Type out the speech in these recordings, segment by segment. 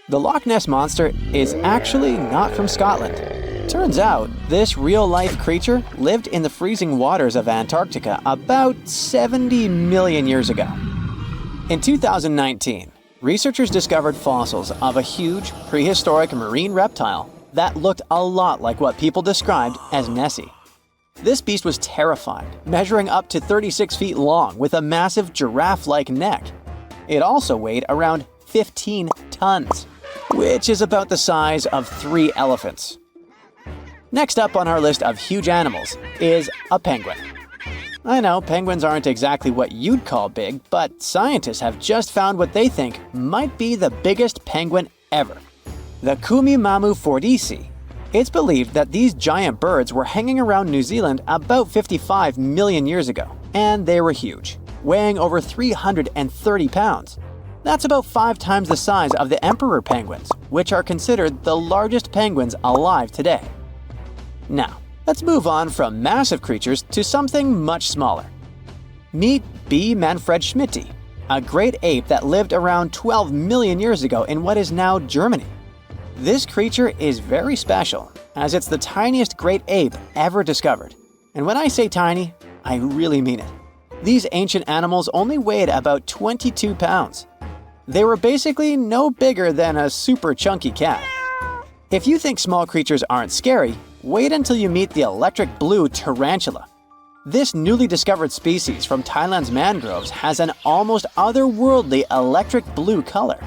The Loch Ness Monster is actually not from Scotland. Turns out, this real-life creature lived in the freezing waters of Antarctica about 70 million years ago. In 2019, researchers discovered fossils of a huge, prehistoric marine reptile that looked a lot like what people described as Nessie. This beast was terrifying, measuring up to 36 feet long with a massive giraffe-like neck. It also weighed around 15 tons, which is about the size of 3 elephants. Next up on our list of huge animals is a penguin. I know penguins aren't exactly what you'd call big, but scientists have just found what they think might be the biggest penguin ever, the Kumimamu fordyce. It's believed that these giant birds were hanging around New Zealand about 55 million years ago, and they were huge, weighing over 330 pounds. That's about 5 times the size of the emperor penguins, which are considered the largest penguins alive today. Now, let's move on from massive creatures to something much smaller. Meet B. manfredschmidti, a great ape that lived around 12 million years ago in what is now Germany. This creature is very special, as it's the tiniest great ape ever discovered. And when I say tiny, I really mean it. These ancient animals only weighed about 22 pounds. They were basically no bigger than a super chunky cat. If you think small creatures aren't scary, wait until you meet the electric blue tarantula. This newly discovered species from Thailand's mangroves has an almost otherworldly electric blue color.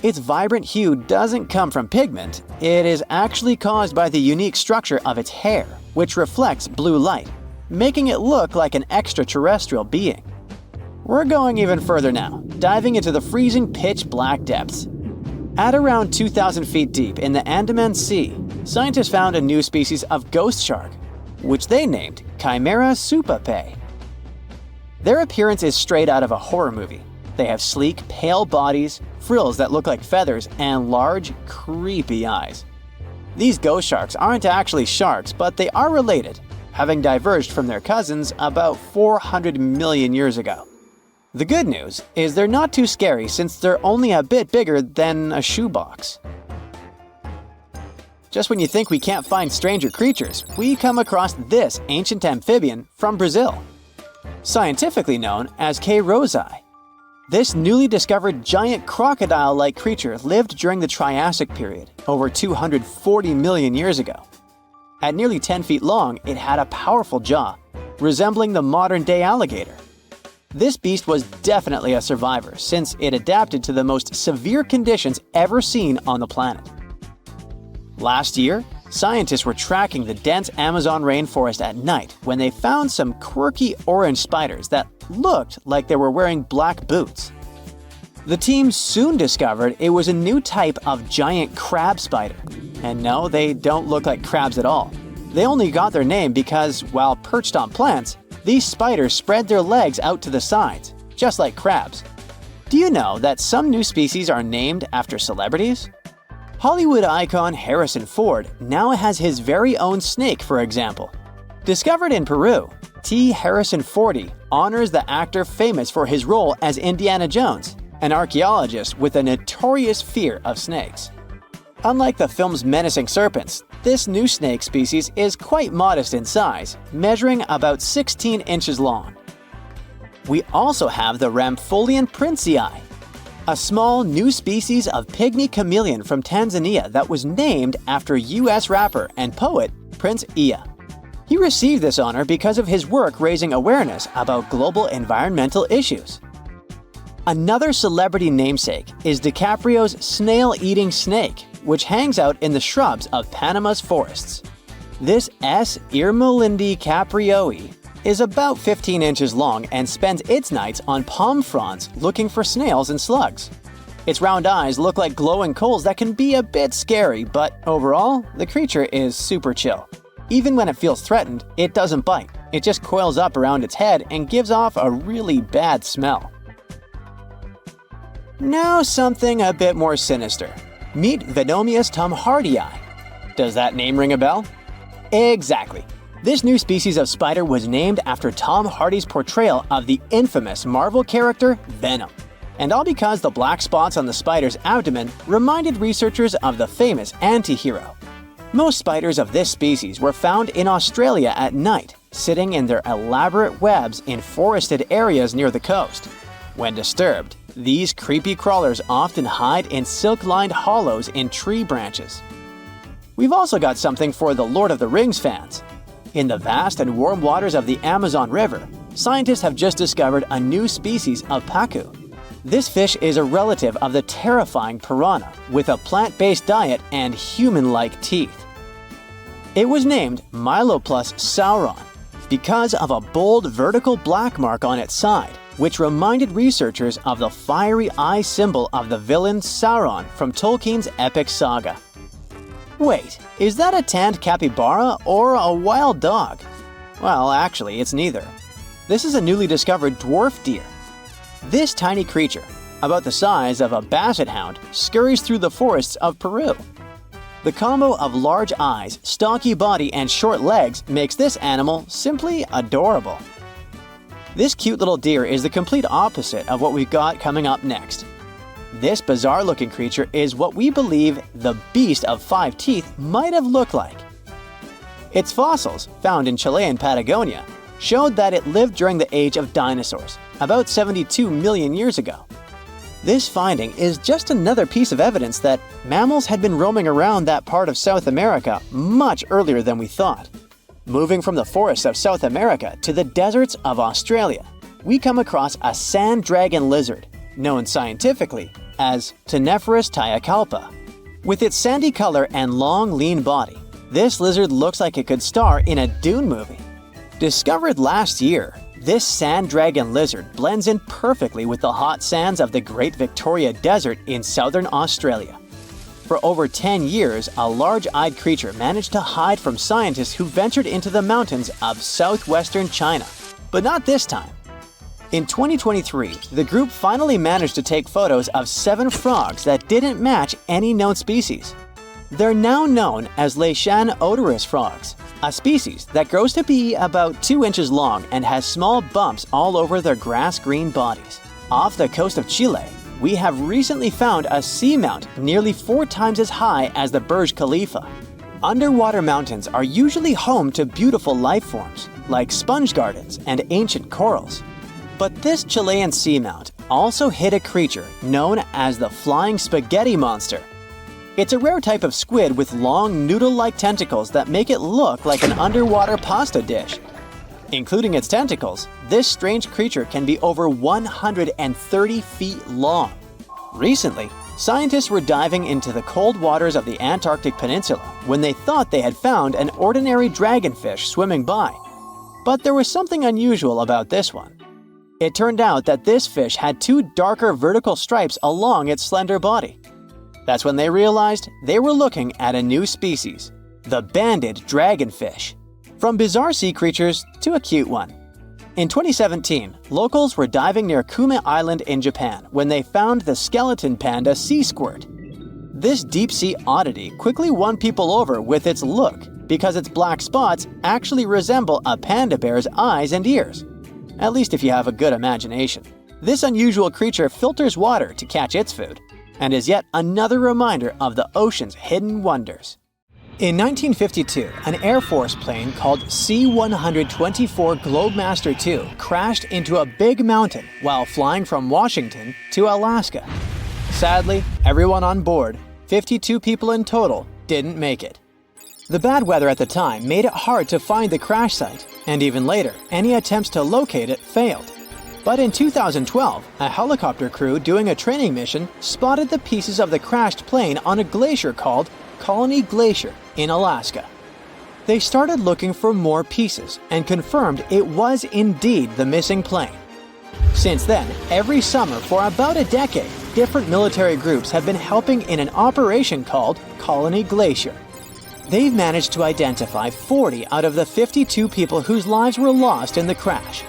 Its vibrant hue doesn't come from pigment, it is actually caused by the unique structure of its hair, which reflects blue light, making it look like an extraterrestrial being. We're going even further now, diving into the freezing pitch-black depths. At around 2,000 feet deep in the Andaman Sea, scientists found a new species of ghost shark, which they named Chimera supape. Their appearance is straight out of a horror movie. They have sleek, pale bodies, frills that look like feathers, and large, creepy eyes. These ghost sharks aren't actually sharks, but they are related, having diverged from their cousins about 400 million years ago. The good news is they're not too scary since they're only a bit bigger than a shoebox. Just when you think we can't find stranger creatures, we come across this ancient amphibian from Brazil. Scientifically known as K. rosei. This newly discovered giant crocodile-like creature lived during the Triassic period, over 240 million years ago. At nearly 10 feet long, it had a powerful jaw, resembling the modern-day alligator. This beast was definitely a survivor since it adapted to the most severe conditions ever seen on the planet. Last year, scientists were tracking the dense Amazon rainforest at night when they found some quirky orange spiders that looked like they were wearing black boots. The team soon discovered it was a new type of giant crab spider. And no, they don't look like crabs at all. They only got their name because, while perched on plants, these spiders spread their legs out to the sides, just like crabs. Do you know that some new species are named after celebrities? Hollywood icon Harrison Ford now has his very own snake, for example. Discovered in Peru, T. Harrison Fordy honors the actor famous for his role as Indiana Jones, an archaeologist with a notorious fear of snakes. Unlike the film's menacing serpents, this new snake species is quite modest in size, measuring about 16 inches long. We also have the Rampholion princei, a small new species of pygmy chameleon from Tanzania that was named after US rapper and poet Prince Iya. He received this honor because of his work raising awareness about global environmental issues. Another celebrity namesake is DiCaprio's snail-eating snake, which hangs out in the shrubs of Panama's forests. This S. irmelindi caprioi is about 15 inches long and spends its nights on palm fronds looking for snails and slugs. Its round eyes look like glowing coals that can be a bit scary, but overall, the creature is super chill. Even when it feels threatened, it doesn't bite. It just coils up around its head and gives off a really bad smell. Now something a bit more sinister. Meet Venomius tomhardii. Does that name ring a bell? Exactly. This new species of spider was named after Tom Hardy's portrayal of the infamous Marvel character Venom. And all because the black spots on the spider's abdomen reminded researchers of the famous anti-hero. Most spiders of this species were found in Australia at night, sitting in their elaborate webs in forested areas near the coast. When disturbed, these creepy crawlers often hide in silk-lined hollows in tree branches. We've also got something for the Lord of the Rings fans. In the vast and warm waters of the Amazon River, scientists have just discovered a new species of pacu. This fish is a relative of the terrifying piranha, with a plant-based diet and human-like teeth. It was named Myloplus sauron because of a bold vertical black mark on its side, which reminded researchers of the fiery eye symbol of the villain Sauron from Tolkien's epic saga. Wait, is that a tanned capybara or a wild dog? Well, actually, it's neither. This is a newly discovered dwarf deer. This tiny creature, about the size of a basset hound, scurries through the forests of Peru. The combo of large eyes, stocky body, and short legs makes this animal simply adorable. This cute little deer is the complete opposite of what we've got coming up next. This bizarre-looking creature is what we believe the beast of 5 teeth might have looked like. Its fossils, found in Chilean Patagonia, showed that it lived during the age of dinosaurs, about 72 million years ago. This finding is just another piece of evidence that mammals had been roaming around that part of South America much earlier than we thought. Moving from the forests of South America to the deserts of Australia, we come across a sand dragon lizard, known scientifically as Cteniferus tayacalpa. With its sandy color and long, lean body, this lizard looks like it could star in a Dune movie. Discovered last year, this sand dragon lizard blends in perfectly with the hot sands of the Great Victoria Desert in southern Australia. For over 10 years, a large-eyed creature managed to hide from scientists who ventured into the mountains of southwestern China. But not this time. In 2023, the group finally managed to take photos of 7 frogs that didn't match any known species. They're now known as Leishan odorous frogs, a species that grows to be about 2 inches long and has small bumps all over their grass-green bodies. Off the coast of Chile, we have recently found a seamount nearly 4 times as high as the Burj Khalifa. Underwater mountains are usually home to beautiful life forms, like sponge gardens and ancient corals. But this Chilean seamount also hid a creature known as the flying spaghetti monster. It's a rare type of squid with long, noodle-like tentacles that make it look like an underwater pasta dish. Including its tentacles, this strange creature can be over 130 feet long. Recently, scientists were diving into the cold waters of the Antarctic Peninsula when they thought they had found an ordinary dragonfish swimming by. But there was something unusual about this one. It turned out that this fish had 2 darker vertical stripes along its slender body. That's when they realized they were looking at a new species, the banded dragonfish. From bizarre sea creatures to a cute one. In 2017, locals were diving near Kume Island in Japan when they found the skeleton panda sea squirt. This deep-sea oddity quickly won people over with its look because its black spots actually resemble a panda bear's eyes and ears. At least if you have a good imagination. This unusual creature filters water to catch its food, and is yet another reminder of the ocean's hidden wonders. In 1952, an Air Force plane called C-124 Globemaster II crashed into a big mountain while flying from Washington to Alaska. Sadly, everyone on board, 52 people in total, didn't make it. The bad weather at the time made it hard to find the crash site, and even later, any attempts to locate it failed. But in 2012, a helicopter crew doing a training mission spotted the pieces of the crashed plane on a glacier called Colony Glacier in Alaska. They started looking for more pieces and confirmed it was indeed the missing plane. Since then, every summer for about a decade, different military groups have been helping in an operation called Colony Glacier. They've managed to identify 40 out of the 52 people whose lives were lost in the crash.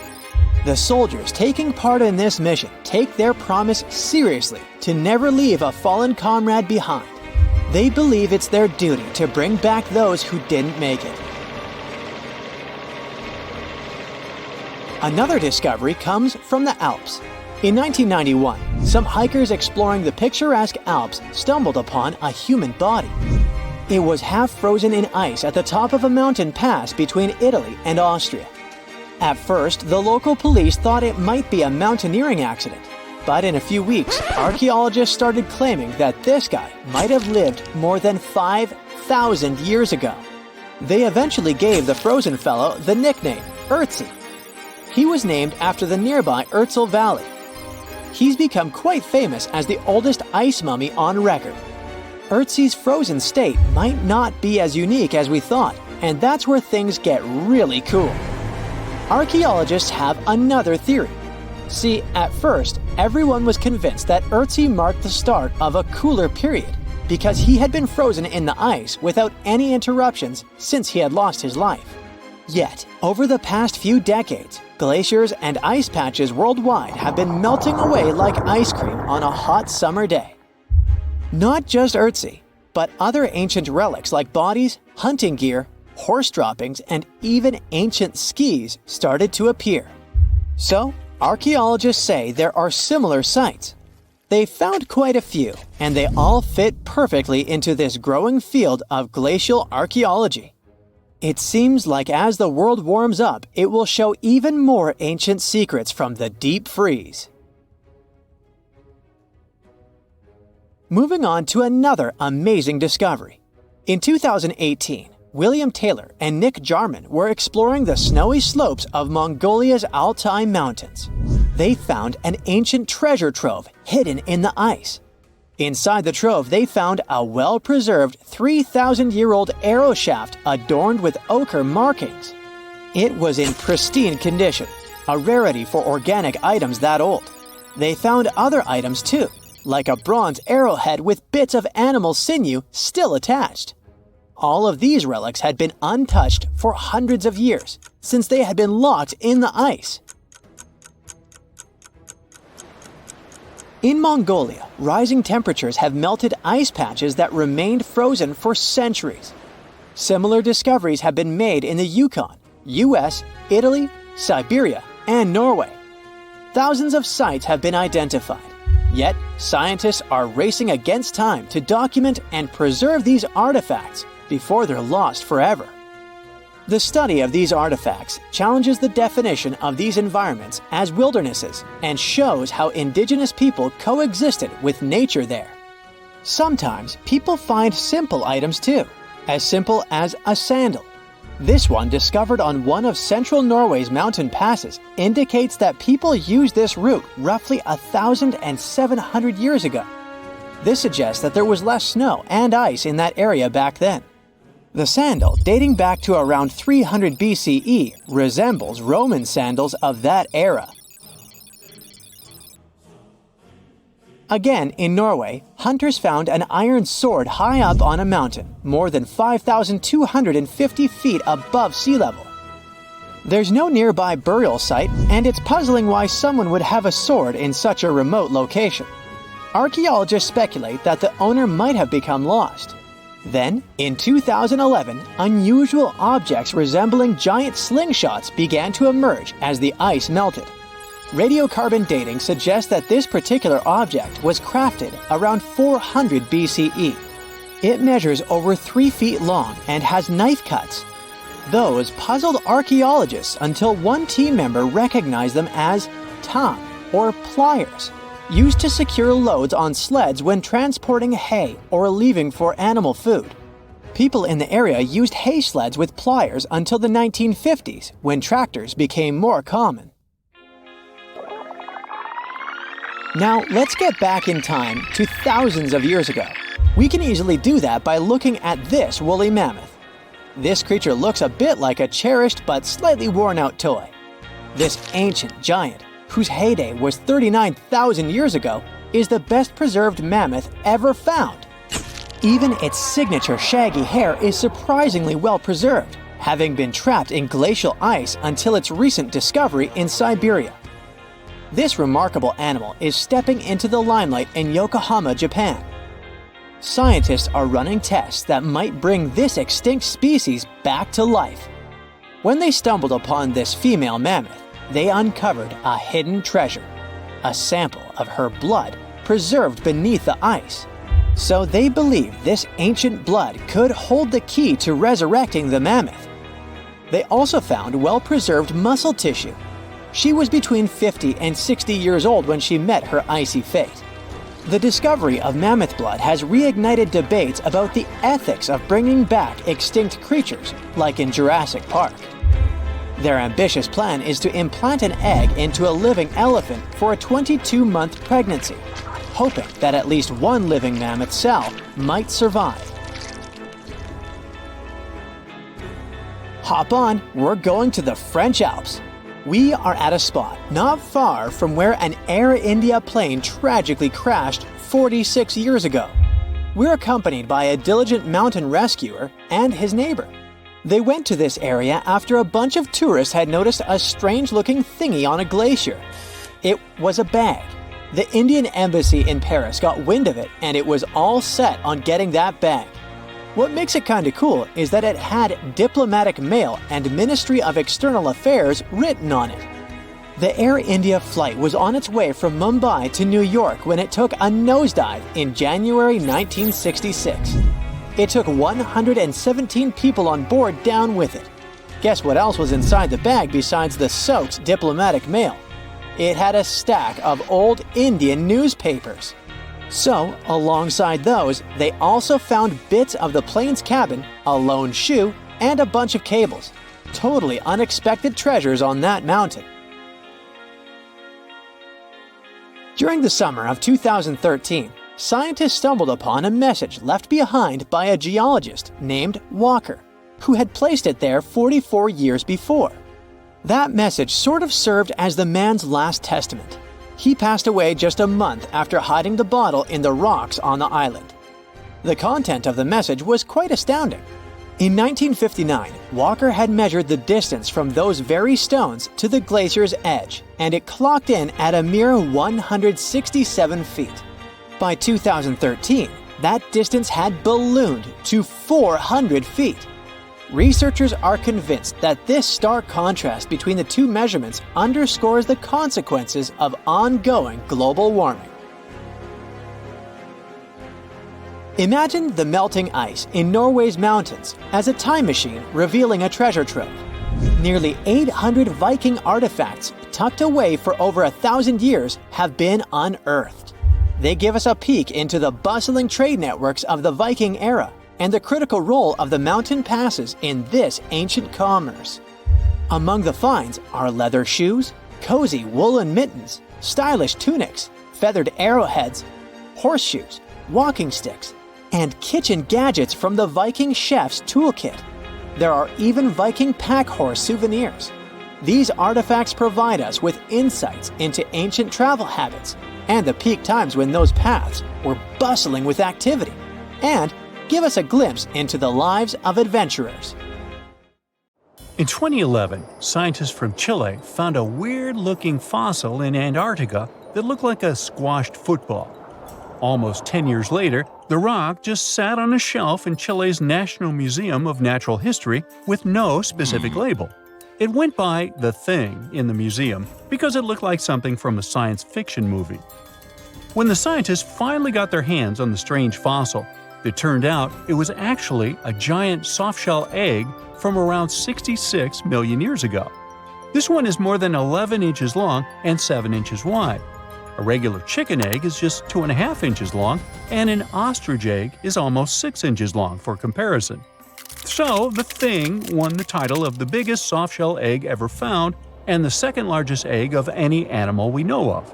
The soldiers taking part in this mission take their promise seriously to never leave a fallen comrade behind. They believe it's their duty to bring back those who didn't make it. Another discovery comes from the Alps. In 1991, some hikers exploring the picturesque Alps stumbled upon a human body. It was half frozen in ice at the top of a mountain pass between Italy and Austria. At first, the local police thought it might be a mountaineering accident, but in a few weeks, archaeologists started claiming that this guy might have lived more than 5,000 years ago. They eventually gave the frozen fellow the nickname Ötzi. He was named after the nearby Ötztal Valley. He's become quite famous as the oldest ice mummy on record. Ötzi's frozen state might not be as unique as we thought, and that's where things get really cool. Archaeologists have another theory. See, at first, everyone was convinced that Ötzi marked the start of a cooler period because he had been frozen in the ice without any interruptions since he had lost his life. Yet, over the past few decades, glaciers and ice patches worldwide have been melting away like ice cream on a hot summer day. Not just Ötzi, but other ancient relics like bodies, hunting gear, horse droppings, and even ancient skis started to appear. So, archaeologists say there are similar sites. They found quite a few, and they all fit perfectly into this growing field of glacial archaeology. It seems like as the world warms up, it will show even more ancient secrets from the deep freeze. Moving on to another amazing discovery. In 2018, William Taylor and Nick Jarman were exploring the snowy slopes of Mongolia's Altai Mountains. They found an ancient treasure trove hidden in the ice. Inside the trove, they found a well-preserved 3,000-year-old arrow shaft adorned with ochre markings. It was in pristine condition, a rarity for organic items that old. They found other items too, like a bronze arrowhead with bits of animal sinew still attached. All of these relics had been untouched for hundreds of years, since they had been locked in the ice. In Mongolia, rising temperatures have melted ice patches that remained frozen for centuries. Similar discoveries have been made in the Yukon, US, Italy, Siberia, and Norway. Thousands of sites have been identified. Yet, scientists are racing against time to document and preserve these artifacts before they're lost forever. The study of these artifacts challenges the definition of these environments as wildernesses and shows how indigenous people coexisted with nature there. Sometimes people find simple items too, as simple as a sandal. This one, discovered on one of central Norway's mountain passes, indicates that people used this route roughly 1,700 years ago. This suggests that there was less snow and ice in that area back then. The sandal, dating back to around 300 BCE, resembles Roman sandals of that era. Again, in Norway, hunters found an iron sword high up on a mountain, more than 5,250 feet above sea level. There's no nearby burial site, and it's puzzling why someone would have a sword in such a remote location. Archaeologists speculate that the owner might have become lost. Then, in 2011, unusual objects resembling giant slingshots began to emerge as the ice melted. Radiocarbon dating suggests that this particular object was crafted around 400 BCE. It measures over 3 feet long and has knife cuts. Those puzzled archaeologists until one team member recognized them as tang, or pliers, used to secure loads on sleds when transporting hay or leaving for animal food. People in the area used hay sleds with pliers until the 1950s, when tractors became more common. Now, let's get back in time to thousands of years ago. We can easily do that by looking at this woolly mammoth. This creature looks a bit like a cherished but slightly worn-out toy. This ancient giant, whose heyday was 39,000 years ago, is the best preserved mammoth ever found. Even its signature shaggy hair is surprisingly well preserved, having been trapped in glacial ice until its recent discovery in Siberia. This remarkable animal is stepping into the limelight in Yokohama, Japan. Scientists are running tests that might bring this extinct species back to life. When they stumbled upon this female mammoth, they uncovered a hidden treasure, a sample of her blood preserved beneath the ice. So they believed this ancient blood could hold the key to resurrecting the mammoth. They also found well-preserved muscle tissue. She was between 50 and 60 years old when she met her icy fate. The discovery of mammoth blood has reignited debates about the ethics of bringing back extinct creatures, like in Jurassic Park. Their ambitious plan is to implant an egg into a living elephant for a 22-month pregnancy, hoping that at least one living mammoth cell might survive. Hop on, we're going to the French Alps. We are at a spot not far from where an Air India plane tragically crashed 46 years ago. We're accompanied by a diligent mountain rescuer and his neighbor. They went to this area after a bunch of tourists had noticed a strange-looking thingy on a glacier. It was a bag. The Indian embassy in Paris got wind of it, and it was all set on getting that bag. What makes it kinda cool is that it had diplomatic mail and Ministry of External Affairs written on it. The Air India flight was on its way from Mumbai to New York when it took a nosedive in January 1966. It took 117 people on board down with it. Guess what else was inside the bag besides the soaked diplomatic mail? It had a stack of old Indian newspapers. So, alongside those, they also found bits of the plane's cabin, a lone shoe, and a bunch of cables. Totally unexpected treasures on that mountain. During the summer of 2013, scientists stumbled upon a message left behind by a geologist named Walker, who had placed it there 44 years before. That message sort of served as the man's last testament. He passed away just a month after hiding the bottle in the rocks on the island. The content of the message was quite astounding. In 1959, Walker had measured the distance from those very stones to the glacier's edge, and it clocked in at a mere 167 feet. By 2013, that distance had ballooned to 400 feet. Researchers are convinced that this stark contrast between the two measurements underscores the consequences of ongoing global warming. Imagine the melting ice in Norway's mountains as a time machine revealing a treasure trove. Nearly 800 Viking artifacts tucked away for over 1,000 years have been unearthed. They give us a peek into the bustling trade networks of the Viking era and the critical role of the mountain passes in this ancient commerce. Among the finds are leather shoes, cozy woolen mittens, stylish tunics, feathered arrowheads, horseshoes, walking sticks, and kitchen gadgets from the Viking chef's toolkit. There are even Viking pack horse souvenirs. These artifacts provide us with insights into ancient travel habits and the peak times when those paths were bustling with activity, and give us a glimpse into the lives of adventurers. In 2011, scientists from Chile found a weird-looking fossil in Antarctica that looked like a squashed football. Almost 10 years later, the rock just sat on a shelf in Chile's National Museum of Natural History with no specific label. It went by The Thing in the museum because it looked like something from a science fiction movie. When the scientists finally got their hands on the strange fossil, it turned out it was actually a giant softshell egg from around 66 million years ago. This one is more than 11 inches long and 7 inches wide. A regular chicken egg is just 2.5 inches long, and an ostrich egg is almost 6 inches long for comparison. So, the Thing won the title of the biggest softshell egg ever found and the second largest egg of any animal we know of.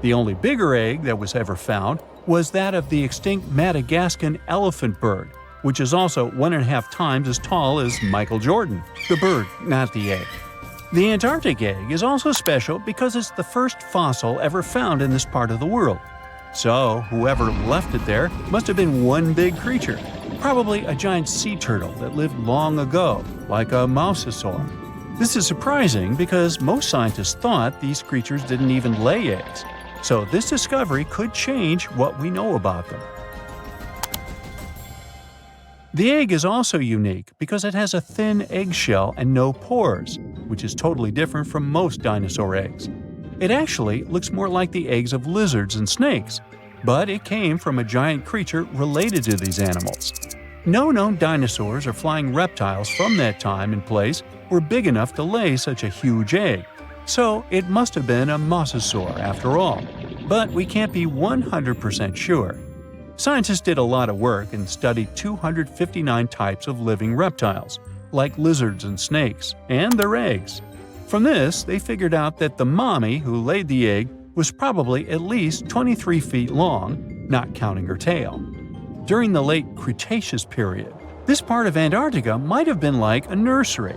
The only bigger egg that was ever found was that of the extinct Madagascan elephant bird, which is also 1.5 times as tall as Michael Jordan. The bird, not the egg. The Antarctic egg is also special because it's the first fossil ever found in this part of the world. So, whoever left it there must have been one big creature, probably a giant sea turtle that lived long ago, like a mosasaur. This is surprising because most scientists thought these creatures didn't even lay eggs. So this discovery could change what we know about them. The egg is also unique because it has a thin eggshell and no pores, which is totally different from most dinosaur eggs. It actually looks more like the eggs of lizards and snakes, but it came from a giant creature related to these animals. No known dinosaurs or flying reptiles from that time and place were big enough to lay such a huge egg, so it must have been a mosasaur after all. But we can't be 100% sure. Scientists did a lot of work and studied 259 types of living reptiles, like lizards and snakes, and their eggs. From this, they figured out that the mommy who laid the egg was probably at least 23 feet long, not counting her tail. During the late Cretaceous period, this part of Antarctica might have been like a nursery.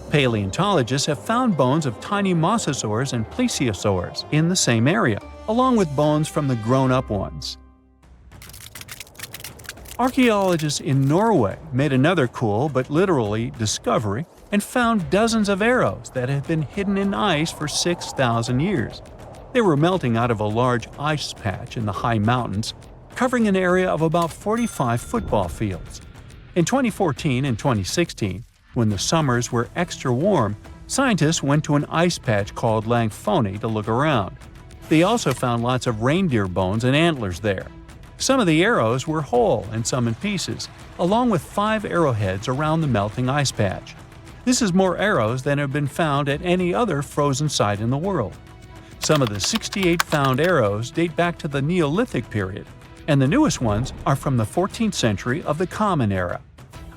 Paleontologists have found bones of tiny mosasaurs and plesiosaurs in the same area, along with bones from the grown-up ones. Archaeologists in Norway made another cool but literally discovery and found dozens of arrows that had been hidden in ice for 6,000 years. They were melting out of a large ice patch in the high mountains, covering an area of about 45 football fields. In 2014 and 2016, when the summers were extra warm, scientists went to an ice patch called Langfoni to look around. They also found lots of reindeer bones and antlers there. Some of the arrows were whole and some in pieces, along with 5 arrowheads around the melting ice patch. This is more arrows than have been found at any other frozen site in the world. Some of the 68 found arrows date back to the Neolithic period, and the newest ones are from the 14th century of the Common Era.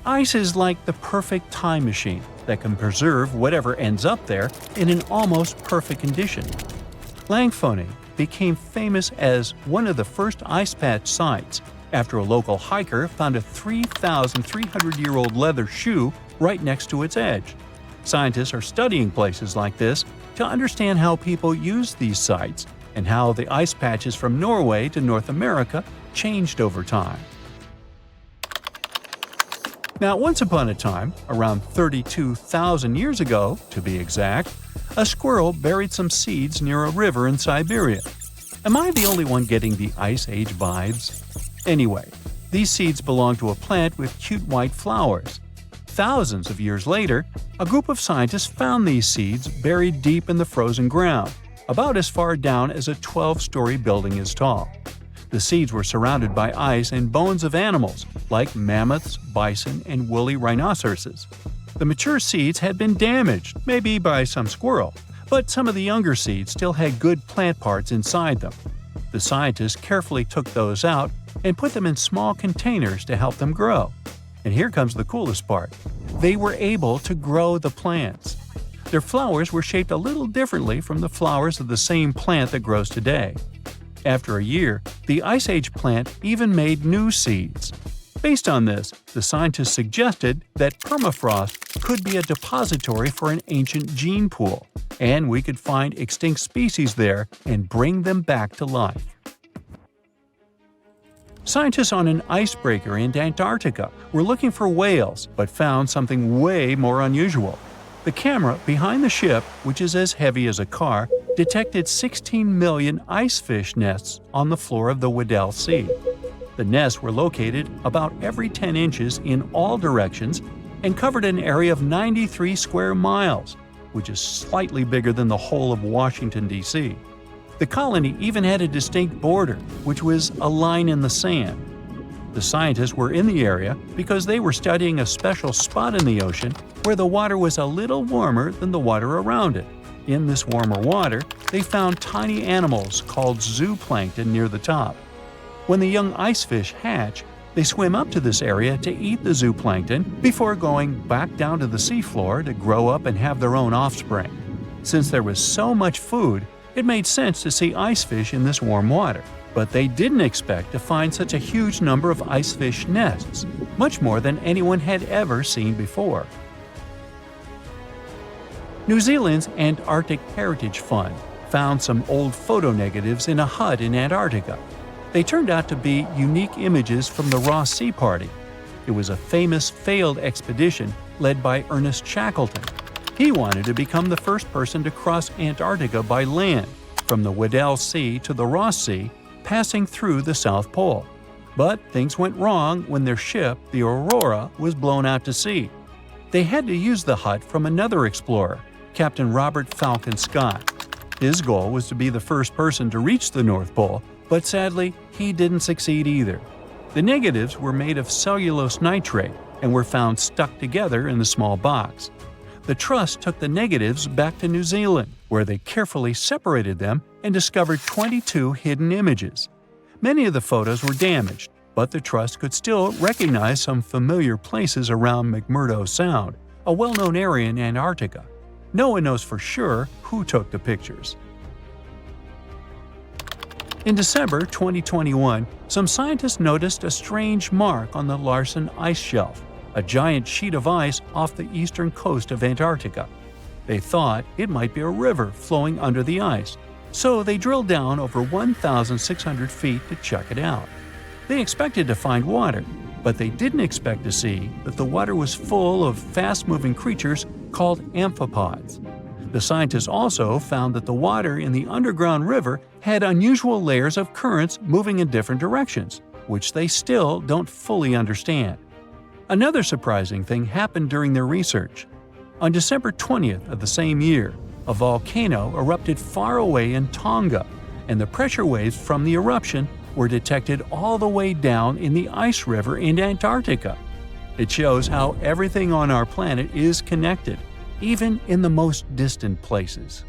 Ice is like the perfect time machine that can preserve whatever ends up there in an almost perfect condition. Langfoni became famous as one of the first ice patch sites after a local hiker found a 3,300-year-old leather shoe right next to its edge. Scientists are studying places like this to understand how people use these sites and how the ice patches from Norway to North America changed over time. Now, once upon a time, around 32,000 years ago, to be exact, a squirrel buried some seeds near a river in Siberia. Am I the only one getting the Ice Age vibes? Anyway, these seeds belong to a plant with cute white flowers. Thousands of years later, a group of scientists found these seeds buried deep in the frozen ground, about as far down as a 12-story building is tall. The seeds were surrounded by ice and bones of animals, like mammoths, bison, and woolly rhinoceroses. The mature seeds had been damaged, maybe by some squirrel, but some of the younger seeds still had good plant parts inside them. The scientists carefully took those out and put them in small containers to help them grow. And here comes the coolest part. They were able to grow the plants. Their flowers were shaped a little differently from the flowers of the same plant that grows today. After a year, the Ice Age plant even made new seeds. Based on this, the scientists suggested that permafrost could be a depository for an ancient gene pool, and we could find extinct species there and bring them back to life. Scientists on an icebreaker in Antarctica were looking for whales, but found something way more unusual. The camera behind the ship, which is as heavy as a car, detected 16 million icefish nests on the floor of the Weddell Sea. The nests were located about every 10 inches in all directions and covered an area of 93 square miles, which is slightly bigger than the whole of Washington, D.C. The colony even had a distinct border, which was a line in the sand. The scientists were in the area because they were studying a special spot in the ocean where the water was a little warmer than the water around it. In this warmer water, they found tiny animals called zooplankton near the top. When the young icefish hatch, they swim up to this area to eat the zooplankton before going back down to the seafloor to grow up and have their own offspring. Since there was so much food, it made sense to see icefish in this warm water. But they didn't expect to find such a huge number of icefish nests, much more than anyone had ever seen before. New Zealand's Antarctic Heritage Fund found some old photo negatives in a hut in Antarctica. They turned out to be unique images from the Ross Sea Party. It was a famous failed expedition led by Ernest Shackleton. He wanted to become the first person to cross Antarctica by land, from the Weddell Sea to the Ross Sea, passing through the South Pole. But things went wrong when their ship, the Aurora, was blown out to sea. They had to use the hut from another explorer, Captain Robert Falcon Scott. His goal was to be the first person to reach the North Pole, but sadly, he didn't succeed either. The negatives were made of cellulose nitrate and were found stuck together in the small box. The Trust took the negatives back to New Zealand, where they carefully separated them and discovered 22 hidden images. Many of the photos were damaged, but the Trust could still recognize some familiar places around McMurdo Sound, a well-known area in Antarctica. No one knows for sure who took the pictures. In December 2021, some scientists noticed a strange mark on the Larsen ice shelf, a giant sheet of ice off the eastern coast of Antarctica. They thought it might be a river flowing under the ice, so they drilled down over 1,600 feet to check it out. They expected to find water, but they didn't expect to see that the water was full of fast-moving creatures called amphipods. The scientists also found that the water in the underground river had unusual layers of currents moving in different directions, which they still don't fully understand. Another surprising thing happened during their research. On December 20th of the same year, a volcano erupted far away in Tonga, and the pressure waves from the eruption were detected all the way down in the ice river in Antarctica. It shows how everything on our planet is connected, even in the most distant places.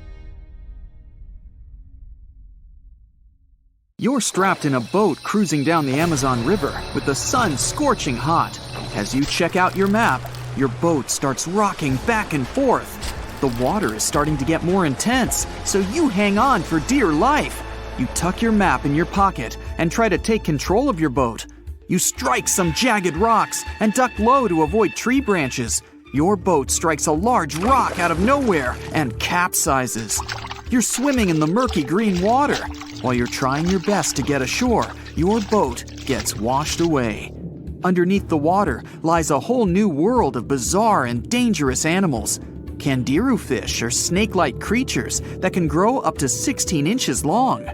You're strapped in a boat cruising down the Amazon River with the sun scorching hot. As you check out your map, your boat starts rocking back and forth. The water is starting to get more intense, so you hang on for dear life. You tuck your map in your pocket and try to take control of your boat. You strike some jagged rocks and duck low to avoid tree branches. Your boat strikes a large rock out of nowhere and capsizes. You're swimming in the murky green water. While you're trying your best to get ashore, your boat gets washed away. Underneath the water lies a whole new world of bizarre and dangerous animals. Candiru fish are snake-like creatures that can grow up to 16 inches long.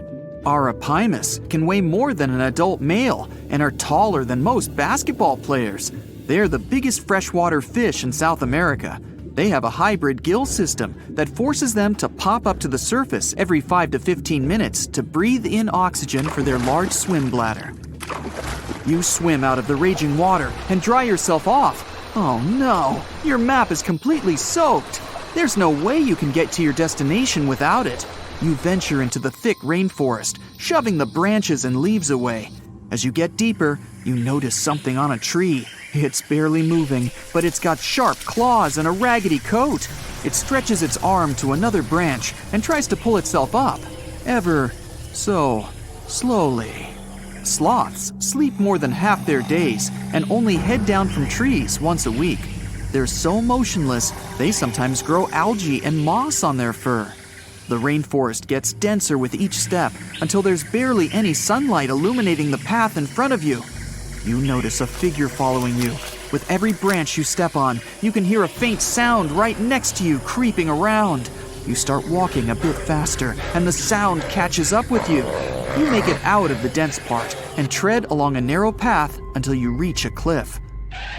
Arapimus can weigh more than an adult male and are taller than most basketball players. They're the biggest freshwater fish in South America. They have a hybrid gill system that forces them to pop up to the surface every 5 to 15 minutes to breathe in oxygen for their large swim bladder. You swim out of the raging water and dry yourself off. Oh no, your map is completely soaked. There's no way you can get to your destination without it. You venture into the thick rainforest, shoving the branches and leaves away. As you get deeper, you notice something on a tree. It's barely moving, but it's got sharp claws and a raggedy coat. It stretches its arm to another branch and tries to pull itself up, ever so slowly. Sloths sleep more than half their days and only head down from trees once a week. They're so motionless, they sometimes grow algae and moss on their fur. The rainforest gets denser with each step until there's barely any sunlight illuminating the path in front of you. You notice a figure following you. With every branch you step on, you can hear a faint sound right next to you creeping around. You start walking a bit faster, and the sound catches up with you. You make it out of the dense part and tread along a narrow path until you reach a cliff.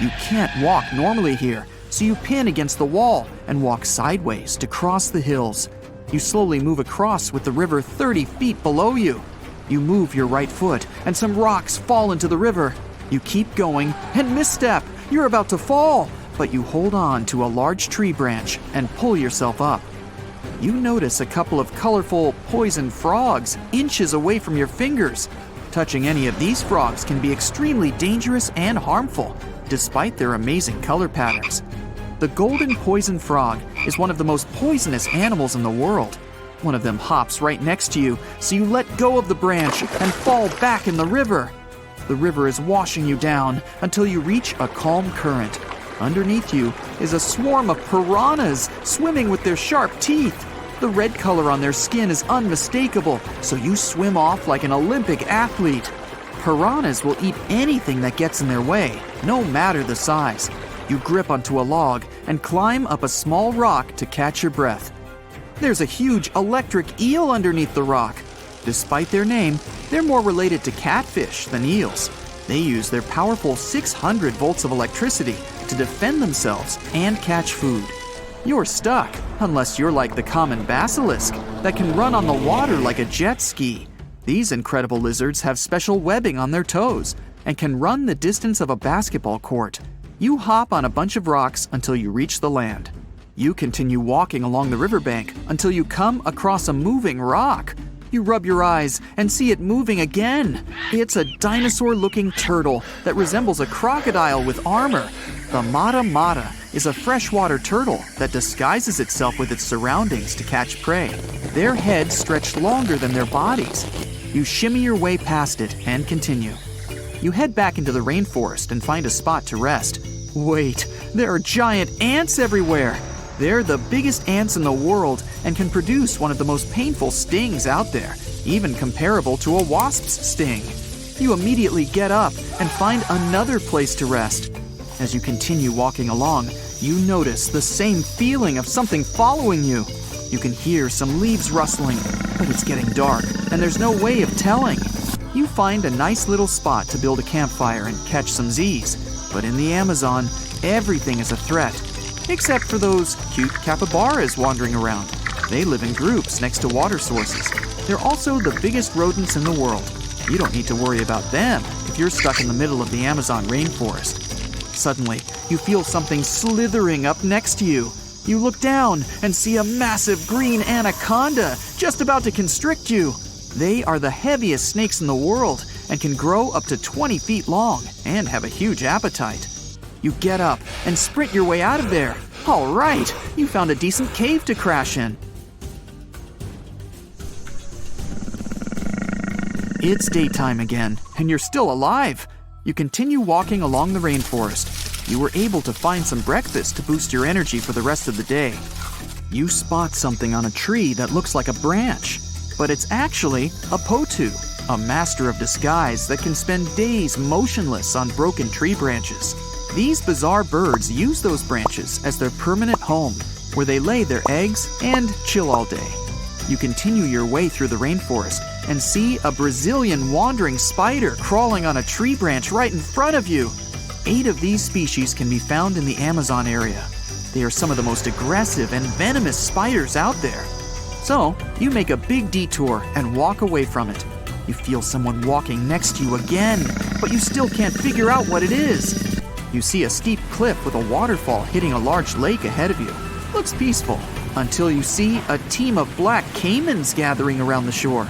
You can't walk normally here, so you pin against the wall and walk sideways to cross the hills. You slowly move across with the river 30 feet below you. You move your right foot, and some rocks fall into the river. You keep going and misstep. You're about to fall, but you hold on to a large tree branch and pull yourself up. You notice a couple of colorful poison frogs inches away from your fingers. Touching any of these frogs can be extremely dangerous and harmful, despite their amazing color patterns. The golden poison frog is one of the most poisonous animals in the world. One of them hops right next to you, so you let go of the branch and fall back in the river. The river is washing you down until you reach a calm current. Underneath you is a swarm of piranhas swimming with their sharp teeth. The red color on their skin is unmistakable, so you swim off like an Olympic athlete. Piranhas will eat anything that gets in their way, no matter the size. You grip onto a log and climb up a small rock to catch your breath. There's a huge electric eel underneath the rock. Despite their name, they're more related to catfish than eels. They use their powerful 600 volts of electricity to defend themselves and catch food. you're stuck, unless you're like the common basilisk that can run on the water like a jet ski. These incredible lizards have special webbing on their toes and can run the distance of a basketball court. You hop on a bunch of rocks until you reach the land. You continue walking along the riverbank until you come across a moving rock. You rub your eyes and see it moving again. It's a dinosaur-looking turtle that resembles a crocodile with armor. The mata mata is a freshwater turtle that disguises itself with its surroundings to catch prey. Their heads stretch longer than their bodies. You shimmy your way past it and continue. You head back into the rainforest and find a spot to rest. Wait, there are giant ants everywhere! They're the biggest ants in the world and can produce one of the most painful stings out there, even comparable to a wasp's sting. You immediately get up and find another place to rest. As you continue walking along, you notice the same feeling of something following you. You can hear some leaves rustling, but it's getting dark and there's no way of telling. You find a nice little spot to build a campfire and catch some Z's. But in the Amazon, everything is a threat. Except for those cute capybaras wandering around. They live in groups next to water sources. They're also the biggest rodents in the world. You don't need to worry about them if you're stuck in the middle of the Amazon rainforest. Suddenly, you feel something slithering up next to you. You look down and see a massive green anaconda just about to constrict you. They are the heaviest snakes in the world and can grow up to 20 feet long and have a huge appetite. You get up and sprint your way out of there. All right, you found a decent cave to crash in. It's daytime again, and you're still alive. You continue walking along the rainforest. You were able to find some breakfast to boost your energy for the rest of the day. You spot something on a tree that looks like a branch, but it's actually a potu, a master of disguise that can spend days motionless on broken tree branches. These bizarre birds use those branches as their permanent home, where they lay their eggs and chill all day. You continue your way through the rainforest and see a Brazilian wandering spider crawling on a tree branch right in front of you. 8 of these species can be found in the Amazon area. They are some of the most aggressive and venomous spiders out there. So, you make a big detour and walk away from it. You feel someone walking next to you again, but you still can't figure out what it is. You see a steep cliff with a waterfall hitting a large lake ahead of you. Looks peaceful, until you see a team of black caimans gathering around the shore.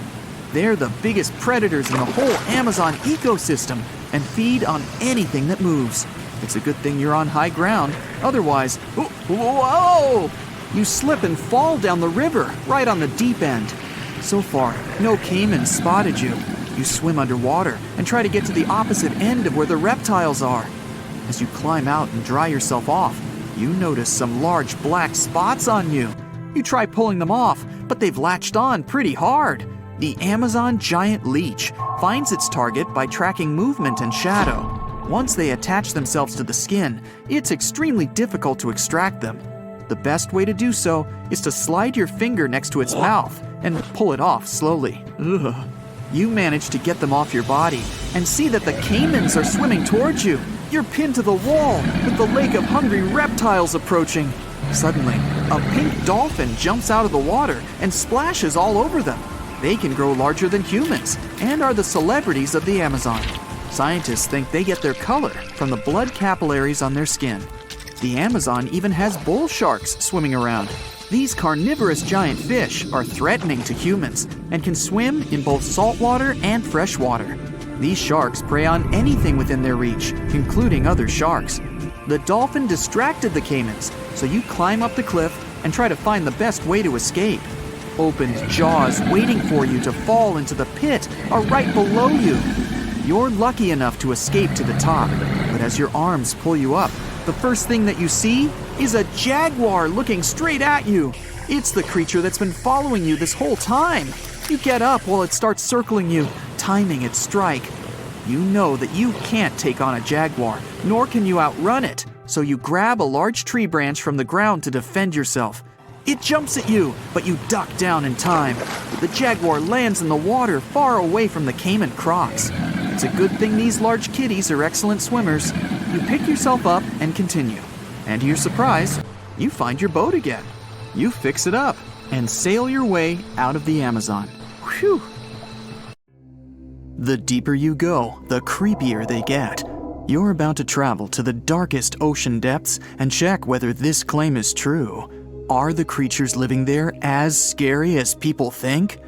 They're the biggest predators in the whole Amazon ecosystem and feed on anything that moves. It's a good thing you're on high ground, otherwise, whoa! You slip and fall down the river, right on the deep end. So far, no caiman spotted you. You swim underwater and try to get to the opposite end of where the reptiles are. As you climb out and dry yourself off, you notice some large black spots on you. You try pulling them off, but they've latched on pretty hard. The Amazon giant leech finds its target by tracking movement and shadow. Once they attach themselves to the skin, it's extremely difficult to extract them. The best way to do so is to slide your finger next to its mouth and pull it off slowly. Ugh. You manage to get them off your body and see that the caimans are swimming towards you. You're pinned to the wall with the lake of hungry reptiles approaching. Suddenly, a pink dolphin jumps out of the water and splashes all over them. They can grow larger than humans and are the celebrities of the Amazon. Scientists think they get their color from the blood capillaries on their skin. The Amazon even has bull sharks swimming around. These carnivorous giant fish are threatening to humans and can swim in both saltwater and freshwater. These sharks prey on anything within their reach, including other sharks. The dolphin distracted the caimans, so you climb up the cliff and try to find the best way to escape. Opened jaws waiting for you to fall into the pit are right below you. You're lucky enough to escape to the top, but as your arms pull you up, the first thing that you see is a jaguar looking straight at you. It's the creature that's been following you this whole time. You get up while it starts circling you, timing its strike. You know that you can't take on a jaguar, nor can you outrun it, so you grab a large tree branch from the ground to defend yourself. It jumps at you, but you duck down in time. The jaguar lands in the water far away from the caiman crocs. It's a good thing these large kitties are excellent swimmers. You pick yourself up and continue. And to your surprise, you find your boat again. You fix it up and sail your way out of the Amazon. Whew! The deeper you go, the creepier they get. You're about to travel to the darkest ocean depths and check whether this claim is true. Are the creatures living there as scary as people think?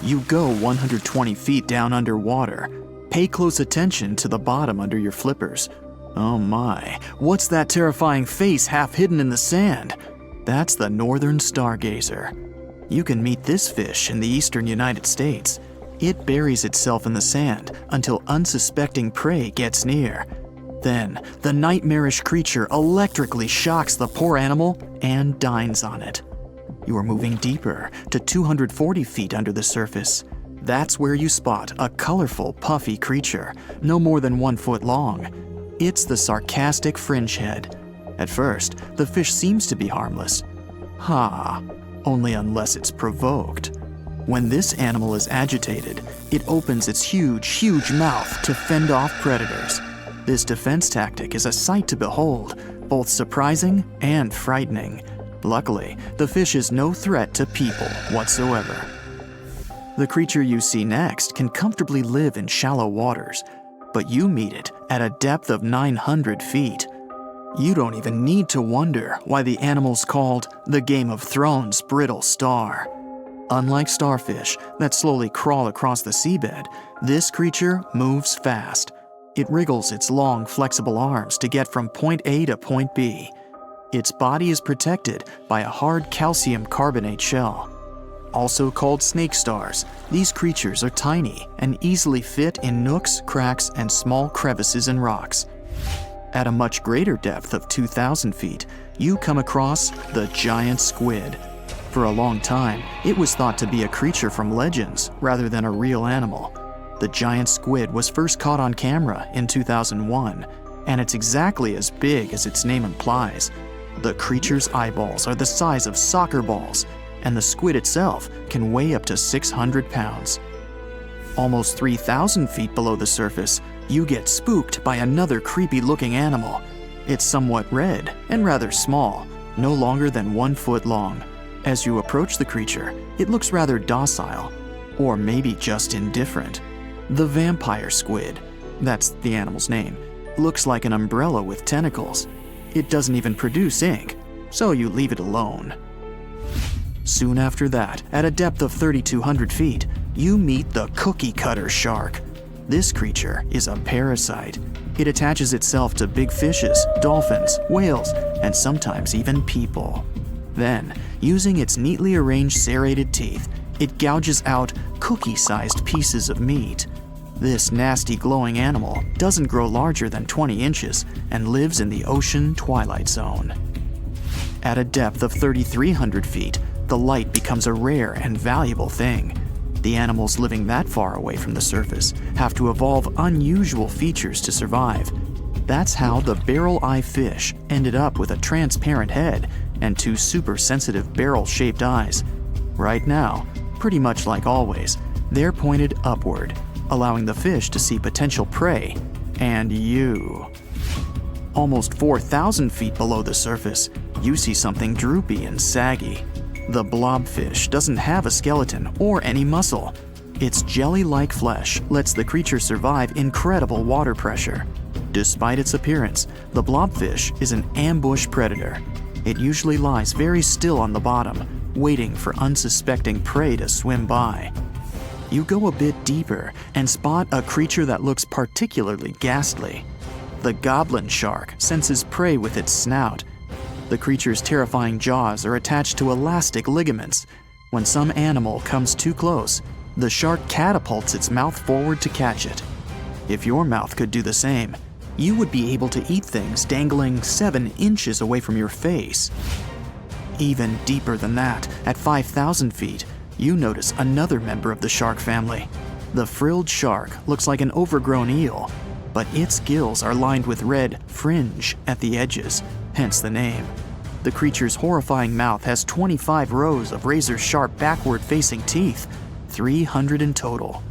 You go 120 feet down underwater. Pay close attention to the bottom under your flippers. Oh my, what's that terrifying face half hidden in the sand? That's the northern stargazer. You can meet this fish in the eastern United States. It buries itself in the sand until unsuspecting prey gets near. Then, the nightmarish creature electrically shocks the poor animal and dines on it. You are moving deeper to 240 feet under the surface. That's where you spot a colorful, puffy creature, no more than 1 foot long. It's the sarcastic fringehead. At first, the fish seems to be harmless. Only unless it's provoked. When this animal is agitated, it opens its huge mouth to fend off predators. This defense tactic is a sight to behold, both surprising and frightening. Luckily, the fish is no threat to people whatsoever. The creature you see next can comfortably live in shallow waters, but you meet it at a depth of 900 feet. You don't even need to wonder why the animal's called the Game of Thrones brittle star. Unlike starfish that slowly crawl across the seabed, this creature moves fast. It wriggles its long, flexible arms to get from point A to point B. Its body is protected by a hard calcium carbonate shell. Also called snake stars, these creatures are tiny and easily fit in nooks, cracks, and small crevices in rocks. At a much greater depth of 2,000 feet, you come across the giant squid. For a long time, it was thought to be a creature from legends rather than a real animal. The giant squid was first caught on camera in 2001, and it's exactly as big as its name implies. The creature's eyeballs are the size of soccer balls, and the squid itself can weigh up to 600 pounds. Almost 3,000 feet below the surface, you get spooked by another creepy-looking animal. It's somewhat red and rather small, no longer than 1 foot long. As you approach the creature, it looks rather docile, or maybe just indifferent. The vampire squid, that's the animal's name, looks like an umbrella with tentacles. It doesn't even produce ink, so you leave it alone. Soon after that, at a depth of 3,200 feet, you meet the cookie cutter shark. This creature is a parasite. It attaches itself to big fishes, dolphins, whales, and sometimes even people. Then, using its neatly arranged serrated teeth, it gouges out cookie-sized pieces of meat. This nasty glowing animal doesn't grow larger than 20 inches and lives in the ocean twilight zone. At a depth of 3,300 feet, the light becomes a rare and valuable thing. The animals living that far away from the surface have to evolve unusual features to survive. That's how the barrel-eye fish ended up with a transparent head and 2 super-sensitive barrel-shaped eyes. Right now, pretty much like always, they're pointed upward, allowing the fish to see potential prey and you. Almost 4,000 feet below the surface, you see something droopy and saggy. The blobfish doesn't have a skeleton or any muscle. Its jelly-like flesh lets the creature survive incredible water pressure. Despite its appearance, the blobfish is an ambush predator. It usually lies very still on the bottom, waiting for unsuspecting prey to swim by. You go a bit deeper and spot a creature that looks particularly ghastly. The goblin shark senses prey with its snout. The creature's terrifying jaws are attached to elastic ligaments. When some animal comes too close, the shark catapults its mouth forward to catch it. If your mouth could do the same, you would be able to eat things dangling 7 inches away from your face. Even deeper than that, at 5,000 feet, you notice another member of the shark family. The frilled shark looks like an overgrown eel, but its gills are lined with red fringe at the edges, hence the name. The creature's horrifying mouth has 25 rows of razor-sharp backward-facing teeth, 300 in total.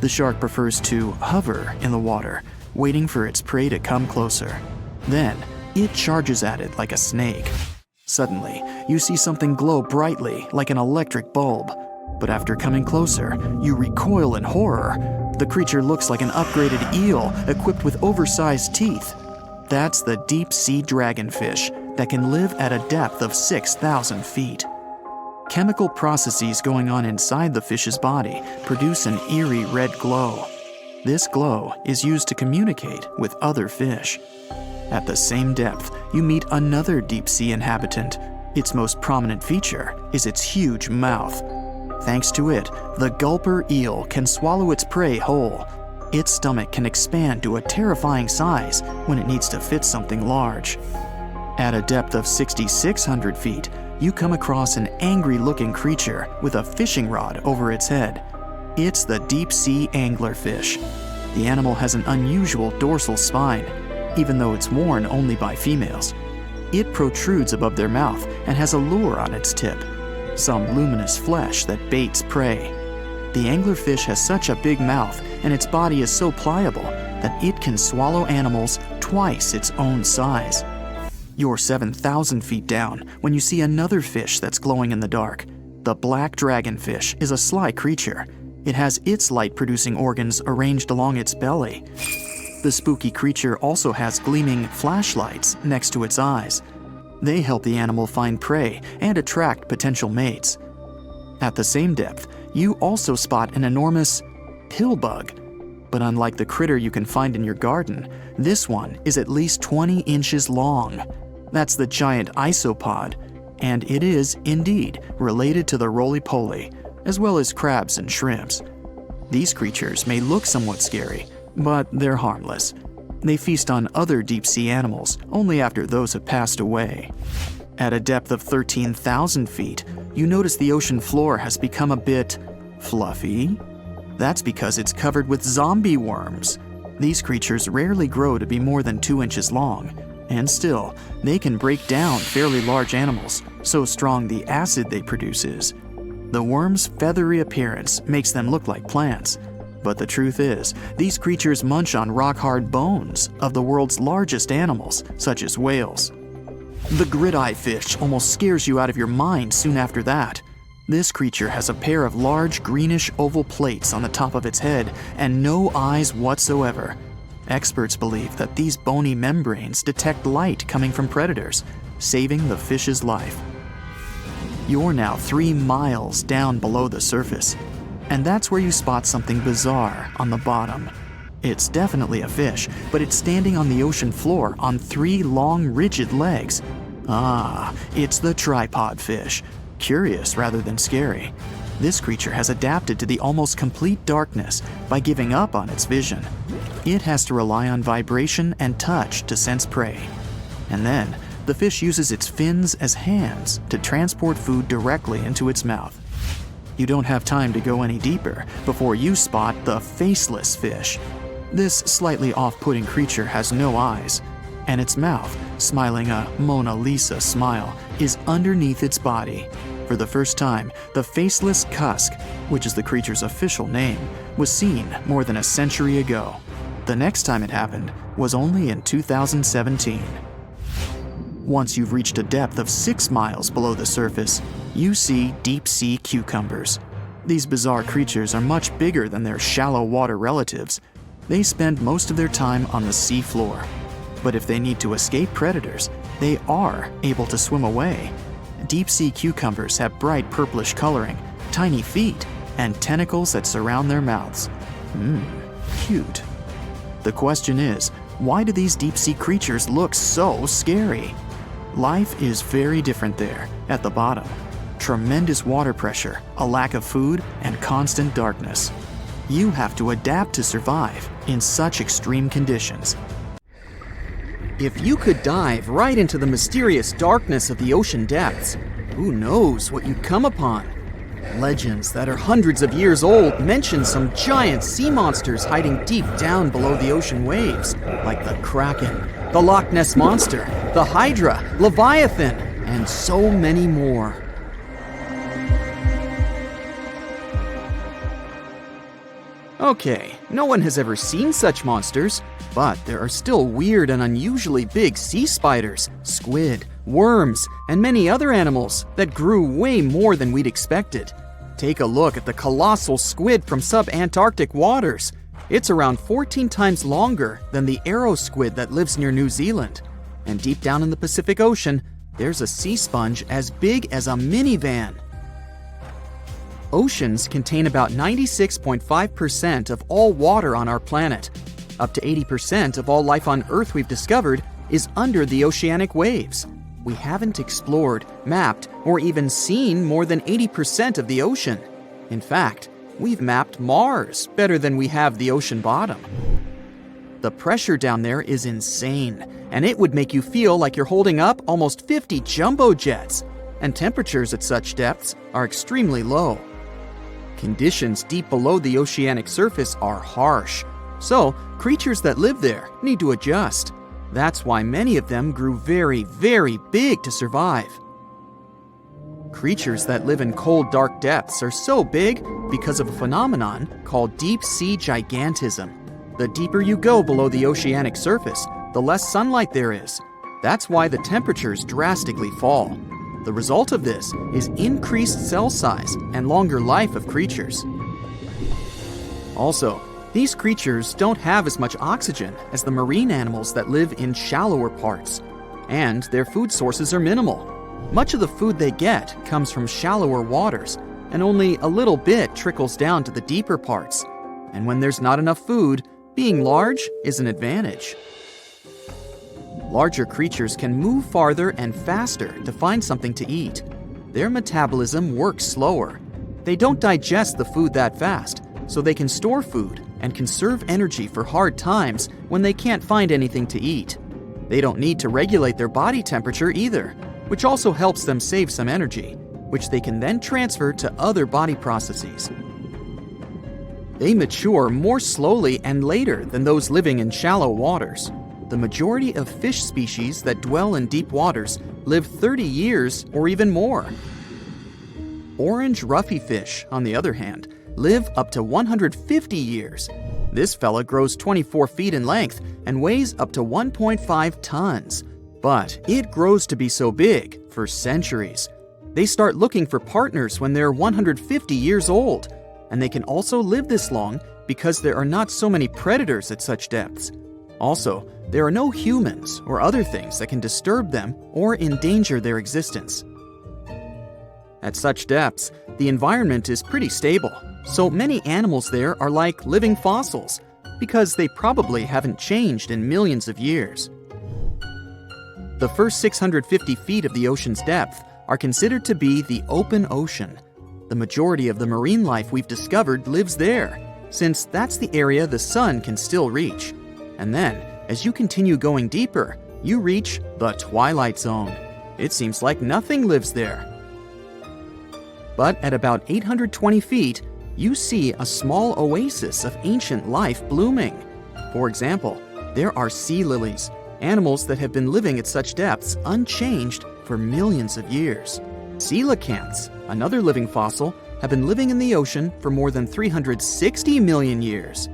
The shark prefers to hover in the water, waiting for its prey to come closer. Then, it charges at it like a snake. Suddenly, you see something glow brightly like an electric bulb. But after coming closer, you recoil in horror. The creature looks like an upgraded eel equipped with oversized teeth. That's the deep-sea dragonfish that can live at a depth of 6,000 feet. Chemical processes going on inside the fish's body produce an eerie red glow. This glow is used to communicate with other fish. At the same depth, you meet another deep-sea inhabitant. Its most prominent feature is its huge mouth. Thanks to it, the gulper eel can swallow its prey whole. Its stomach can expand to a terrifying size when it needs to fit something large. At a depth of 6,600 feet, you come across an angry-looking creature with a fishing rod over its head. It's the deep-sea anglerfish. The animal has an unusual dorsal spine, even though it's worn only by females. It protrudes above their mouth and has a lure on its tip, some luminous flesh that baits prey. The anglerfish has such a big mouth and its body is so pliable that it can swallow animals twice its own size. You're 7,000 feet down when you see another fish that's glowing in the dark. The black dragonfish is a sly creature. It has its light-producing organs arranged along its belly. The spooky creature also has gleaming flashlights next to its eyes. They help the animal find prey and attract potential mates. At the same depth, you also spot an enormous pill bug. But unlike the critter you can find in your garden, this one is at least 20 inches long. That's the giant isopod, and it is, indeed, related to the roly-poly, as well as crabs and shrimps. These creatures may look somewhat scary, but they're harmless. They feast on other deep-sea animals only after those have passed away. At a depth of 13,000 feet, you notice the ocean floor has become a bit fluffy. That's because it's covered with zombie worms. These creatures rarely grow to be more than 2 inches long, and still, they can break down fairly large animals, so strong the acid they produce is. The worms' feathery appearance makes them look like plants, but the truth is, these creatures munch on rock-hard bones of the world's largest animals, such as whales. The grid-eye fish almost scares you out of your mind soon after that. This creature has a pair of large greenish oval plates on the top of its head and no eyes whatsoever. Experts believe that these bony membranes detect light coming from predators, saving the fish's life. You're now 3 miles down below the surface, and that's where you spot something bizarre on the bottom. It's definitely a fish, but it's standing on the ocean floor on 3 long, rigid legs. Ah, it's the tripod fish. Curious rather than scary. This creature has adapted to the almost complete darkness by giving up on its vision. It has to rely on vibration and touch to sense prey. And then, the fish uses its fins as hands to transport food directly into its mouth. You don't have time to go any deeper before you spot the faceless fish. This slightly off-putting creature has no eyes, and its mouth, smiling a Mona Lisa smile, is underneath its body. For the first time, the faceless cusk, which is the creature's official name, was seen more than a century ago. The next time it happened was only in 2017. Once you've reached a depth of 6 miles below the surface, you see deep-sea cucumbers. These bizarre creatures are much bigger than their shallow water relatives. They spend most of their time on the sea floor. But if they need to escape predators, they are able to swim away. Deep-sea cucumbers have bright purplish coloring, tiny feet, and tentacles that surround their mouths. Cute. The question is, why do these deep-sea creatures look so scary? Life is very different there, at the bottom. Tremendous water pressure, a lack of food, and constant darkness. You have to adapt to survive in such extreme conditions. If you could dive right into the mysterious darkness of the ocean depths, who knows what you'd come upon? Legends that are hundreds of years old mention some giant sea monsters hiding deep down below the ocean waves, like the Kraken, the Loch Ness Monster, the Hydra, Leviathan, and so many more. Okay, no one has ever seen such monsters, But there are still weird and unusually big sea spiders, squid, worms, and many other animals that grew way more than we'd expected. Take a look at the colossal squid from sub-Antarctic waters. It's around 14 times longer than the arrow squid that lives near New Zealand. And deep down in the Pacific Ocean, there's a sea sponge as big as a minivan. Oceans contain about 96.5% of all water on our planet. Up to 80% of all life on Earth we've discovered is under the oceanic waves. We haven't explored, mapped, or even seen more than 80% of the ocean. In fact, we've mapped Mars better than we have the ocean bottom. The pressure down there is insane, and it would make you feel like you're holding up almost 50 jumbo jets. And temperatures at such depths are extremely low. Conditions deep below the oceanic surface are harsh, so creatures that live there need to adjust. That's why many of them grew very, very big to survive. Creatures that live in cold, dark depths are so big because of a phenomenon called deep sea gigantism. The deeper you go below the oceanic surface, the less sunlight there is. That's why the temperatures drastically fall. The result of this is increased cell size and longer life of creatures. Also, these creatures don't have as much oxygen as the marine animals that live in shallower parts, and their food sources are minimal. Much of the food they get comes from shallower waters, and only a little bit trickles down to the deeper parts. And when there's not enough food, being large is an advantage. Larger creatures can move farther and faster to find something to eat. Their metabolism works slower. They don't digest the food that fast, so they can store food and conserve energy for hard times when they can't find anything to eat. They don't need to regulate their body temperature either, which also helps them save some energy, which they can then transfer to other body processes. They mature more slowly and later than those living in shallow waters. The majority of fish species that dwell in deep waters live 30 years or even more. Orange roughy fish, on the other hand, live up to 150 years. This fella grows 24 feet in length and weighs up to 1.5 tons. But it grows to be so big for centuries. They start looking for partners when they're 150 years old. And they can also live this long because there are not so many predators at such depths. Also, there are no humans or other things that can disturb them or endanger their existence. At such depths, the environment is pretty stable, so many animals there are like living fossils because they probably haven't changed in millions of years. The first 650 feet of the ocean's depth are considered to be the open ocean. The majority of the marine life we've discovered lives there, since that's the area the sun can still reach. And then, as you continue going deeper, you reach the twilight zone. It seems like nothing lives there. But at about 820 feet, you see a small oasis of ancient life blooming. For example, there are sea lilies, animals that have been living at such depths unchanged for millions of years. Coelacanths, another living fossil, have been living in the ocean for more than 360 million years.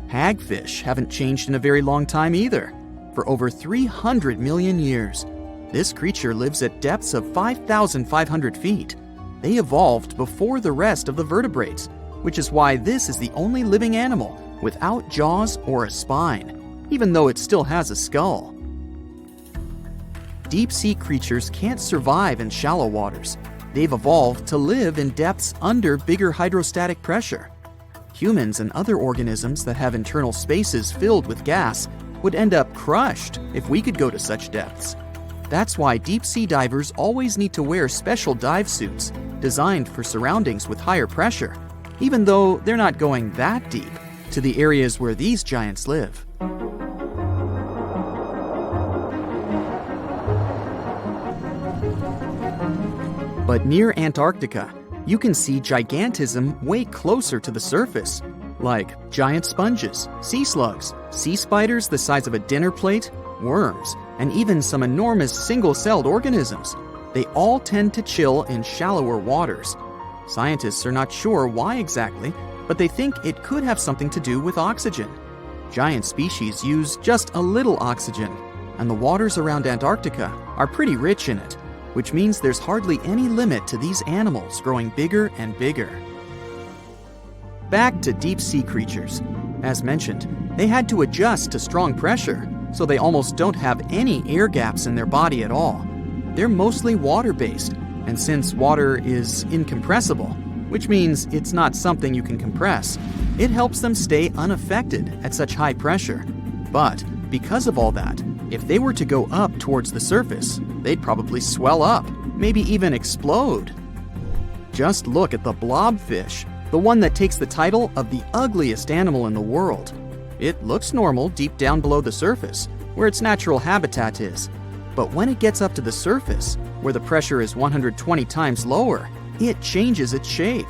Hagfish haven't changed in a very long time either, for over 300 million years. This creature lives at depths of 5,500 feet. They evolved before the rest of the vertebrates, which is why this is the only living animal without jaws or a spine, even though it still has a skull. Deep-sea creatures can't survive in shallow waters. They've evolved to live in depths under bigger hydrostatic pressure. Humans and other organisms that have internal spaces filled with gas would end up crushed if we could go to such depths. That's why deep-sea divers always need to wear special dive suits designed for surroundings with higher pressure, even though they're not going that deep to the areas where these giants live. But near Antarctica, you can see gigantism way closer to the surface, like giant sponges, sea slugs, sea spiders the size of a dinner plate, worms, and even some enormous single-celled organisms. They all tend to chill in shallower waters. Scientists are not sure why exactly, but they think it could have something to do with oxygen. Giant species use just a little oxygen, and the waters around Antarctica are pretty rich in it, which means there's hardly any limit to these animals growing bigger and bigger. Back to deep-sea creatures. As mentioned, they had to adjust to strong pressure, so they almost don't have any air gaps in their body at all. They're mostly water-based, and since water is incompressible, which means it's not something you can compress, it helps them stay unaffected at such high pressure. But because of all that, if they were to go up towards the surface, they'd probably swell up, maybe even explode. Just look at the blobfish, the one that takes the title of the ugliest animal in the world. It looks normal deep down below the surface, where its natural habitat is. But when it gets up to the surface, where the pressure is 120 times lower, it changes its shape.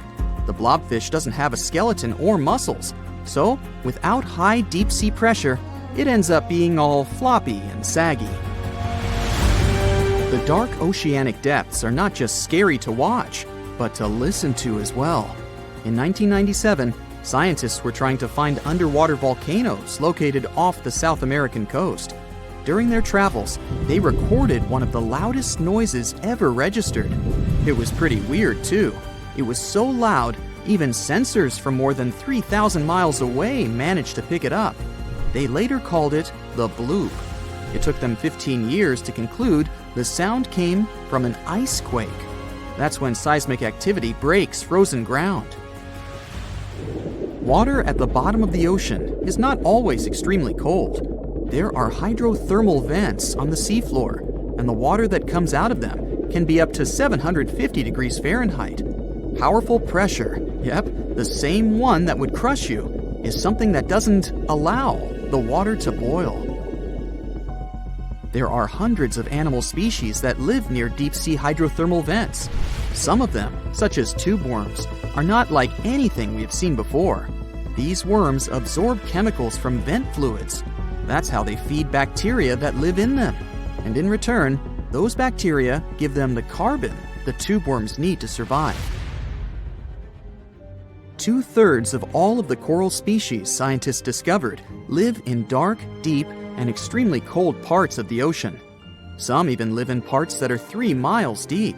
The blobfish doesn't have a skeleton or muscles, so without high deep-sea pressure, it ends up being all floppy and saggy. The dark oceanic depths are not just scary to watch, but to listen to as well. In 1997, scientists were trying to find underwater volcanoes located off the South American coast. During their travels, they recorded one of the loudest noises ever registered. It was pretty weird, too. It was so loud, even sensors from more than 3,000 miles away managed to pick it up. They later called it the bloop. It took them 15 years to conclude the sound came from an ice quake. That's when seismic activity breaks frozen ground. Water at the bottom of the ocean is not always extremely cold. There are hydrothermal vents on the seafloor, and the water that comes out of them can be up to 750 degrees Fahrenheit. Powerful pressure, yep, the same one that would crush you, is something that doesn't allow the water to boil. There are hundreds of animal species that live near deep-sea hydrothermal vents. Some of them, such as tube worms, are not like anything we have seen before. These worms absorb chemicals from vent fluids. That's how they feed bacteria that live in them. And in return, those bacteria give them the carbon the tube worms need to survive. 2/3 of all of the coral species scientists discovered live in dark, deep, and extremely cold parts of the ocean. Some even live in parts that are 3 miles deep.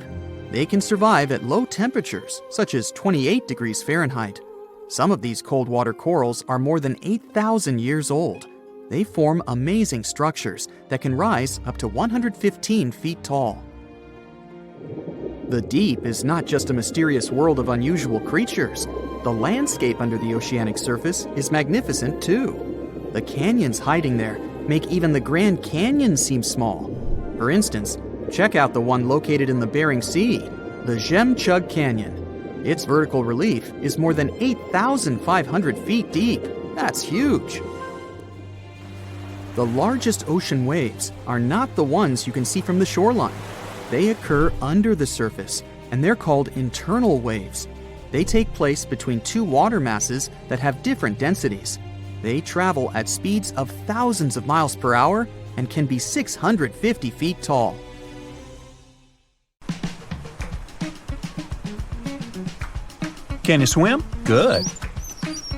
They can survive at low temperatures, such as 28 degrees Fahrenheit. Some of these cold water corals are more than 8,000 years old. They form amazing structures that can rise up to 115 feet tall. The deep is not just a mysterious world of unusual creatures. The landscape under the oceanic surface is magnificent too. The canyons hiding there make even the Grand Canyon seem small. For instance, check out the one located in the Bering Sea, the Jemchug Canyon. Its vertical relief is more than 8,500 feet deep. That's huge. The largest ocean waves are not the ones you can see from the shoreline. They occur under the surface, and they're called internal waves. They take place between two water masses that have different densities. They travel at speeds of thousands of miles per hour and can be 650 feet tall. Can you swim? Good.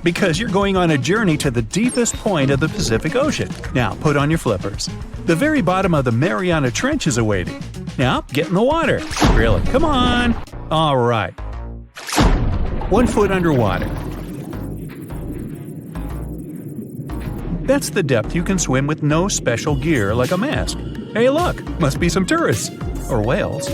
Because you're going on a journey to the deepest point of the Pacific Ocean. Now, put on your flippers. The very bottom of the Mariana Trench is awaiting. Now, get in the water. Really, come on. All right. 1 foot underwater. That's the depth you can swim with no special gear like a mask. Hey, look, must be some tourists. Or whales.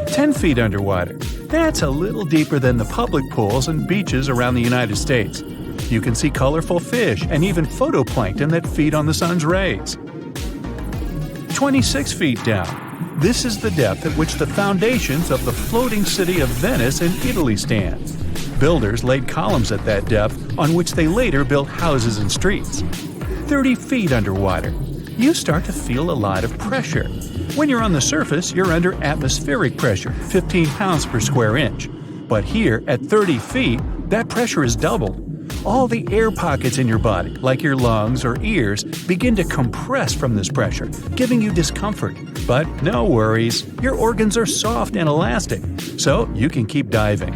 10 feet underwater. That's a little deeper than the public pools and beaches around the United States. You can see colorful fish and even phytoplankton that feed on the sun's rays. 26 feet down. This is the depth at which the foundations of the floating city of Venice in Italy stand. Builders laid columns at that depth on which they later built houses and streets. 30 feet underwater. You start to feel a lot of pressure. When you're on the surface, you're under atmospheric pressure, 15 pounds per square inch. But here, at 30 feet, that pressure is doubled. All the air pockets in your body, like your lungs or ears, begin to compress from this pressure, giving you discomfort. But no worries, your organs are soft and elastic, so you can keep diving.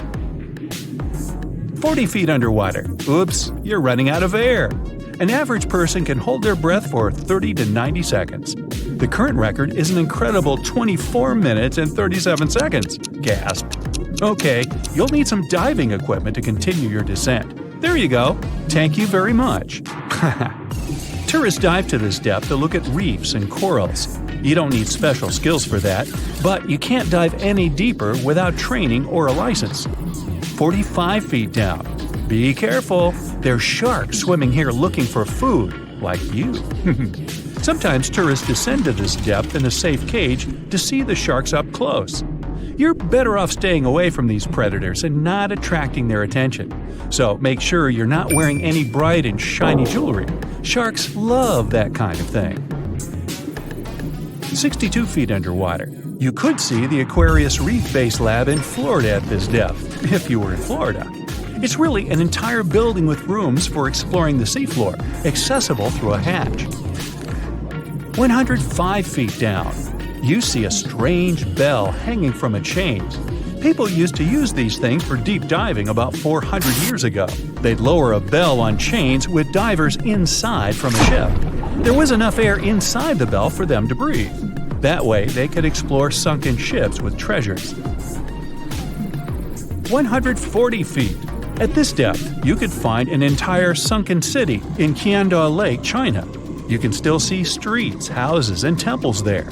40 feet underwater. Oops, you're running out of air. An average person can hold their breath for 30 to 90 seconds. The current record is an incredible 24 minutes and 37 seconds. Gasp. Okay, you'll need some diving equipment to continue your descent. There you go. Thank you very much. Tourists dive to this depth to look at reefs and corals. You don't need special skills for that, but you can't dive any deeper without training or a license. 45 feet down. Be careful. There's sharks swimming here looking for food, like you. Sometimes tourists descend to this depth in a safe cage to see the sharks up close. You're better off staying away from these predators and not attracting their attention. So make sure you're not wearing any bright and shiny jewelry. Sharks love that kind of thing. 62 feet underwater. You could see the Aquarius Reef Base Lab in Florida at this depth, if you were in Florida. It's really an entire building with rooms for exploring the seafloor, accessible through a hatch. 105 feet down. You see a strange bell hanging from a chain. People used to use these things for deep diving about 400 years ago. They'd lower a bell on chains with divers inside from a ship. There was enough air inside the bell for them to breathe. That way, they could explore sunken ships with treasures. 140 feet. At this depth, you could find an entire sunken city in Qianda Lake, China. You can still see streets, houses, and temples there.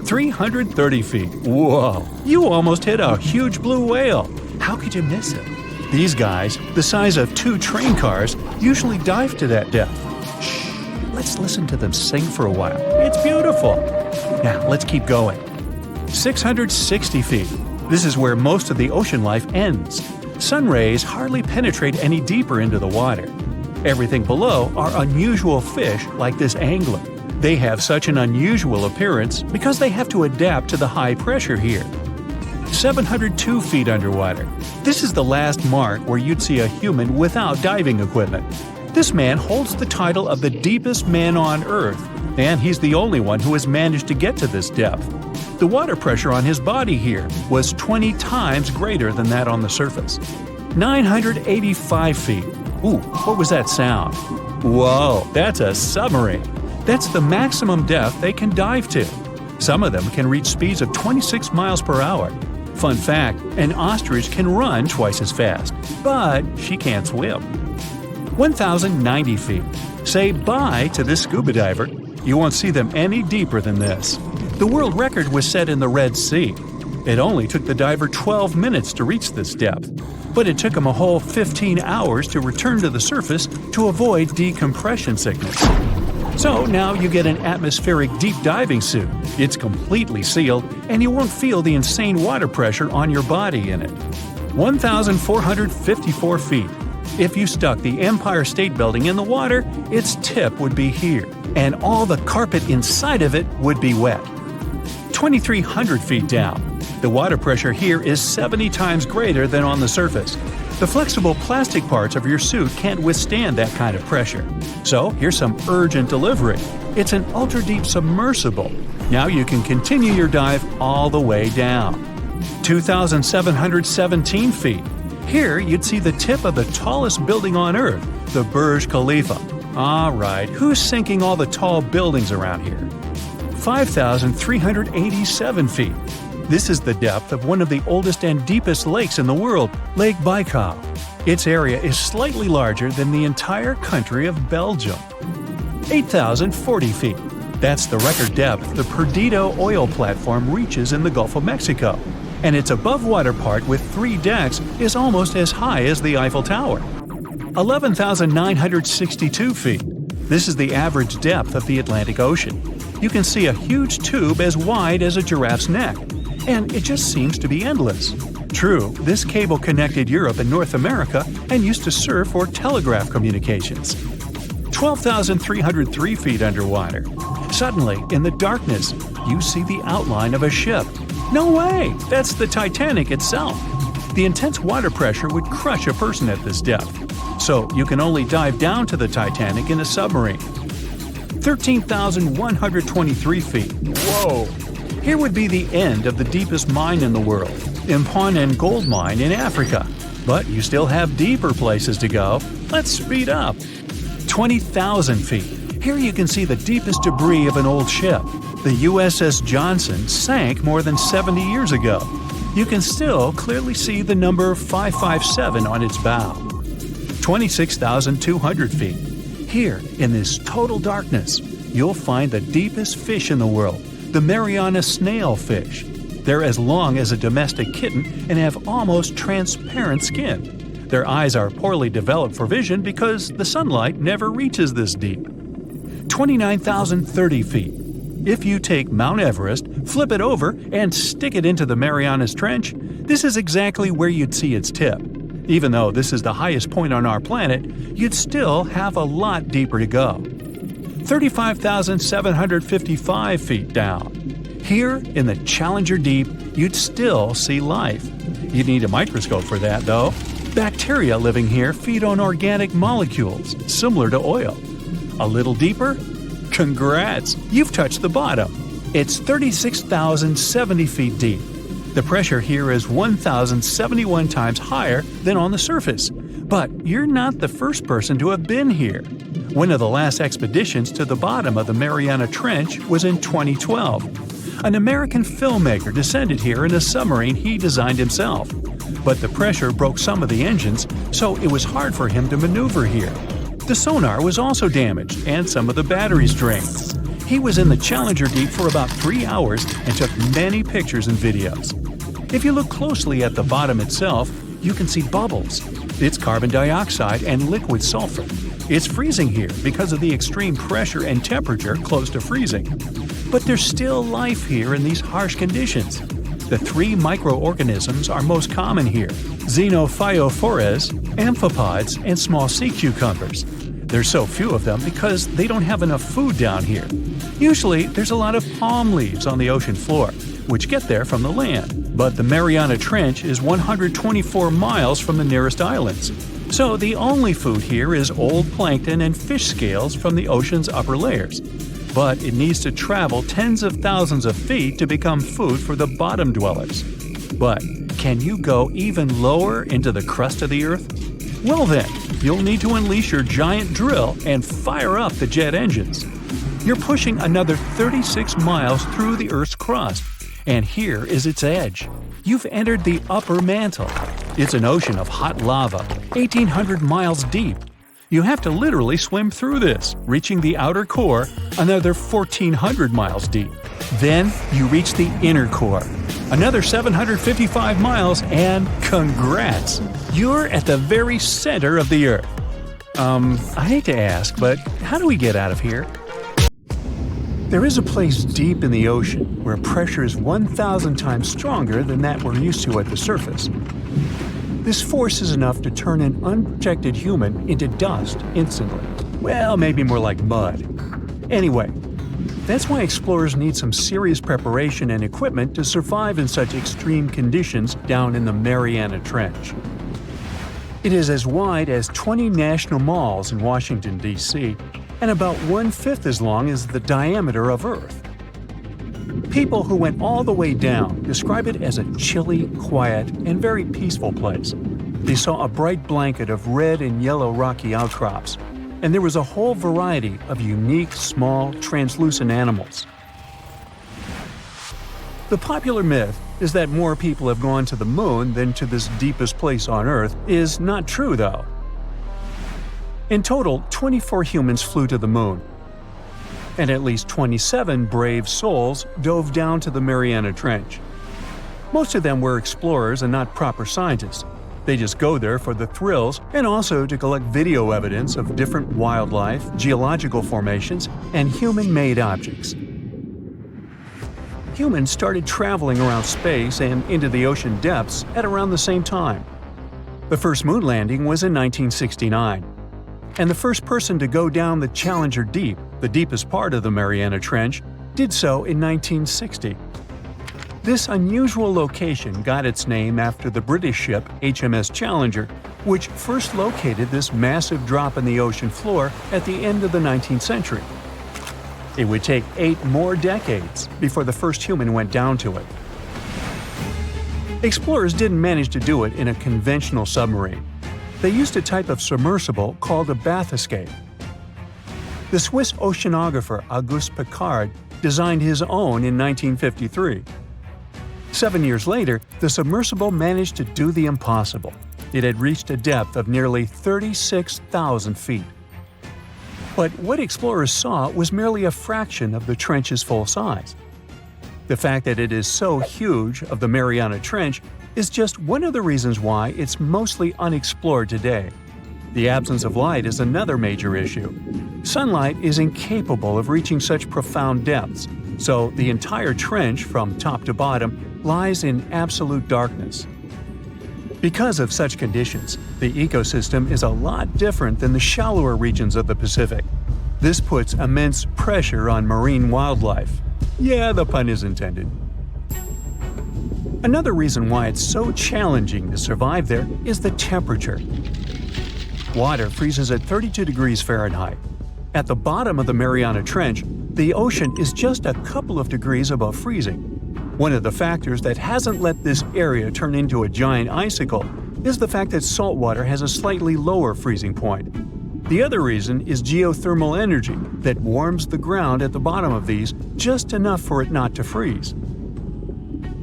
330 feet. Whoa! You almost hit a huge blue whale. How could you miss it? These guys, the size of 2 train cars, usually dive to that depth. Shh! Let's listen to them sing for a while. It's beautiful. Now, let's keep going. 660 feet. This is where most of the ocean life ends. Sun rays hardly penetrate any deeper into the water. Everything below are unusual fish like this angler. They have such an unusual appearance because they have to adapt to the high pressure here. 702 feet underwater. This is the last mark where you'd see a human without diving equipment. This man holds the title of the deepest man on Earth, and he's the only one who has managed to get to this depth. The water pressure on his body here was 20 times greater than that on the surface. 985 feet. Ooh, what was that sound? Whoa, that's a submarine. That's the maximum depth they can dive to. Some of them can reach speeds of 26 miles per hour. Fun fact, an ostrich can run twice as fast, but she can't swim. 1,090 feet. Say bye to this scuba diver. You won't see them any deeper than this. The world record was set in the Red Sea. It only took the diver 12 minutes to reach this depth, but it took him a whole 15 hours to return to the surface to avoid decompression sickness. So now you get an atmospheric deep diving suit. It's completely sealed, and you won't feel the insane water pressure on your body in it. 1,454 feet. If you stuck the Empire State Building in the water, its tip would be here, and all the carpet inside of it would be wet. 2,300 feet down. The water pressure here is 70 times greater than on the surface. The flexible plastic parts of your suit can't withstand that kind of pressure. So here's some urgent delivery. It's an ultra-deep submersible. Now you can continue your dive all the way down. 2,717 feet. Here you'd see the tip of the tallest building on Earth, the Burj Khalifa. All right, who's sinking all the tall buildings around here? 5,387 feet. This is the depth of one of the oldest and deepest lakes in the world, Lake Baikal. Its area is slightly larger than the entire country of Belgium. 8,040 feet. That's the record depth the Perdido oil platform reaches in the Gulf of Mexico, and its above-water part with 3 decks is almost as high as the Eiffel Tower. 11,962 feet. This is the average depth of the Atlantic Ocean. You can see a huge tube as wide as a giraffe's neck, and it just seems to be endless. True, this cable connected Europe and North America and used to serve for telegraph communications. 12,303 feet underwater. Suddenly, in the darkness, you see the outline of a ship. No way! That's the Titanic itself. The intense water pressure would crush a person at this depth, so you can only dive down to the Titanic in a submarine. 13,123 feet. Whoa! Here would be the end of the deepest mine in the world, Mponeng Gold Mine in Africa. But you still have deeper places to go. Let's speed up. 20,000 feet. Here you can see the deepest debris of an old ship. The USS Johnson sank more than 70 years ago. You can still clearly see the number 557 on its bow. 26,200 feet. Here, in this total darkness, you'll find the deepest fish in the world, the Mariana snailfish. They're as long as a domestic kitten and have almost transparent skin. Their eyes are poorly developed for vision because the sunlight never reaches this deep. 29,030 feet. If you take Mount Everest, flip it over, and stick it into the Marianas Trench, this is exactly where you'd see its tip. Even though this is the highest point on our planet, you'd still have a lot deeper to go. 35,755 feet down. Here, in the Challenger Deep, you'd still see life. You'd need a microscope for that, though. Bacteria living here feed on organic molecules, similar to oil. A little deeper? Congrats! You've touched the bottom. It's 36,070 feet deep. The pressure here is 1,071 times higher than on the surface. But you're not the first person to have been here. One of the last expeditions to the bottom of the Mariana Trench was in 2012. An American filmmaker descended here in a submarine he designed himself. But the pressure broke some of the engines, so it was hard for him to maneuver here. The sonar was also damaged, and some of the batteries drained. He was in the Challenger Deep for about 3 hours and took many pictures and videos. If you look closely at the bottom itself, you can see bubbles. It's carbon dioxide and liquid sulfur. It's freezing here because of the extreme pressure and temperature close to freezing. But there's still life here in these harsh conditions. The 3 microorganisms are most common here: xenophyophores, amphipods, and small sea cucumbers. There's so few of them because they don't have enough food down here. Usually, there's a lot of palm leaves on the ocean floor, which get there from the land. But the Mariana Trench is 124 miles from the nearest islands. So the only food here is old plankton and fish scales from the ocean's upper layers. But it needs to travel tens of thousands of feet to become food for the bottom dwellers. But can you go even lower into the crust of the Earth? Well then, you'll need to unleash your giant drill and fire up the jet engines. You're pushing another 36 miles through the Earth's crust, and here is its edge. You've entered the upper mantle. It's an ocean of hot lava, 1,800 miles deep. You have to literally swim through this, reaching the outer core, another 1,400 miles deep. Then you reach the inner core, another 755 miles, and congrats! You're at the very center of the Earth. I hate to ask, but how do we get out of here? There is a place deep in the ocean where pressure is 1,000 times stronger than that we're used to at the surface. This force is enough to turn an unprotected human into dust instantly. Well, maybe more like mud. Anyway, that's why explorers need some serious preparation and equipment to survive in such extreme conditions down in the Mariana Trench. It is as wide as 20 national malls in Washington, D.C., and about 1/5 as long as the diameter of Earth. People who went all the way down describe it as a chilly, quiet, and very peaceful place. They saw a bright blanket of red and yellow rocky outcrops, and there was a whole variety of unique, small, translucent animals. The popular myth is that more people have gone to the moon than to this deepest place on Earth is not true, though. In total, 24 humans flew to the moon, and at least 27 brave souls dove down to the Mariana Trench. Most of them were explorers and not proper scientists. They just go there for the thrills and also to collect video evidence of different wildlife, geological formations, and human-made objects. Humans started traveling around space and into the ocean depths at around the same time. The first moon landing was in 1969. And the first person to go down the Challenger Deep, the deepest part of the Mariana Trench, did so in 1960. This unusual location got its name after the British ship HMS Challenger, which first located this massive drop in the ocean floor at the end of the 19th century. It would take 8 more decades before the first human went down to it. Explorers didn't manage to do it in a conventional submarine. They used a type of submersible called a bath escape. The Swiss oceanographer Auguste Piccard designed his own in 1953. 7 years later, the submersible managed to do the impossible. It had reached a depth of nearly 36,000 feet. But what explorers saw was merely a fraction of the trench's full size. The fact that it is so huge of the Mariana Trench is just one of the reasons why it's mostly unexplored today. The absence of light is another major issue. Sunlight is incapable of reaching such profound depths, so the entire trench from top to bottom lies in absolute darkness. Because of such conditions, the ecosystem is a lot different than the shallower regions of the Pacific. This puts immense pressure on marine wildlife. Yeah, the pun is intended. Another reason why it's so challenging to survive there is the temperature. Water freezes at 32 degrees Fahrenheit. At the bottom of the Mariana Trench, the ocean is just a couple of degrees above freezing. One of the factors that hasn't let this area turn into a giant icicle is the fact that salt water has a slightly lower freezing point. The other reason is geothermal energy that warms the ground at the bottom of these just enough for it not to freeze.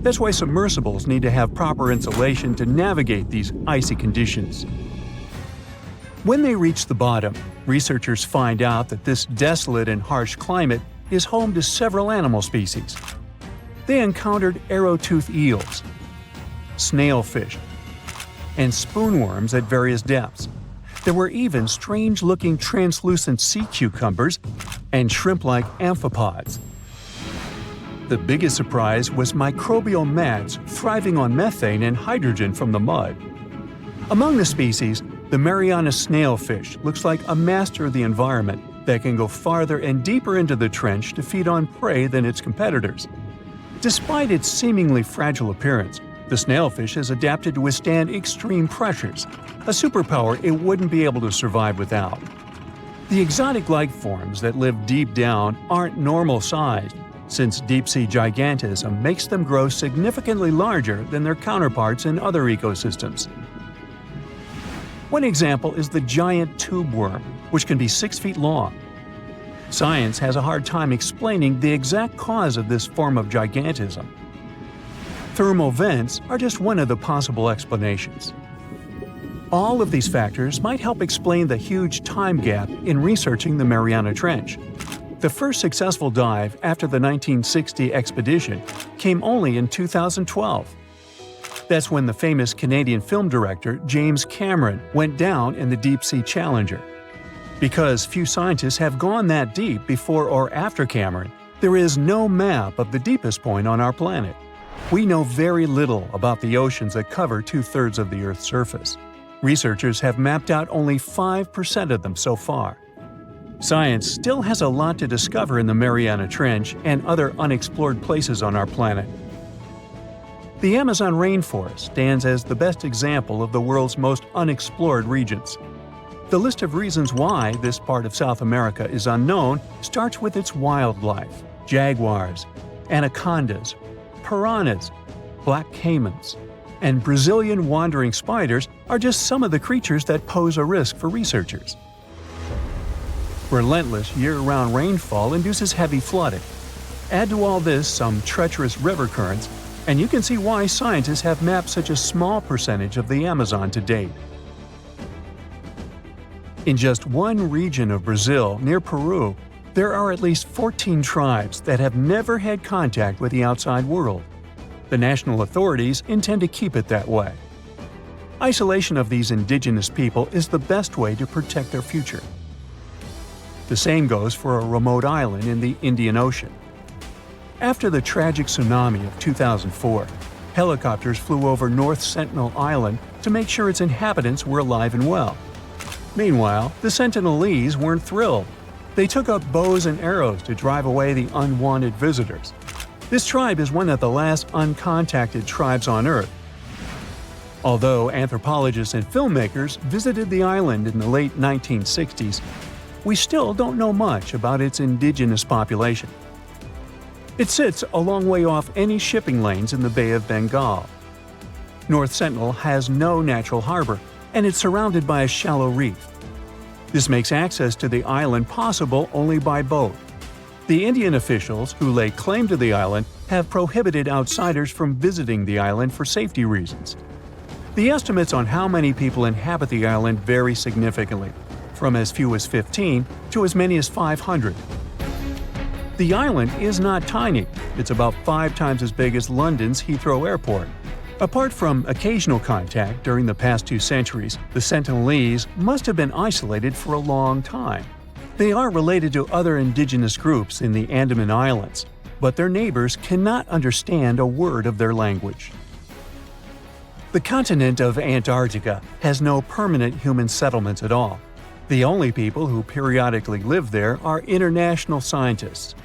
That's why submersibles need to have proper insulation to navigate these icy conditions. When they reach the bottom, researchers find out that this desolate and harsh climate is home to several animal species. They encountered arrow-toothed eels, snailfish, and spoonworms at various depths. There were even strange-looking translucent sea cucumbers and shrimp-like amphipods. The biggest surprise was microbial mats thriving on methane and hydrogen from the mud. Among the species, the Mariana snailfish looks like a master of the environment that can go farther and deeper into the trench to feed on prey than its competitors. Despite its seemingly fragile appearance, the snailfish has adapted to withstand extreme pressures, a superpower it wouldn't be able to survive without. The exotic life forms that live deep down aren't normal-sized, since deep-sea gigantism makes them grow significantly larger than their counterparts in other ecosystems. One example is the giant tube worm, which can be 6 feet long. Science has a hard time explaining the exact cause of this form of gigantism. Thermal vents are just one of the possible explanations. All of these factors might help explain the huge time gap in researching the Mariana Trench. The first successful dive after the 1960 expedition came only in 2012. That's when the famous Canadian film director James Cameron went down in the Deep-Sea Challenger. Because few scientists have gone that deep before or after Cameron, there is no map of the deepest point on our planet. We know very little about the oceans that cover 2/3 of the Earth's surface. Researchers have mapped out only 5% of them so far. Science still has a lot to discover in the Mariana Trench and other unexplored places on our planet. The Amazon rainforest stands as the best example of the world's most unexplored regions. The list of reasons why this part of South America is unknown starts with its wildlife. Jaguars, anacondas, piranhas, black caimans, and Brazilian wandering spiders are just some of the creatures that pose a risk for researchers. Relentless year-round rainfall induces heavy flooding. Add to all this some treacherous river currents, and you can see why scientists have mapped such a small percentage of the Amazon to date. In just one region of Brazil, near Peru, there are at least 14 tribes that have never had contact with the outside world. The national authorities intend to keep it that way. Isolation of these indigenous people is the best way to protect their future. The same goes for a remote island in the Indian Ocean. After the tragic tsunami of 2004, helicopters flew over North Sentinel Island to make sure its inhabitants were alive and well. Meanwhile, the Sentinelese weren't thrilled. They took up bows and arrows to drive away the unwanted visitors. This tribe is one of the last uncontacted tribes on Earth. Although anthropologists and filmmakers visited the island in the late 1960s, we still don't know much about its indigenous population. It sits a long way off any shipping lanes in the Bay of Bengal. North Sentinel has no natural harbor, and it's surrounded by a shallow reef. This makes access to the island possible only by boat. The Indian officials who lay claim to the island have prohibited outsiders from visiting the island for safety reasons. The estimates on how many people inhabit the island vary significantly, from as few as 15 to as many as 500. The island is not tiny. It's about 5 times as big as London's Heathrow Airport. Apart from occasional contact during the past 2 centuries, the Sentinelese must have been isolated for a long time. They are related to other indigenous groups in the Andaman Islands, but their neighbors cannot understand a word of their language. The continent of Antarctica has no permanent human settlements at all. The only people who periodically live there are international scientists.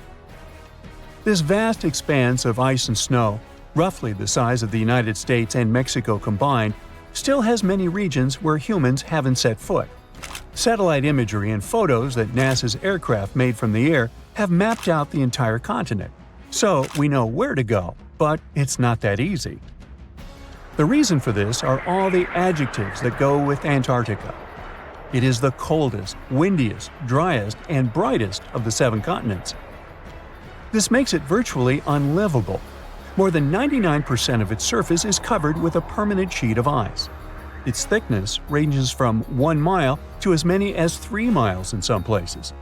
This vast expanse of ice and snow, roughly the size of the United States and Mexico combined, still has many regions where humans haven't set foot. Satellite imagery and photos that NASA's aircraft made from the air have mapped out the entire continent. So we know where to go, but it's not that easy. The reason for this are all the adjectives that go with Antarctica. It is the coldest, windiest, driest, and brightest of the 7 continents. This makes it virtually unlivable. More than 99% of its surface is covered with a permanent sheet of ice. Its thickness ranges from 1 mile to as many as 3 miles in some places.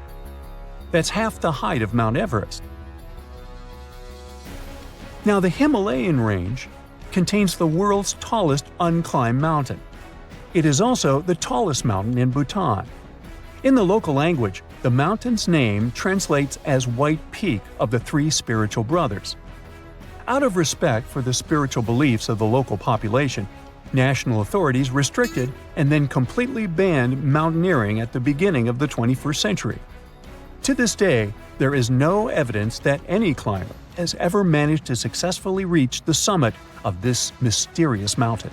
That's half the height of Mount Everest. Now, the Himalayan range contains the world's tallest unclimbed mountain. It is also the tallest mountain in Bhutan. In the local language, the mountain's name translates as White Peak of the 3 spiritual brothers. Out of respect for the spiritual beliefs of the local population, national authorities restricted and then completely banned mountaineering at the beginning of the 21st century. To this day, there is no evidence that any climber has ever managed to successfully reach the summit of this mysterious mountain.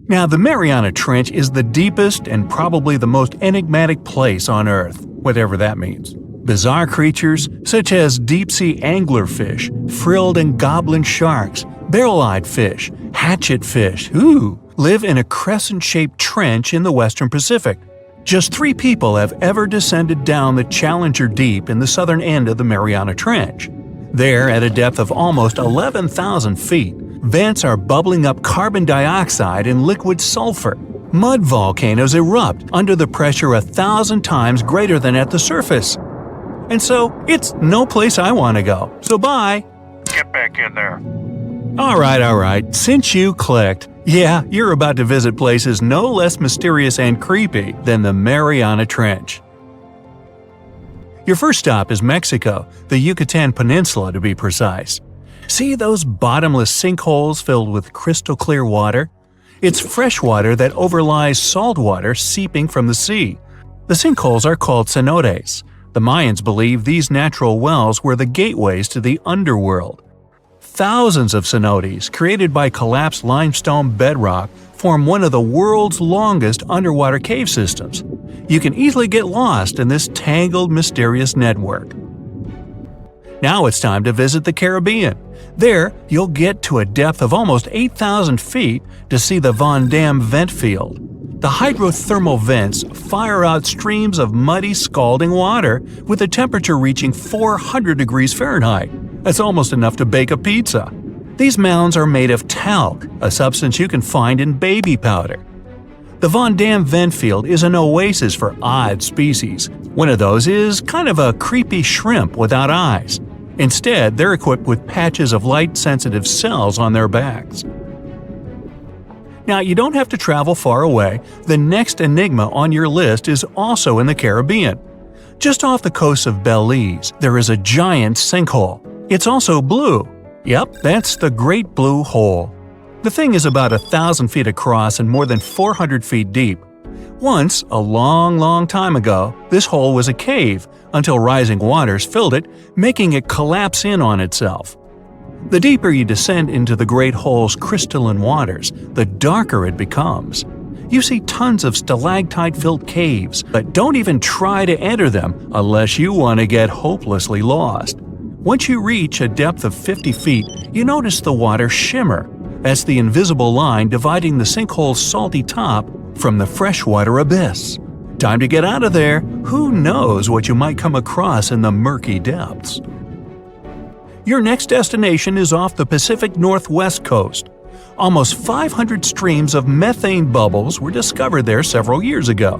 Now, the Mariana Trench is the deepest and probably the most enigmatic place on Earth, whatever that means. Bizarre creatures such as deep-sea anglerfish, frilled and goblin sharks, barrel-eyed fish, hatchetfish, live in a crescent-shaped trench in the western Pacific. Just 3 people have ever descended down the Challenger Deep in the southern end of the Mariana Trench. There, at a depth of almost 11,000 feet, vents are bubbling up carbon dioxide and liquid sulfur. Mud volcanoes erupt under the pressure 1,000 times greater than at the surface. And so, it's no place I want to go. So bye! Get back in there. Alright, since you clicked, yeah, you're about to visit places no less mysterious and creepy than the Mariana Trench. Your first stop is Mexico, the Yucatan Peninsula to be precise. See those bottomless sinkholes filled with crystal clear water? It's fresh water that overlies salt water seeping from the sea. The sinkholes are called cenotes. The Mayans believe these natural wells were the gateways to the underworld. Thousands of cenotes, created by collapsed limestone bedrock, form one of the world's longest underwater cave systems. You can easily get lost in this tangled, mysterious network. Now it's time to visit the Caribbean. There, you'll get to a depth of almost 8,000 feet to see the Van Dam vent field. The hydrothermal vents fire out streams of muddy, scalding water with a temperature reaching 400 degrees Fahrenheit. That's almost enough to bake a pizza. These mounds are made of talc, a substance you can find in baby powder. The Van Dam vent field is an oasis for odd species. One of those is kind of a creepy shrimp without eyes. Instead, they're equipped with patches of light-sensitive cells on their backs. Now, you don't have to travel far away. The next enigma on your list is also in the Caribbean. Just off the coast of Belize, there is a giant sinkhole. It's also blue. Yep, that's the Great Blue Hole. The thing is about 1,000 feet across and more than 400 feet deep. Once, a long time ago, this hole was a cave until rising waters filled it, making it collapse in on itself. The deeper you descend into the Great Hole's crystalline waters, the darker it becomes. You see tons of stalactite-filled caves, but don't even try to enter them unless you want to get hopelessly lost. Once you reach a depth of 50 feet, you notice the water shimmer. That's the invisible line dividing the sinkhole's salty top from the freshwater abyss. Time to get out of there. Who knows what you might come across in the murky depths? Your next destination is off the Pacific Northwest coast. Almost 500 streams of methane bubbles were discovered there several years ago.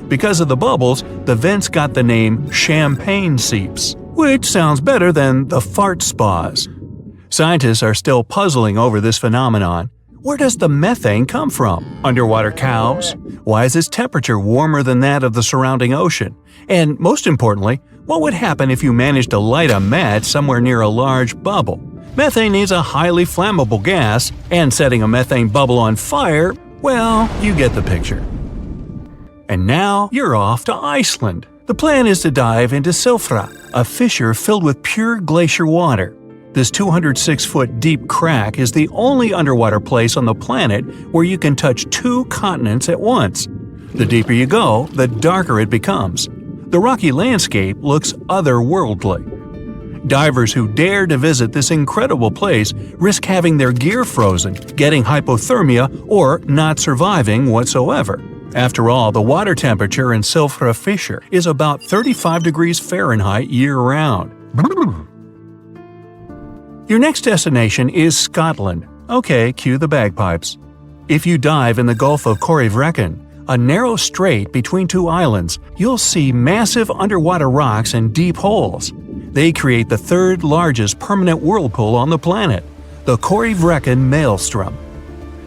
Because of the bubbles, the vents got the name champagne seeps, which sounds better than the fart spas. Scientists are still puzzling over this phenomenon. Where does the methane come from? Underwater cows? Why is its temperature warmer than that of the surrounding ocean? And most importantly, what would happen if you managed to light a match somewhere near a large bubble? Methane is a highly flammable gas, and setting a methane bubble on fire, well, you get the picture. And now you're off to Iceland. The plan is to dive into Silfra, a fissure filled with pure glacier water. This 206-foot deep crack is the only underwater place on the planet where you can touch 2 continents at once. The deeper you go, the darker it becomes. The rocky landscape looks otherworldly. Divers who dare to visit this incredible place risk having their gear frozen, getting hypothermia, or not surviving whatsoever. After all, the water temperature in Silfra Fissure is about 35 degrees Fahrenheit year-round. Your next destination is Scotland. Okay, cue the bagpipes. If you dive in the Gulf of Corryvreckan, a narrow strait between 2 islands, you'll see massive underwater rocks and deep holes. They create the 3rd largest permanent whirlpool on the planet, the Corryvreckan Maelstrom.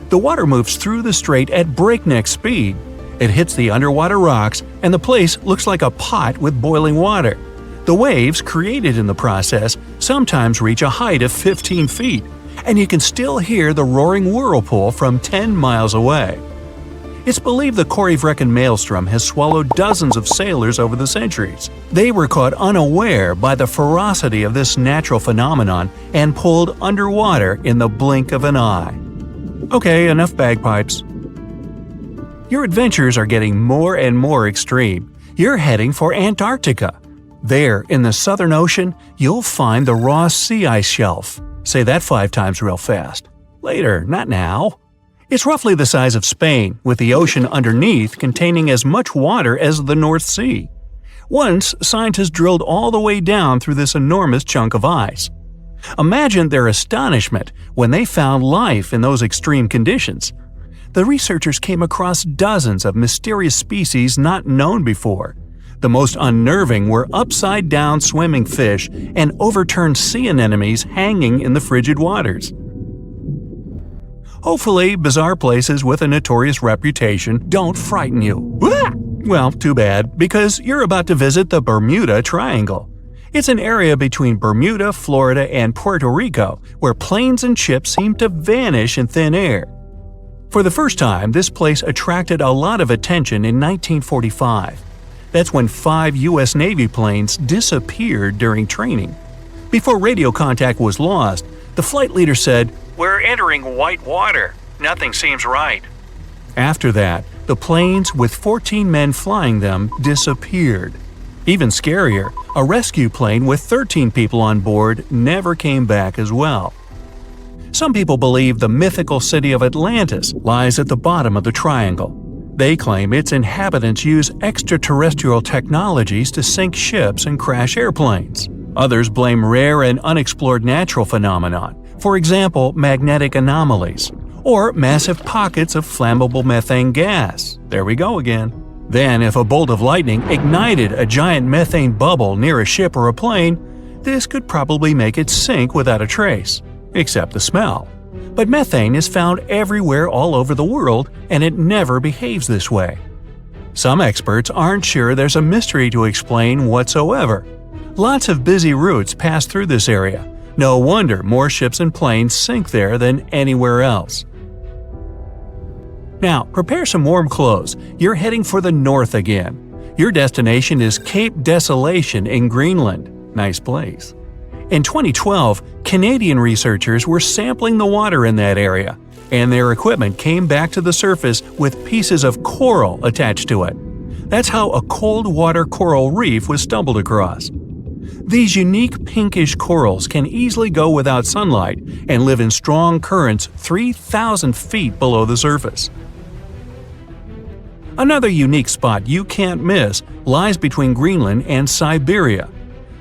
The water moves through the strait at breakneck speed. It hits the underwater rocks, and the place looks like a pot with boiling water. The waves created in the process sometimes reach a height of 15 feet, and you can still hear the roaring whirlpool from 10 miles away. It's believed the Corryvreckan Maelstrom has swallowed dozens of sailors over the centuries. They were caught unaware by the ferocity of this natural phenomenon and pulled underwater in the blink of an eye. Okay, enough bagpipes. Your adventures are getting more and more extreme. You're heading for Antarctica. There, in the Southern Ocean, you'll find the Ross Sea Ice Shelf. Say that 5 times real fast. Later, not now. It's roughly the size of Spain, with the ocean underneath containing as much water as the North Sea. Once, scientists drilled all the way down through this enormous chunk of ice. Imagine their astonishment when they found life in those extreme conditions. The researchers came across dozens of mysterious species not known before. The most unnerving were upside-down swimming fish and overturned sea anemones hanging in the frigid waters. Hopefully, bizarre places with a notorious reputation don't frighten you. Well, too bad, because you're about to visit the Bermuda Triangle. It's an area between Bermuda, Florida, and Puerto Rico where planes and ships seem to vanish in thin air. For the first time, this place attracted a lot of attention in 1945. That's when 5 U.S. Navy planes disappeared during training. Before radio contact was lost, the flight leader said, "We're entering white water. Nothing seems right." After that, the planes with 14 men flying them disappeared. Even scarier, a rescue plane with 13 people on board never came back as well. Some people believe the mythical city of Atlantis lies at the bottom of the triangle. They claim its inhabitants use extraterrestrial technologies to sink ships and crash airplanes. Others blame rare and unexplored natural phenomenon, for example, magnetic anomalies, or massive pockets of flammable methane gas. There we go again. Then, if a bolt of lightning ignited a giant methane bubble near a ship or a plane, this could probably make it sink without a trace, except the smell. But methane is found everywhere all over the world, and it never behaves this way. Some experts aren't sure there's a mystery to explain whatsoever. Lots of busy routes pass through this area. No wonder more ships and planes sink there than anywhere else. Now, prepare some warm clothes. You're heading for the north again. Your destination is Cape Desolation in Greenland. Nice place. In 2012, Canadian researchers were sampling the water in that area, and their equipment came back to the surface with pieces of coral attached to it. That's how a cold water coral reef was stumbled across. These unique pinkish corals can easily go without sunlight and live in strong currents 3,000 feet below the surface. Another unique spot you can't miss lies between Greenland and Siberia.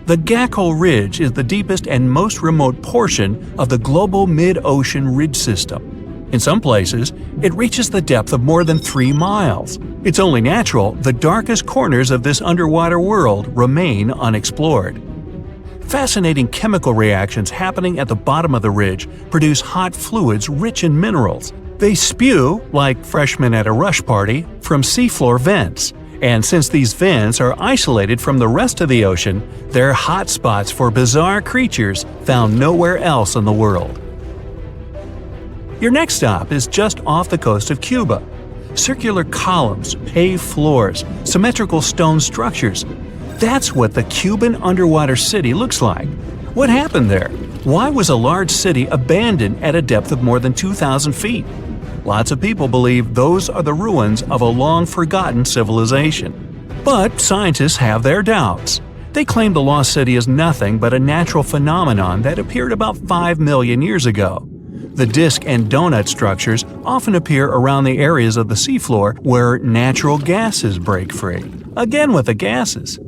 The Gakkel Ridge is the deepest and most remote portion of the global mid-ocean ridge system. In some places, it reaches the depth of more than 3 miles. It's only natural the darkest corners of this underwater world remain unexplored. Fascinating chemical reactions happening at the bottom of the ridge produce hot fluids rich in minerals. They spew, like freshmen at a rush party, from seafloor vents. And since these vents are isolated from the rest of the ocean, they're hot spots for bizarre creatures found nowhere else in the world. Your next stop is just off the coast of Cuba. Circular columns, paved floors, symmetrical stone structures. That's what the Cuban underwater city looks like. What happened there? Why was a large city abandoned at a depth of more than 2,000 feet? Lots of people believe those are the ruins of a long-forgotten civilization. But scientists have their doubts. They claim the lost city is nothing but a natural phenomenon that appeared about 5 million years ago. The disc and donut structures often appear around the areas of the seafloor where natural gases break free. Again with the gases.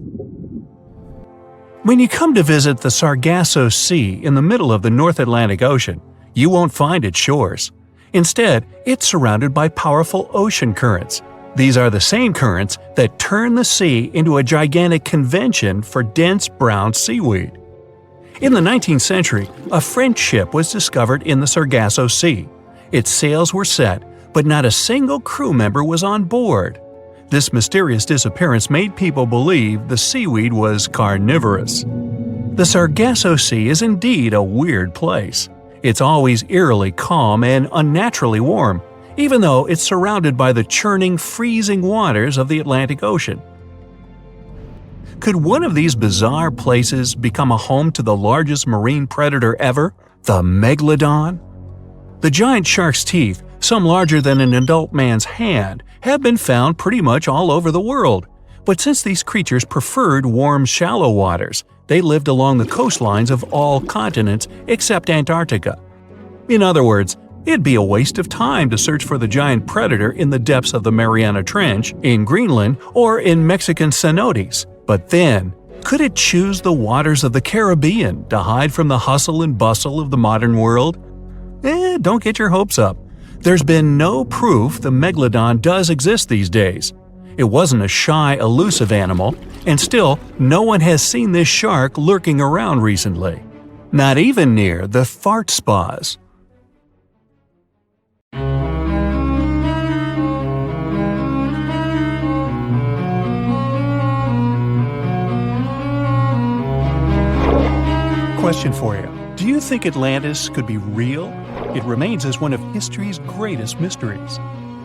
When you come to visit the Sargasso Sea in the middle of the North Atlantic Ocean, you won't find its shores. Instead, it's surrounded by powerful ocean currents. These are the same currents that turn the sea into a gigantic convention for dense brown seaweed. In the 19th century, a French ship was discovered in the Sargasso Sea. Its sails were set, but not a single crew member was on board. This mysterious disappearance made people believe the seaweed was carnivorous. The Sargasso Sea is indeed a weird place. It's always eerily calm and unnaturally warm, even though it's surrounded by the churning, freezing waters of the Atlantic Ocean. Could one of these bizarre places become a home to the largest marine predator ever, the megalodon? The giant shark's teeth, some larger than an adult man's hand, have been found pretty much all over the world. But since these creatures preferred warm, shallow waters, they lived along the coastlines of all continents except Antarctica. In other words, it'd be a waste of time to search for the giant predator in the depths of the Mariana Trench, in Greenland, or in Mexican cenotes. But then, could it choose the waters of the Caribbean to hide from the hustle and bustle of the modern world? Don't get your hopes up. There's been no proof the megalodon does exist these days. It wasn't a shy, elusive animal, and still, no one has seen this shark lurking around recently. Not even near the fart spas. Question for you. Do you think Atlantis could be real? It remains as one of history's greatest mysteries.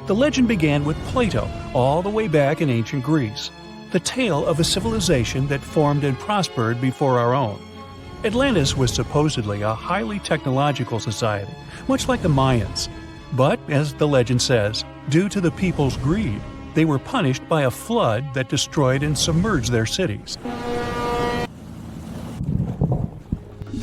The legend began with Plato all the way back in ancient Greece, the tale of a civilization that formed and prospered before our own. Atlantis was supposedly a highly technological society, much like the Mayans. But, as the legend says, due to the people's greed, they were punished by a flood that destroyed and submerged their cities.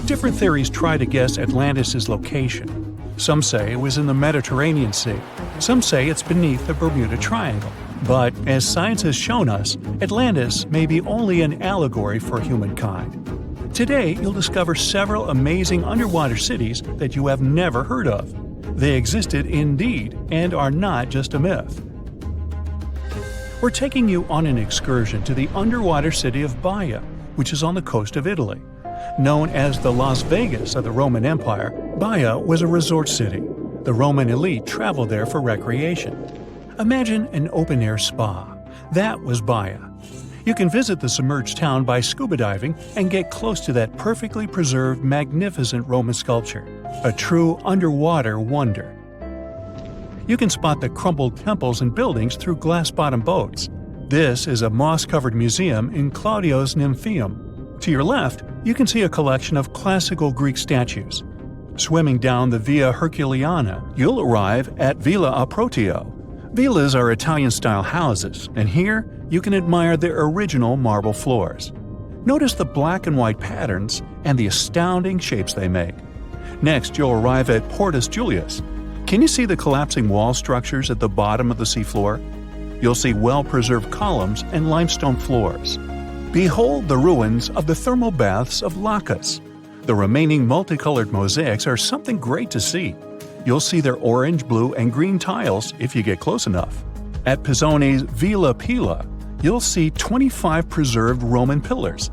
Different theories try to guess Atlantis' location. Some say it was in the Mediterranean Sea. Some say it's beneath the Bermuda Triangle. But, as science has shown us, Atlantis may be only an allegory for humankind. Today, you'll discover several amazing underwater cities that you have never heard of. They existed indeed and are not just a myth. We're taking you on an excursion to the underwater city of Baia, which is on the coast of Italy. Known as the Las Vegas of the Roman Empire, Baia was a resort city. The Roman elite traveled there for recreation. Imagine an open-air spa. That was Baia. You can visit the submerged town by scuba diving and get close to that perfectly preserved, magnificent Roman sculpture, a true underwater wonder. You can spot the crumbled temples and buildings through glass-bottom boats. This is a moss-covered museum in Claudio's Nymphaeum. To your left, you can see a collection of classical Greek statues. Swimming down the Via Herculeana, you'll arrive at Villa Aprotio. Villas are Italian-style houses, and here you can admire their original marble floors. Notice the black and white patterns and the astounding shapes they make. Next, you'll arrive at Portus Julius. Can you see the collapsing wall structures at the bottom of the seafloor? you'll see well-preserved columns and limestone floors. Behold the ruins of the thermal baths of Lacus. The remaining multicolored mosaics are something great to see. You'll see their orange, blue, and green tiles if you get close enough. At Pisoni's Villa Pila, you'll see 25 preserved Roman pillars.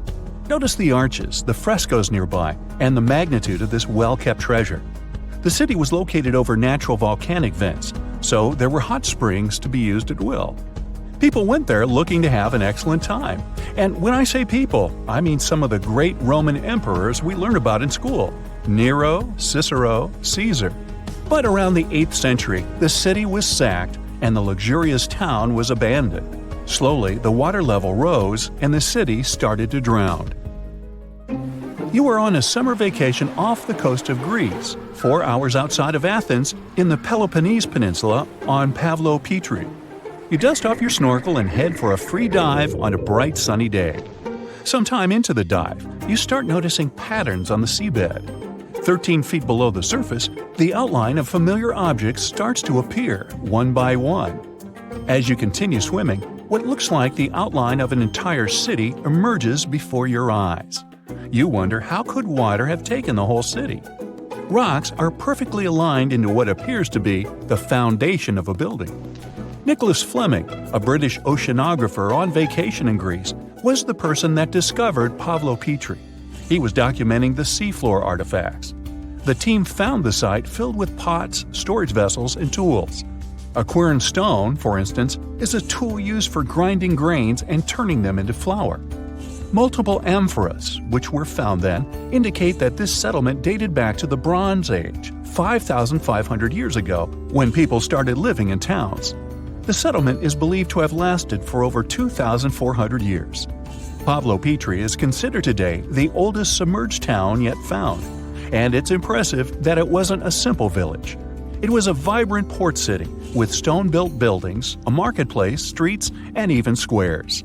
Notice the arches, the frescoes nearby, and the magnitude of this well-kept treasure. The city was located over natural volcanic vents, so there were hot springs to be used at will. People went there looking to have an excellent time. And when I say people, I mean some of the great Roman emperors we learn about in school: Nero, Cicero, Caesar. But around the 8th century, the city was sacked and the luxurious town was abandoned. Slowly, the water level rose and the city started to drown. You are on a summer vacation off the coast of Greece, 4 hours outside of Athens, in the Peloponnese Peninsula on Pavlo Petri. You dust off your snorkel and head for a free dive on a bright sunny day. Sometime into the dive, you start noticing patterns on the seabed. 13 feet below the surface, the outline of familiar objects starts to appear, one by one. As you continue swimming, what looks like the outline of an entire city emerges before your eyes. You wonder, how could water have taken the whole city? Rocks are perfectly aligned into what appears to be the foundation of a building. Nicholas Fleming, a British oceanographer on vacation in Greece, was the person that discovered Pavlo Petri. He was documenting the seafloor artifacts. The team found the site filled with pots, storage vessels, and tools. A quern stone, for instance, is a tool used for grinding grains and turning them into flour. Multiple amphoras, which were found then, indicate that this settlement dated back to the Bronze Age, 5,500 years ago, when people started living in towns. The settlement is believed to have lasted for over 2,400 years. Pavlo Petri is considered today the oldest submerged town yet found, and it's impressive that it wasn't a simple village. It was a vibrant port city with stone-built buildings, a marketplace, streets, and even squares.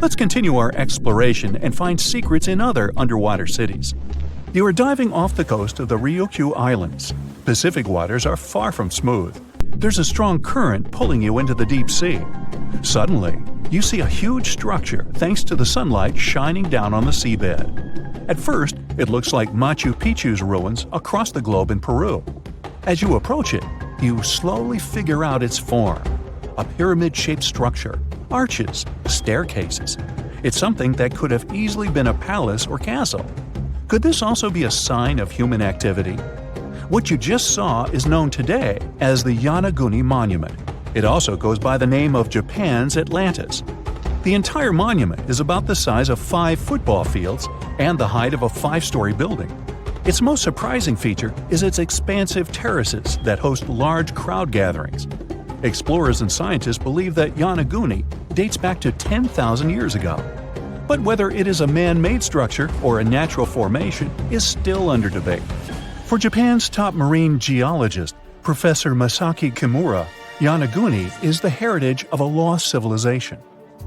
Let's continue our exploration and find secrets in other underwater cities. You are diving off the coast of the Ryukyu Islands. Pacific waters are far from smooth. There's a strong current pulling you into the deep sea. Suddenly, you see a huge structure thanks to the sunlight shining down on the seabed. At first, it looks like Machu Picchu's ruins across the globe in Peru. As you approach it, you slowly figure out its form. A pyramid-shaped structure, arches, staircases. It's something that could have easily been a palace or castle. Could this also be a sign of human activity? What you just saw is known today as the Yonaguni Monument. It also goes by the name of Japan's Atlantis. The entire monument is about the size of 5 football fields and the height of a 5-story building. Its most surprising feature is its expansive terraces that host large crowd gatherings. Explorers and scientists believe that Yonaguni dates back to 10,000 years ago. But whether it is a man-made structure or a natural formation is still under debate. For Japan's top marine geologist, Professor Masaki Kimura, Yonaguni is the heritage of a lost civilization.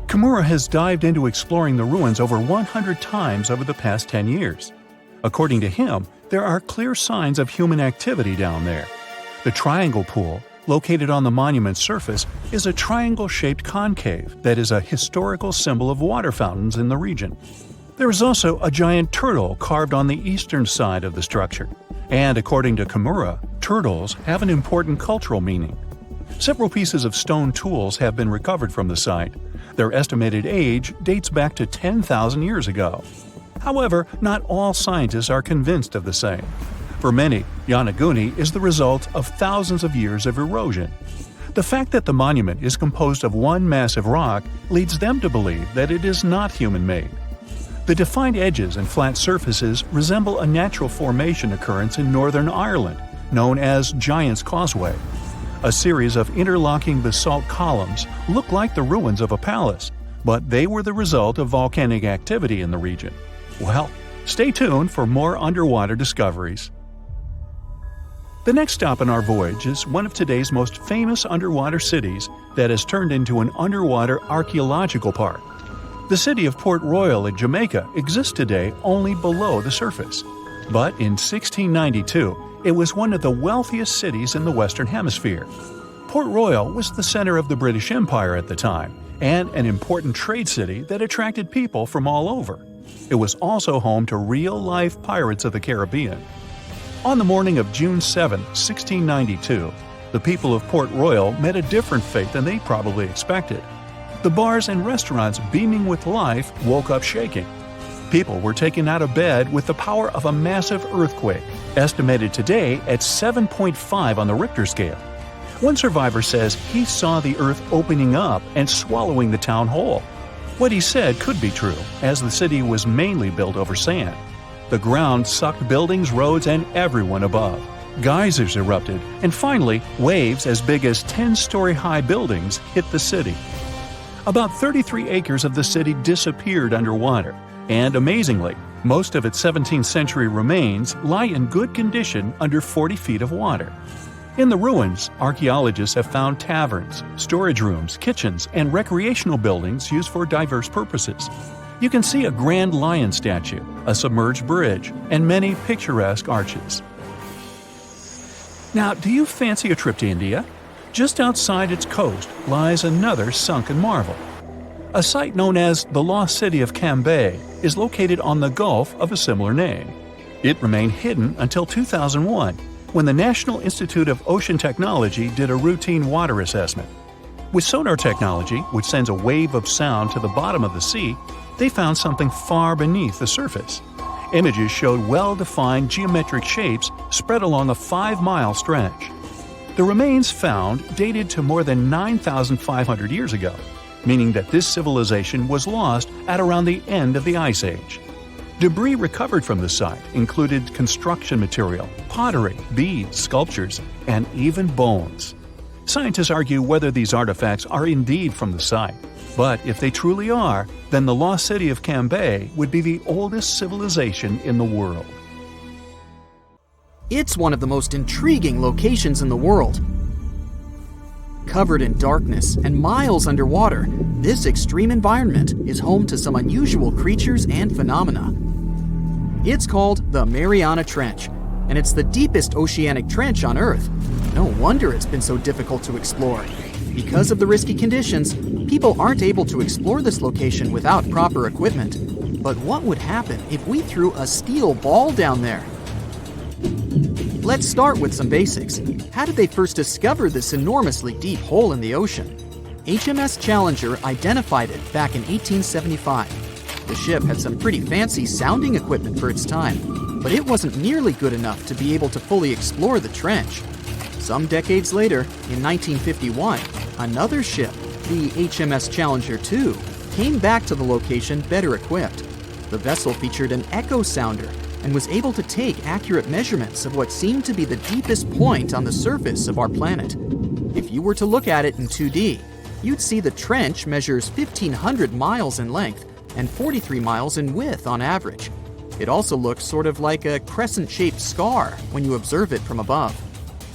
Kimura has dived into exploring the ruins over 100 times over the past 10 years. According to him, there are clear signs of human activity down there. The triangle pool, located on the monument's surface, is a triangle-shaped concave that is a historical symbol of water fountains in the region. There is also a giant turtle carved on the eastern side of the structure. And according to Kimura, turtles have an important cultural meaning. Several pieces of stone tools have been recovered from the site. Their estimated age dates back to 10,000 years ago. However, not all scientists are convinced of the same. For many, Yonaguni is the result of thousands of years of erosion. The fact that the monument is composed of one massive rock leads them to believe that it is not human-made. The defined edges and flat surfaces resemble a natural formation occurrence in Northern Ireland, known as Giant's Causeway. A series of interlocking basalt columns look like the ruins of a palace, but they were the result of volcanic activity in the region. Well, stay tuned for more underwater discoveries. The next stop on our voyage is one of today's most famous underwater cities that has turned into an underwater archaeological park. The city of Port Royal in Jamaica exists today only below the surface. But in 1692, it was one of the wealthiest cities in the Western Hemisphere. Port Royal was the center of the British Empire at the time, and an important trade city that attracted people from all over. It was also home to real-life pirates of the Caribbean. On the morning of June 7, 1692, the people of Port Royal met a different fate than they probably expected. The bars and restaurants beaming with life woke up shaking. People were taken out of bed with the power of a massive earthquake, estimated today at 7.5 on the Richter scale. One survivor says he saw the earth opening up and swallowing the town whole. What he said could be true, as the city was mainly built over sand. The ground sucked buildings, roads, and everyone above. Geysers erupted, and finally, waves as big as 10-story-high buildings hit the city. About 33 acres of the city disappeared underwater, and amazingly, most of its 17th century remains lie in good condition under 40 feet of water. In the ruins, archaeologists have found taverns, storage rooms, kitchens, and recreational buildings used for diverse purposes. You can see a grand lion statue, a submerged bridge, and many picturesque arches. Now, do you fancy a trip to India? Just outside its coast lies another sunken marvel. A site known as the Lost City of Cambay is located on the Gulf of a similar name. It remained hidden until 2001, when the National Institute of Ocean Technology did a routine water assessment. With sonar technology, which sends a wave of sound to the bottom of the sea, they found something far beneath the surface. Images showed well-defined geometric shapes spread along a 5-mile stretch. The remains found dated to more than 9,500 years ago, meaning that this civilization was lost at around the end of the Ice Age. Debris recovered from the site included construction material, pottery, beads, sculptures, and even bones. Scientists argue whether these artifacts are indeed from the site, but if they truly are, then the Lost City of Cambay would be the oldest civilization in the world. It's one of the most intriguing locations in the world. Covered in darkness and miles underwater, this extreme environment is home to some unusual creatures and phenomena. It's called the Mariana Trench, and it's the deepest oceanic trench on Earth. No wonder it's been so difficult to explore. Because of the risky conditions, people aren't able to explore this location without proper equipment. But what would happen if we threw a steel ball down there? Let's start with some basics. How did they first discover this enormously deep hole in the ocean? HMS Challenger identified it back in 1875. The ship had some pretty fancy sounding equipment for its time, but it wasn't nearly good enough to be able to fully explore the trench. Some decades later, in 1951, another ship, the HMS Challenger II, came back to the location better equipped. The vessel featured an echo sounder and was able to take accurate measurements of what seemed to be the deepest point on the surface of our planet. If you were to look at it in 2D, you'd see the trench measures 1,500 miles in length and 43 miles in width on average. It also looks sort of like a crescent-shaped scar when you observe it from above.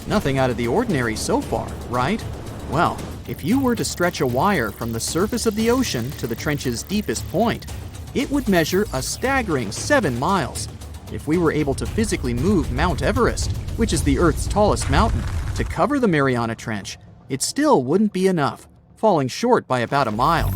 Nothing out of the ordinary so far, right? Well, if you were to stretch a wire from the surface of the ocean to the trench's deepest point, it would measure a staggering 7 miles. If we were able to physically move Mount Everest, which is the Earth's tallest mountain, to cover the Mariana Trench, it still wouldn't be enough, falling short by about a mile.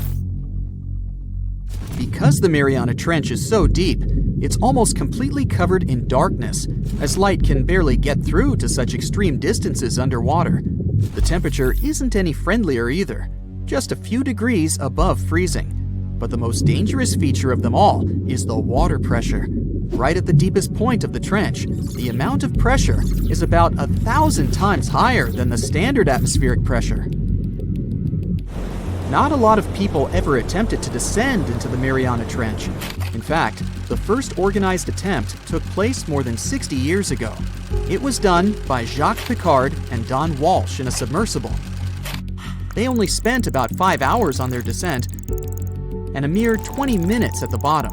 Because the Mariana Trench is so deep, it's almost completely covered in darkness, as light can barely get through to such extreme distances underwater. The temperature isn't any friendlier either, just a few degrees above freezing. But the most dangerous feature of them all is the water pressure. Right at the deepest point of the trench, the amount of pressure is about 1,000 times higher than the standard atmospheric pressure. Not a lot of people ever attempted to descend into the Mariana Trench. In fact, the first organized attempt took place more than 60 years ago. It was done by Jacques Piccard and Don Walsh in a submersible. They only spent about 5 hours on their descent and a mere 20 minutes at the bottom.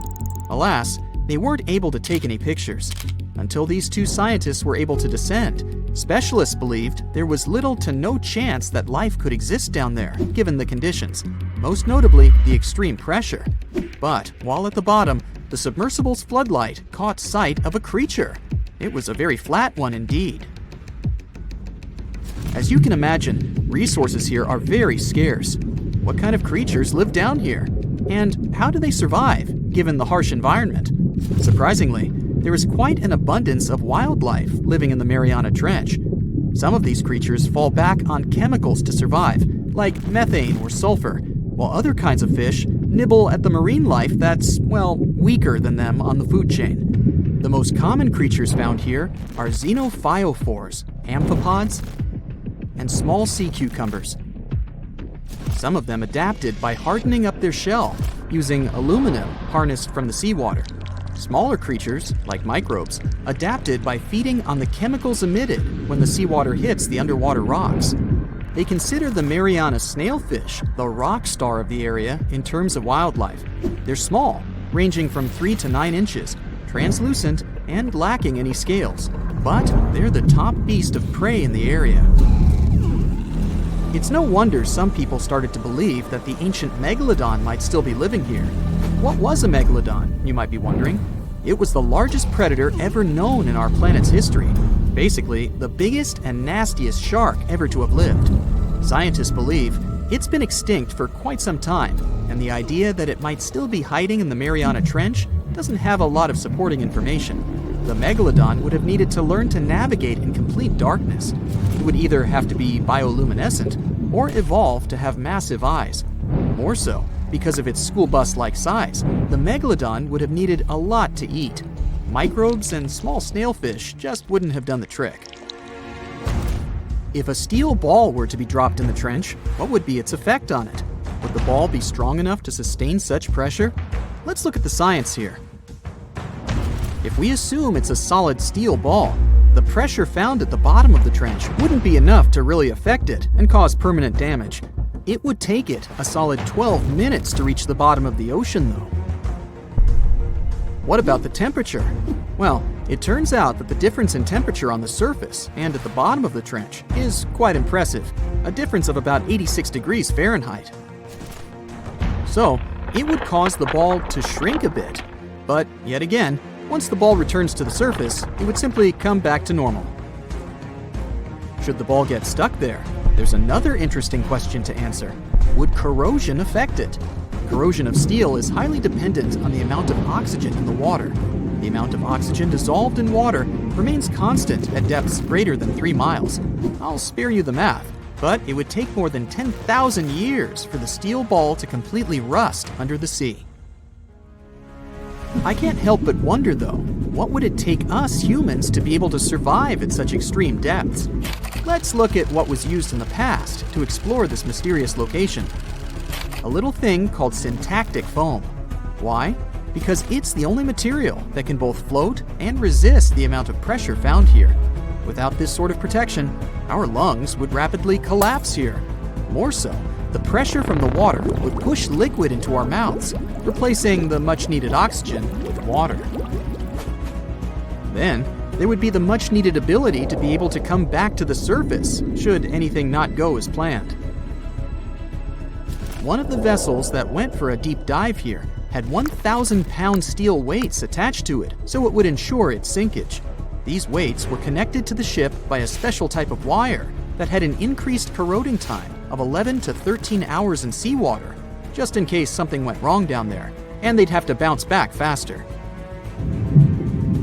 Alas, they weren't able to take any pictures. Until these two scientists were able to descend, specialists believed there was little to no chance that life could exist down there, given the conditions, most notably the extreme pressure. But while at the bottom, the submersible's floodlight caught sight of a creature. It was a very flat one indeed. As you can imagine, resources here are very scarce. What kind of creatures live down here? And how do they survive, given the harsh environment? Surprisingly, there is quite an abundance of wildlife living in the Mariana Trench. Some of these creatures fall back on chemicals to survive, like methane or sulfur, while other kinds of fish nibble at the marine life that's, well, weaker than them on the food chain. The most common creatures found here are xenophyophores, amphipods, and small sea cucumbers. Some of them adapted by hardening up their shell using aluminum harnessed from the seawater. Smaller creatures, like microbes, adapted by feeding on the chemicals emitted when the seawater hits the underwater rocks. They consider the Mariana snailfish the rock star of the area in terms of wildlife. They're small, ranging from 3 to 9 inches, translucent, and lacking any scales. But they're the top beast of prey in the area. It's no wonder some people started to believe that the ancient megalodon might still be living here. What was a megalodon, you might be wondering? It was the largest predator ever known in our planet's history. Basically, the biggest and nastiest shark ever to have lived. Scientists believe it's been extinct for quite some time, and the idea that it might still be hiding in the Mariana Trench doesn't have a lot of supporting information. The megalodon would have needed to learn to navigate in complete darkness. It would either have to be bioluminescent or evolve to have massive eyes. More so, because of its school bus-like size, the megalodon would have needed a lot to eat. Microbes and small snailfish just wouldn't have done the trick. If a steel ball were to be dropped in the trench, what would be its effect on it? Would the ball be strong enough to sustain such pressure? Let's look at the science here. If we assume it's a solid steel ball, the pressure found at the bottom of the trench wouldn't be enough to really affect it and cause permanent damage. It would take it a solid 12 minutes to reach the bottom of the ocean, though. What about the temperature? Well, it turns out that the difference in temperature on the surface and at the bottom of the trench is quite impressive, a difference of about 86 degrees Fahrenheit. So, it would cause the ball to shrink a bit, but yet again, once the ball returns to the surface, it would simply come back to normal. Should the ball get stuck there, there's another interesting question to answer. Would corrosion affect it? Corrosion of steel is highly dependent on the amount of oxygen in the water. The amount of oxygen dissolved in water remains constant at depths greater than 3 miles. I'll spare you the math, but it would take more than 10,000 years for the steel ball to completely rust under the sea. I can't help but wonder, though, what would it take us humans to be able to survive at such extreme depths? Let's look at what was used in the past to explore this mysterious location. A little thing called syntactic foam. Why? Because it's the only material that can both float and resist the amount of pressure found here. Without this sort of protection, our lungs would rapidly collapse here. More so, the pressure from the water would push liquid into our mouths, replacing the much-needed oxygen with water. Then, there would be the much-needed ability to be able to come back to the surface, should anything not go as planned. One of the vessels that went for a deep dive here had 1,000-pound steel weights attached to it, so it would ensure its sinkage. These weights were connected to the ship by a special type of wire that had an increased corroding time of 11 to 13 hours in seawater, just in case something went wrong down there, and they'd have to bounce back faster.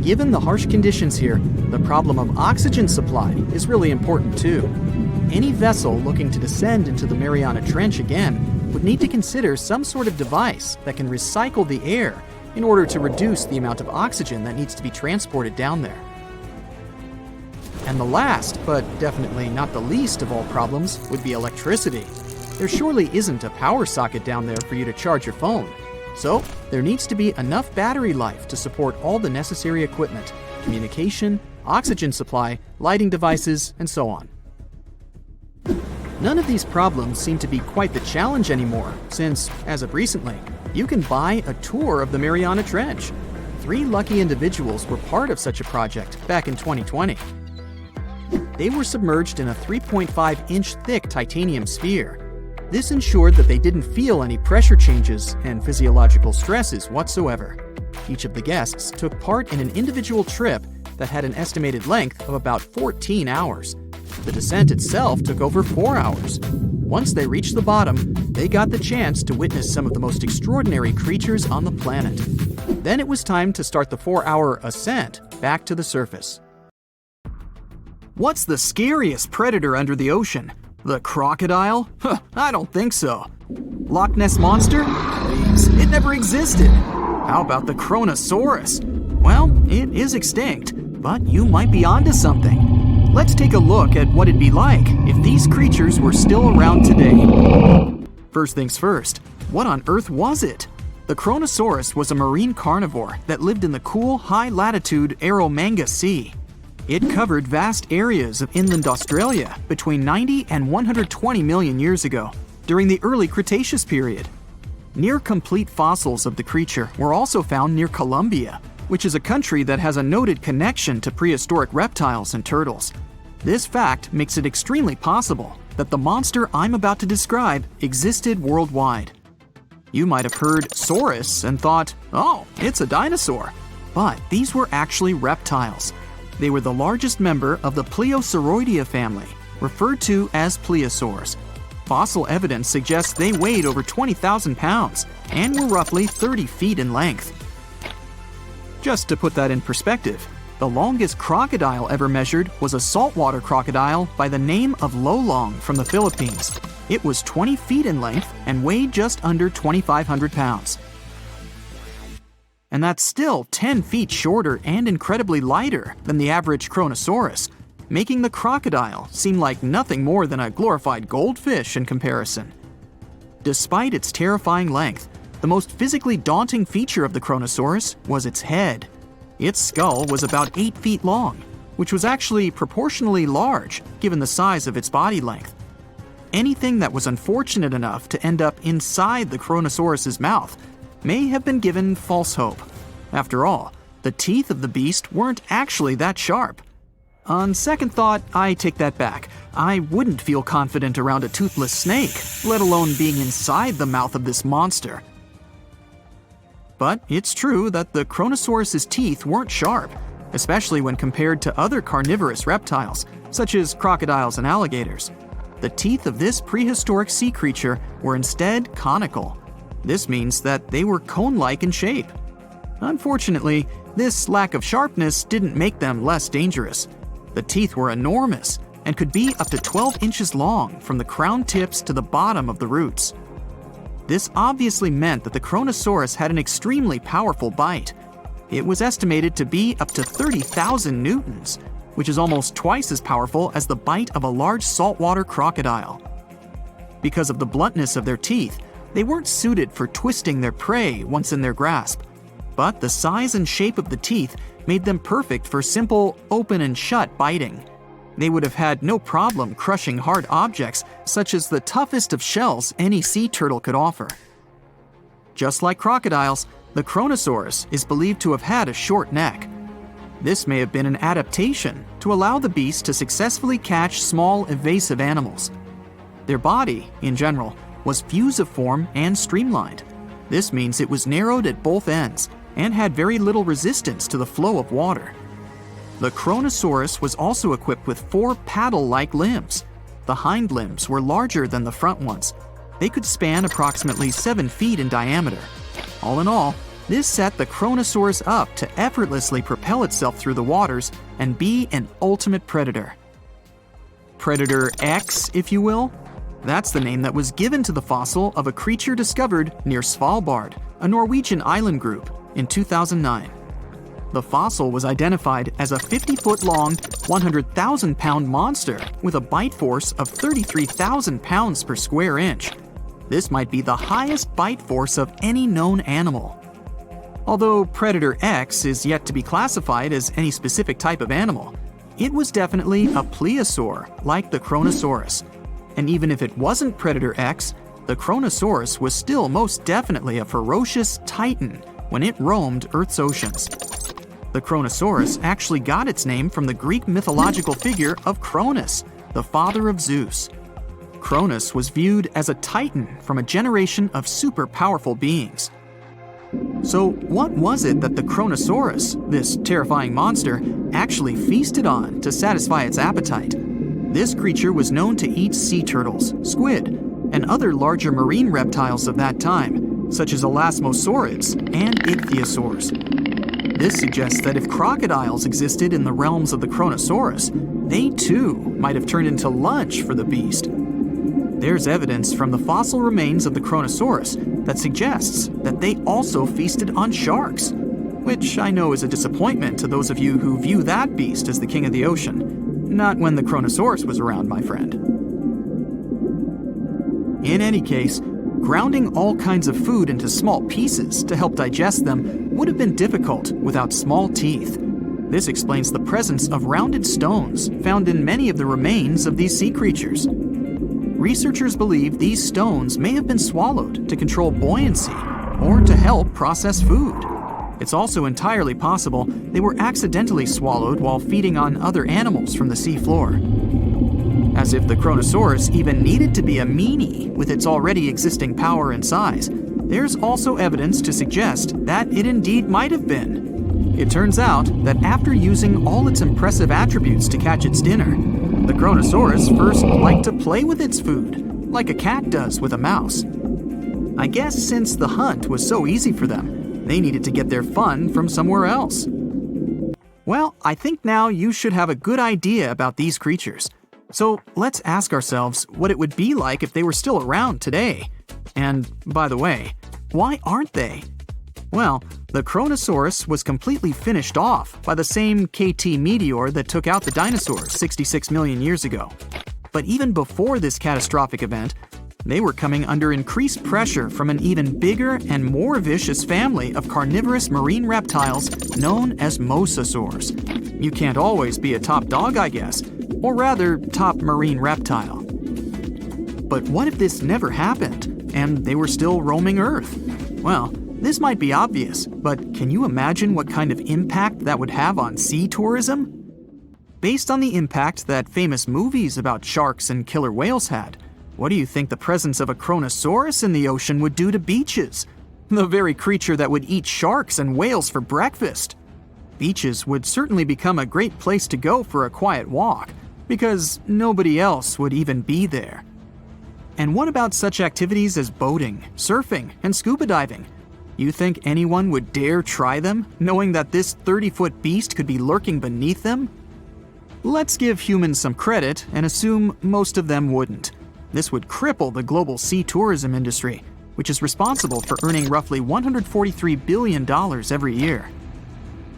Given the harsh conditions here, the problem of oxygen supply is really important too. Any vessel looking to descend into the Mariana Trench again would need to consider some sort of device that can recycle the air in order to reduce the amount of oxygen that needs to be transported down there. And the last, but definitely not the least of all problems, would be electricity. There surely isn't a power socket down there for you to charge your phone. So, there needs to be enough battery life to support all the necessary equipment, communication, oxygen supply, lighting devices, and so on. None of these problems seem to be quite the challenge anymore, since, as of recently, you can buy a tour of the Mariana Trench. 3 lucky individuals were part of such a project back in 2020. They were submerged in a 3.5-inch thick titanium sphere. This ensured that they didn't feel any pressure changes and physiological stresses whatsoever. Each of the guests took part in an individual trip that had an estimated length of about 14 hours. The descent itself took over 4 hours. Once they reached the bottom, they got the chance to witness some of the most extraordinary creatures on the planet. Then it was time to start the 4-hour ascent back to the surface. What's the scariest predator under the ocean? The crocodile? I don't think so. Loch Ness Monster? Please, it never existed. How about the Kronosaurus? Well, it is extinct, but you might be onto something. Let's take a look at what it'd be like if these creatures were still around today. First things first, what on earth was it? The Kronosaurus was a marine carnivore that lived in the cool, high-latitude Eromanga Sea. It covered vast areas of inland Australia between 90 and 120 million years ago, during the early Cretaceous period. Near-complete fossils of the creature were also found near Colombia, which is a country that has a noted connection to prehistoric reptiles and turtles. This fact makes it extremely possible that the monster I'm about to describe existed worldwide. You might have heard saurus and thought, oh, it's a dinosaur. But these were actually reptiles. They were the largest member of the Plesiosauridae family, referred to as plesiosaurs. Fossil evidence suggests they weighed over 20,000 pounds and were roughly 30 feet in length. Just to put that in perspective, the longest crocodile ever measured was a saltwater crocodile by the name of Lolong from the Philippines. It was 20 feet in length and weighed just under 2,500 pounds. And that's still 10 feet shorter and incredibly lighter than the average Kronosaurus, making the crocodile seem like nothing more than a glorified goldfish in comparison. Despite its terrifying length, the most physically daunting feature of the Kronosaurus was its head. Its skull was about 8 feet long, which was actually proportionally large given the size of its body length. Anything that was unfortunate enough to end up inside the Kronosaurus's mouth may have been given false hope. After all, the teeth of the beast weren't actually that sharp. On second thought, I take that back. I wouldn't feel confident around a toothless snake, let alone being inside the mouth of this monster. But it's true that the Kronosaurus's teeth weren't sharp, especially when compared to other carnivorous reptiles, such as crocodiles and alligators. The teeth of this prehistoric sea creature were instead conical. This means that they were cone-like in shape. Unfortunately, this lack of sharpness didn't make them less dangerous. The teeth were enormous and could be up to 12 inches long from the crown tips to the bottom of the roots. This obviously meant that the Kronosaurus had an extremely powerful bite. It was estimated to be up to 30,000 newtons, which is almost twice as powerful as the bite of a large saltwater crocodile. Because of the bluntness of their teeth, they weren't suited for twisting their prey once in their grasp, but the size and shape of the teeth made them perfect for simple open and shut biting. They would have had no problem crushing hard objects such as the toughest of shells any sea turtle could offer. Just like crocodiles, the Kronosaurus is believed to have had a short neck. This may have been an adaptation to allow the beast to successfully catch small evasive animals. Their body, in general, was fusiform and streamlined. This means it was narrowed at both ends and had very little resistance to the flow of water. The Kronosaurus was also equipped with 4 paddle-like limbs. The hind limbs were larger than the front ones. They could span approximately 7 feet in diameter. All in all, this set the Kronosaurus up to effortlessly propel itself through the waters and be an ultimate predator. Predator X, if you will? That's the name that was given to the fossil of a creature discovered near Svalbard, a Norwegian island group, in 2009. The fossil was identified as a 50-foot-long, 100,000-pound monster with a bite force of 33,000 pounds per square inch. This might be the highest bite force of any known animal. Although Predator X is yet to be classified as any specific type of animal, it was definitely a plesiosaur like the Kronosaurus. And even if it wasn't Predator X, the Kronosaurus was still most definitely a ferocious titan when it roamed Earth's oceans. The Kronosaurus actually got its name from the Greek mythological figure of Cronus, the father of Zeus. Cronus was viewed as a titan from a generation of super powerful beings. So what was it that the Kronosaurus, this terrifying monster, actually feasted on to satisfy its appetite? This creature was known to eat sea turtles, squid, and other larger marine reptiles of that time, such as elasmosaurids and ichthyosaurs. This suggests that if crocodiles existed in the realms of the Kronosaurus, they too might have turned into lunch for the beast. There's evidence from the fossil remains of the Kronosaurus that suggests that they also feasted on sharks, which I know is a disappointment to those of you who view that beast as the king of the ocean. Not when the Kronosaurus was around, my friend. In any case, grounding all kinds of food into small pieces to help digest them would have been difficult without small teeth. This explains the presence of rounded stones found in many of the remains of these sea creatures. Researchers believe these stones may have been swallowed to control buoyancy or to help process food. It's also entirely possible they were accidentally swallowed while feeding on other animals from the seafloor. As if the Kronosaurus even needed to be a meanie with its already existing power and size, there's also evidence to suggest that it indeed might have been. It turns out that after using all its impressive attributes to catch its dinner, the Kronosaurus first liked to play with its food, like a cat does with a mouse. I guess since the hunt was so easy for them, they needed to get their fun from somewhere else. Well, I think now you should have a good idea about these creatures. So let's ask ourselves what it would be like if they were still around today. And by the way, why aren't they? Well, the Kronosaurus was completely finished off by the same KT meteor that took out the dinosaurs 66 million years ago. But even before this catastrophic event, they were coming under increased pressure from an even bigger and more vicious family of carnivorous marine reptiles known as mosasaurs. You can't always be a top dog, I guess, or rather, top marine reptile. But what if this never happened, and they were still roaming Earth? Well, this might be obvious, but can you imagine what kind of impact that would have on sea tourism? Based on the impact that famous movies about sharks and killer whales had, what do you think the presence of a Kronosaurus in the ocean would do to beaches? The very creature that would eat sharks and whales for breakfast. Beaches would certainly become a great place to go for a quiet walk, because nobody else would even be there. And what about such activities as boating, surfing, and scuba diving? You think anyone would dare try them, knowing that this 30-foot beast could be lurking beneath them? Let's give humans some credit and assume most of them wouldn't. This would cripple the global sea tourism industry, which is responsible for earning roughly $143 billion every year.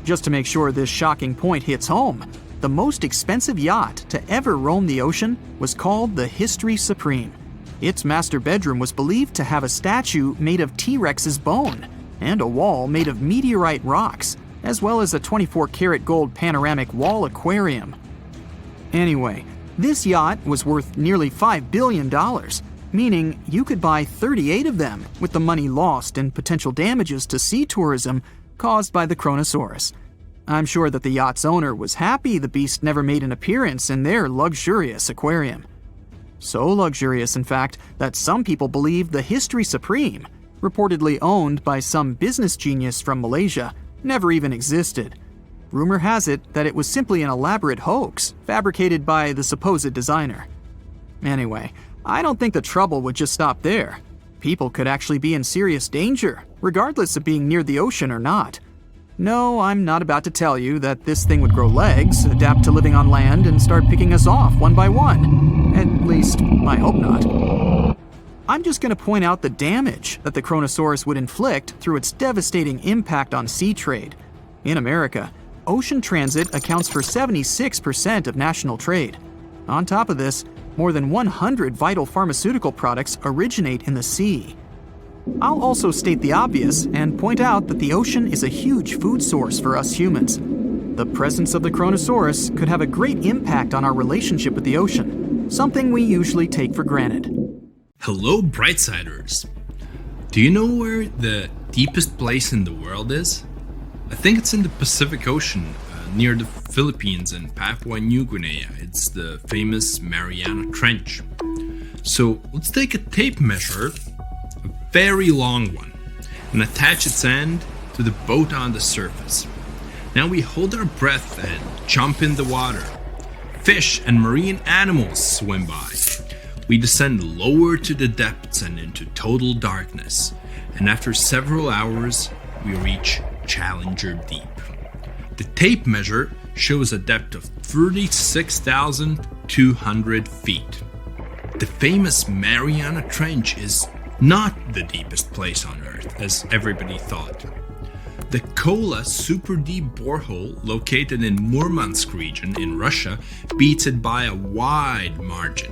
Just to make sure this shocking point hits home, the most expensive yacht to ever roam the ocean was called the History Supreme. Its master bedroom was believed to have a statue made of T-Rex's bone and a wall made of meteorite rocks, as well as a 24-karat gold panoramic wall aquarium. Anyway, this yacht was worth nearly $5 billion, meaning you could buy 38 of them with the money lost in potential damages to sea tourism caused by the Kronosaurus. I'm sure that the yacht's owner was happy the beast never made an appearance in their luxurious aquarium. So luxurious, in fact, that some people believe the History Supreme, reportedly owned by some business genius from Malaysia, never even existed. Rumor has it that it was simply an elaborate hoax fabricated by the supposed designer. Anyway, I don't think the trouble would just stop there. People could actually be in serious danger, regardless of being near the ocean or not. No, I'm not about to tell you that this thing would grow legs, adapt to living on land, and start picking us off one by one. At least, I hope not. I'm just going to point out the damage that the Kronosaurus would inflict through its devastating impact on sea trade. In America, ocean transit accounts for 76% of national trade. On top of this, more than 100 vital pharmaceutical products originate in the sea. I'll also state the obvious and point out that the ocean is a huge food source for us humans. The presence of the Kronosaurus could have a great impact on our relationship with the ocean, something we usually take for granted. Hello, Brightsiders! Do you know where the deepest place in the world is? I think it's in the Pacific Ocean, near the Philippines and Papua New Guinea. It's the famous Mariana Trench. So let's take a tape measure, a very long one, and attach its end to the boat on the surface. Now we hold our breath and jump in the water. Fish and marine animals swim by. We descend lower to the depths and into total darkness. And after several hours, we reach Challenger Deep. The tape measure shows a depth of 36,200 feet. The famous Mariana Trench is not the deepest place on Earth, as everybody thought. The Kola super deep borehole, located in Murmansk region in Russia, beats it by a wide margin.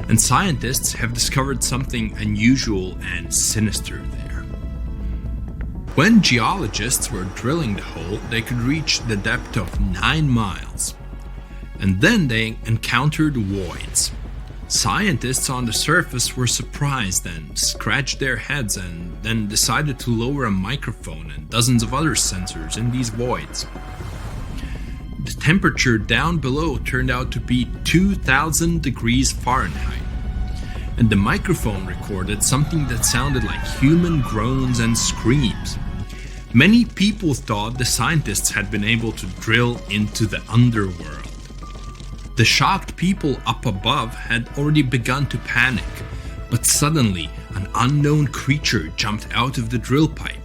And scientists have discovered something unusual and sinister there. When geologists were drilling the hole, they could reach the depth of 9 miles. And then they encountered voids. Scientists on the surface were surprised and scratched their heads and then decided to lower a microphone and dozens of other sensors in these voids. The temperature down below turned out to be 2,000 degrees Fahrenheit, and the microphone recorded something that sounded like human groans and screams. Many people thought the scientists had been able to drill into the underworld. The shocked people up above had already begun to panic, but suddenly an unknown creature jumped out of the drill pipe.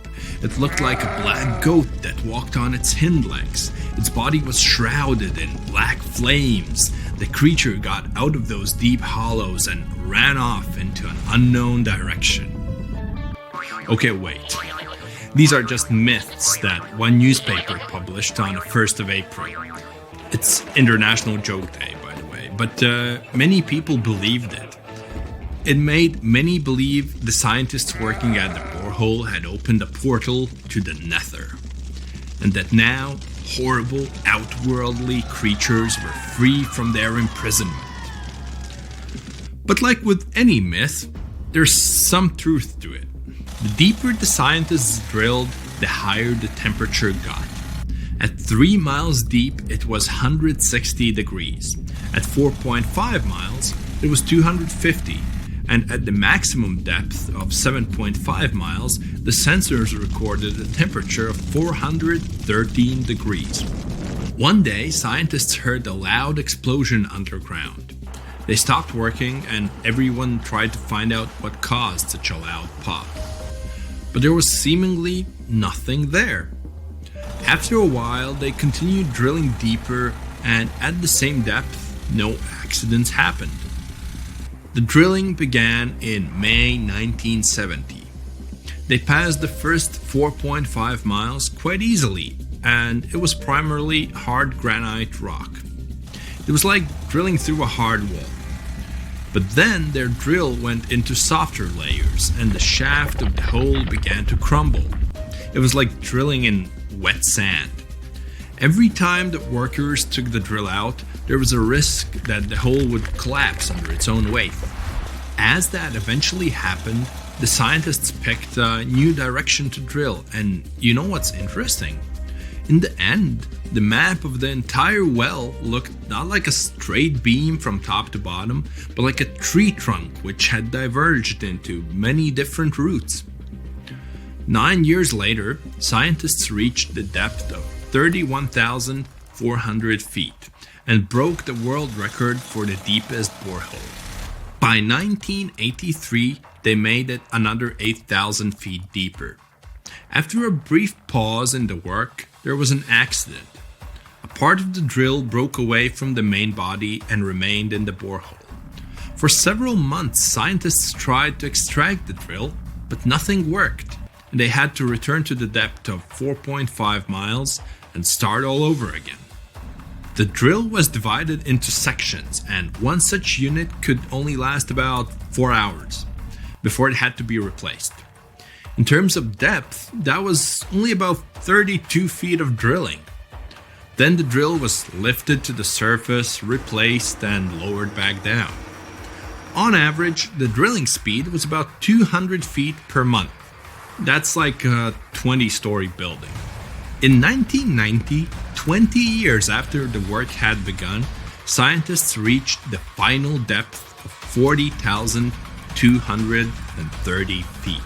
It looked like a black goat that walked on its hind legs. Its body was shrouded in black flames. The creature got out of those deep hollows and ran off into an unknown direction. Okay, wait. These are just myths that one newspaper published on the 1st of April. It's International Joke Day, by the way, but many people believed it. It made many believe the scientists working at the borehole had opened a portal to the nether, and that now horrible, outworldly creatures were free from their imprisonment. But like with any myth, there's some truth to it. The deeper the scientists drilled, the higher the temperature got. At 3 miles deep, it was 160 degrees. At 4.5 miles, it was 250. And at the maximum depth of 7.5 miles, the sensors recorded a temperature of 413 degrees. One day, scientists heard a loud explosion underground. They stopped working and everyone tried to find out what caused such a loud pop. But there was seemingly nothing there. After a while, they continued drilling deeper, and at the same depth, no accidents happened. The drilling began in May 1970. They passed the first 4.5 miles quite easily, and it was primarily hard granite rock. It was like drilling through a hard wall. But then their drill went into softer layers, and the shaft of the hole began to crumble. It was like drilling in wet sand. Every time the workers took the drill out, there was a risk that the hole would collapse under its own weight. As that eventually happened, the scientists picked a new direction to drill, and you know what's interesting? In the end, the map of the entire well looked not like a straight beam from top to bottom, but like a tree trunk which had diverged into many different routes. 9 years later, scientists reached the depth of 31,400 feet and broke the world record for the deepest borehole. By 1983, they made it another 8,000 feet deeper. After a brief pause in the work, there was an accident. A part of the drill broke away from the main body and remained in the borehole. For several months, scientists tried to extract the drill, but nothing worked. They had to return to the depth of 4.5 miles and start all over again. The drill was divided into sections, and one such unit could only last about 4 hours before it had to be replaced. In terms of depth, that was only about 32 feet of drilling. Then the drill was lifted to the surface, replaced, and lowered back down. On average, the drilling speed was about 200 feet per month. That's like a 20-story building. In 1990, 20 years after the work had begun, scientists reached the final depth of 40,230 feet.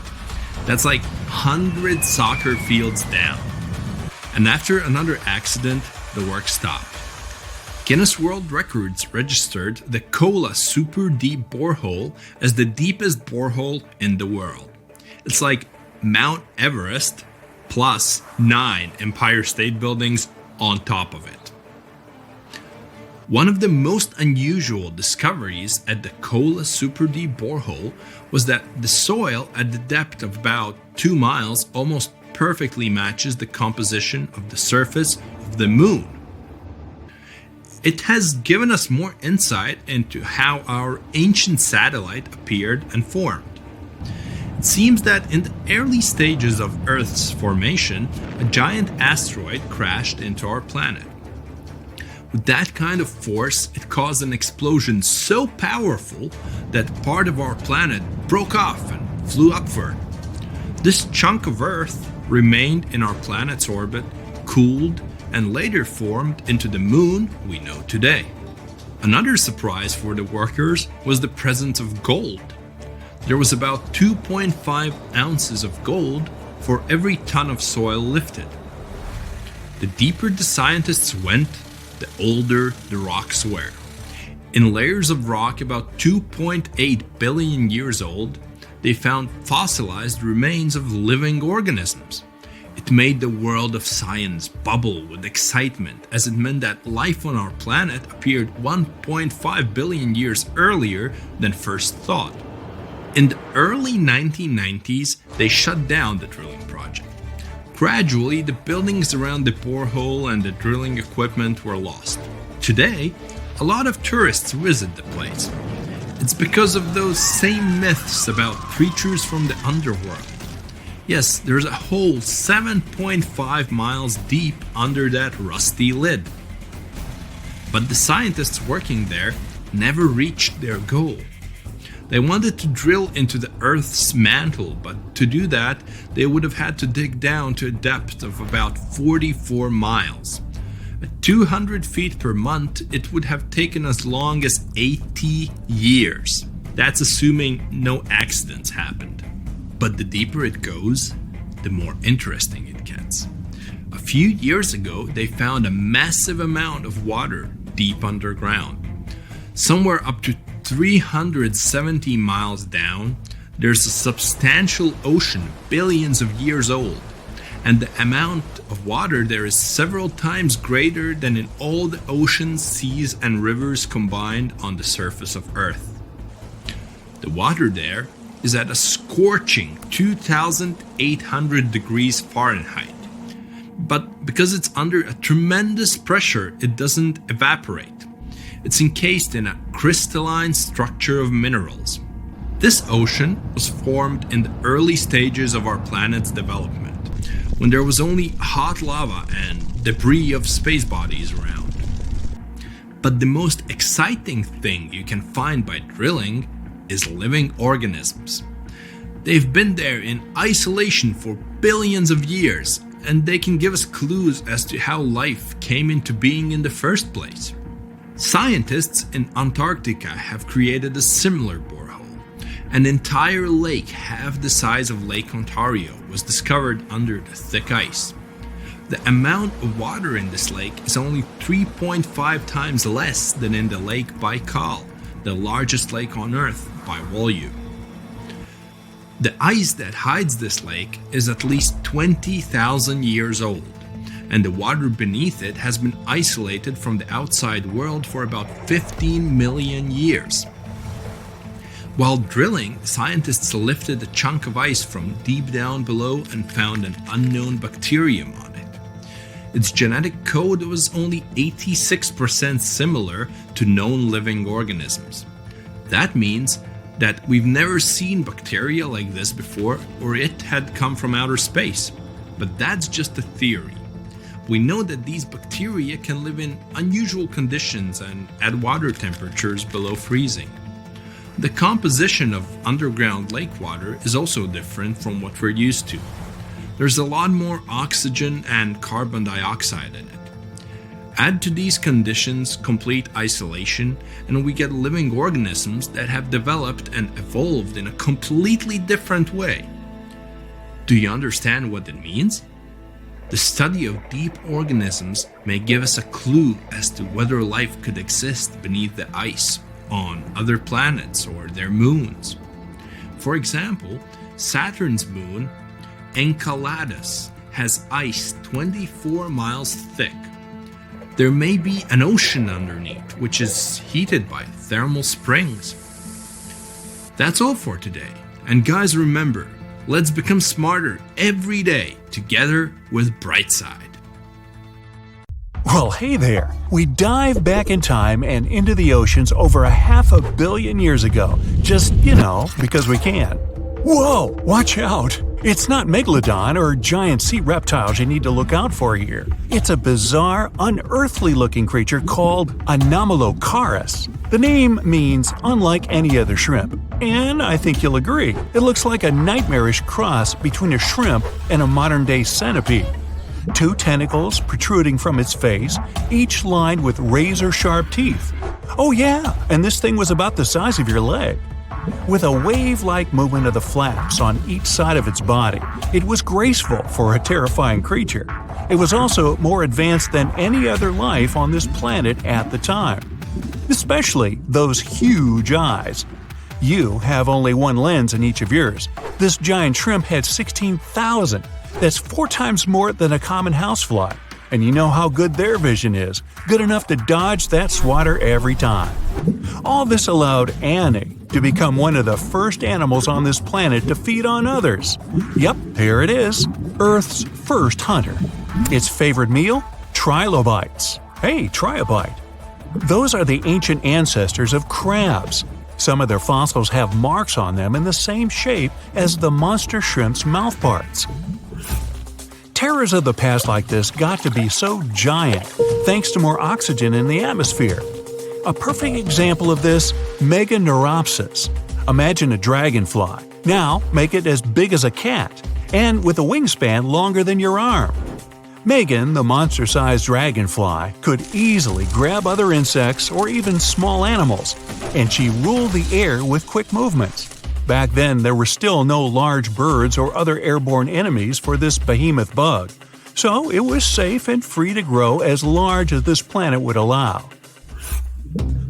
That's like 100 soccer fields down. And after another accident, the work stopped. Guinness World Records registered the Kola Super Deep Borehole as the deepest borehole in the world. It's like Mount Everest plus 9 Empire State Buildings on top of it. One of the most unusual discoveries at the Kola Super Deep Borehole was that the soil at the depth of about 2 miles almost perfectly matches the composition of the surface of the moon. It has given us more insight into how our ancient satellite appeared and formed. It seems that in the early stages of Earth's formation, a giant asteroid crashed into our planet. With that kind of force, it caused an explosion so powerful that part of our planet broke off and flew upward. This chunk of Earth remained in our planet's orbit, cooled, and later formed into the moon we know today. Another surprise for the workers was the presence of gold. There was about 2.5 ounces of gold for every ton of soil lifted. The deeper the scientists went, the older the rocks were. In layers of rock about 2.8 billion years old, they found fossilized remains of living organisms. It made the world of science bubble with excitement, as it meant that life on our planet appeared 1.5 billion years earlier than first thought. In the early 1990s, they shut down the drilling project. Gradually, the buildings around the borehole and the drilling equipment were lost. Today, a lot of tourists visit the place. It's because of those same myths about creatures from the underworld. Yes, there's a hole 7.5 miles deep under that rusty lid. But the scientists working there never reached their goal. They wanted to drill into the Earth's mantle, but to do that, they would have had to dig down to a depth of about 44 miles. At 200 feet per month, it would have taken as long as 80 years. That's assuming no accidents happened. But the deeper it goes, the more interesting it gets. A few years ago, they found a massive amount of water deep underground. Somewhere up to 370 miles down, there's a substantial ocean billions of years old, and the amount of water there is several times greater than in all the oceans, seas, and rivers combined on the surface of Earth. The water there is at a scorching 2,800 degrees Fahrenheit, but because it's under a tremendous pressure, it doesn't evaporate. It's encased in a crystalline structure of minerals. This ocean was formed in the early stages of our planet's development, when there was only hot lava and debris of space bodies around. But the most exciting thing you can find by drilling is living organisms. They've been there in isolation for billions of years, and they can give us clues as to how life came into being in the first place. Scientists in Antarctica have created a similar borehole. An entire lake half the size of Lake Ontario was discovered under the thick ice. The amount of water in this lake is only 3.5 times less than in the Lake Baikal, the largest lake on Earth by volume. The ice that hides this lake is at least 20,000 years old, and the water beneath it has been isolated from the outside world for about 15 million years. While drilling, scientists lifted a chunk of ice from deep down below and found an unknown bacterium on it. Its genetic code was only 86% similar to known living organisms. That means that we've never seen bacteria like this before, or it had come from outer space. But that's just a theory. We know that these bacteria can live in unusual conditions and at water temperatures below freezing. The composition of underground lake water is also different from what we're used to. There's a lot more oxygen and carbon dioxide in it. Add to these conditions complete isolation, and we get living organisms that have developed and evolved in a completely different way. Do you understand what it means? The study of deep organisms may give us a clue as to whether life could exist beneath the ice on other planets or their moons. For example, Saturn's moon, Enceladus, has ice 24 miles thick. There may be an ocean underneath, which is heated by thermal springs. That's all for today. And guys, remember, let's become smarter every day together with Brightside. Well, hey there! We dive back in time and into the oceans over 500 million years ago, just, because we can. Whoa! Watch out! It's not megalodon or giant sea reptiles you need to look out for here. It's a bizarre, unearthly-looking creature called Anomalocaris. The name means unlike any other shrimp, and I think you'll agree, it looks like a nightmarish cross between a shrimp and a modern-day centipede. 2 tentacles protruding from its face, each lined with razor-sharp teeth. Oh yeah, and this thing was about the size of your leg. With a wave-like movement of the flaps on each side of its body, it was graceful for a terrifying creature. It was also more advanced than any other life on this planet at the time. Especially those huge eyes. You have only one lens in each of yours. This giant shrimp had 16,000. That's 4 times more than a common housefly. And you know how good their vision is. Good enough to dodge that swatter every time. All this allowed Annie to become one of the first animals on this planet to feed on others. Yep, here it is. Earth's first hunter. Its favorite meal? Trilobites. Hey, try a bite. Those are the ancient ancestors of crabs. Some of their fossils have marks on them in the same shape as the monster shrimp's mouthparts. Terrors of the past like this got to be so giant thanks to more oxygen in the atmosphere. A perfect example of this, Meganeuropsis. Imagine a dragonfly. Now make it as big as a cat, and with a wingspan longer than your arm. Megan, the monster-sized dragonfly, could easily grab other insects or even small animals, and she ruled the air with quick movements. Back then, there were still no large birds or other airborne enemies for this behemoth bug, so it was safe and free to grow as large as this planet would allow.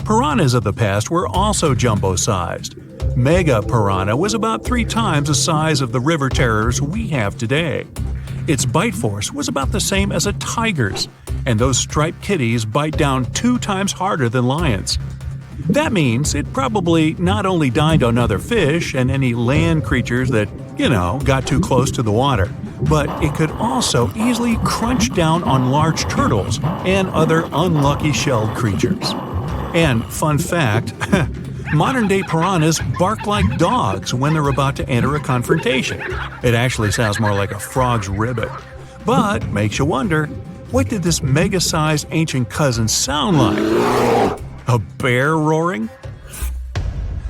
Piranhas of the past were also jumbo-sized. Mega piranha was about 3 times the size of the river terrors we have today. Its bite force was about the same as a tiger's, and those striped kitties bite down 2 times harder than lions. That means it probably not only dined on other fish and any land creatures that, got too close to the water, but it could also easily crunch down on large turtles and other unlucky shelled creatures. And fun fact, modern-day piranhas bark like dogs when they're about to enter a confrontation. It actually sounds more like a frog's ribbit. But makes you wonder, what did this mega-sized ancient cousin sound like? A bear roaring?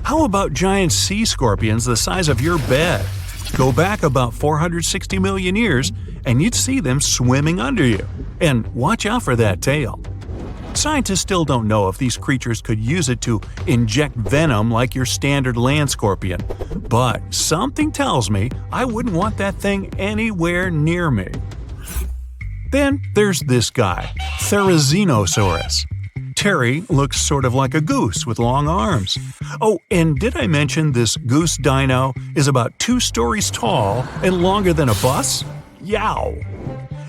How about giant sea scorpions the size of your bed? Go back about 460 million years, and you'd see them swimming under you. And watch out for that tail. Scientists still don't know if these creatures could use it to inject venom like your standard land scorpion, but something tells me I wouldn't want that thing anywhere near me. Then there's this guy, Therizinosaurus. Terry looks sort of like a goose with long arms. Oh, and did I mention this goose dino is about 2 stories tall and longer than a bus? Yow!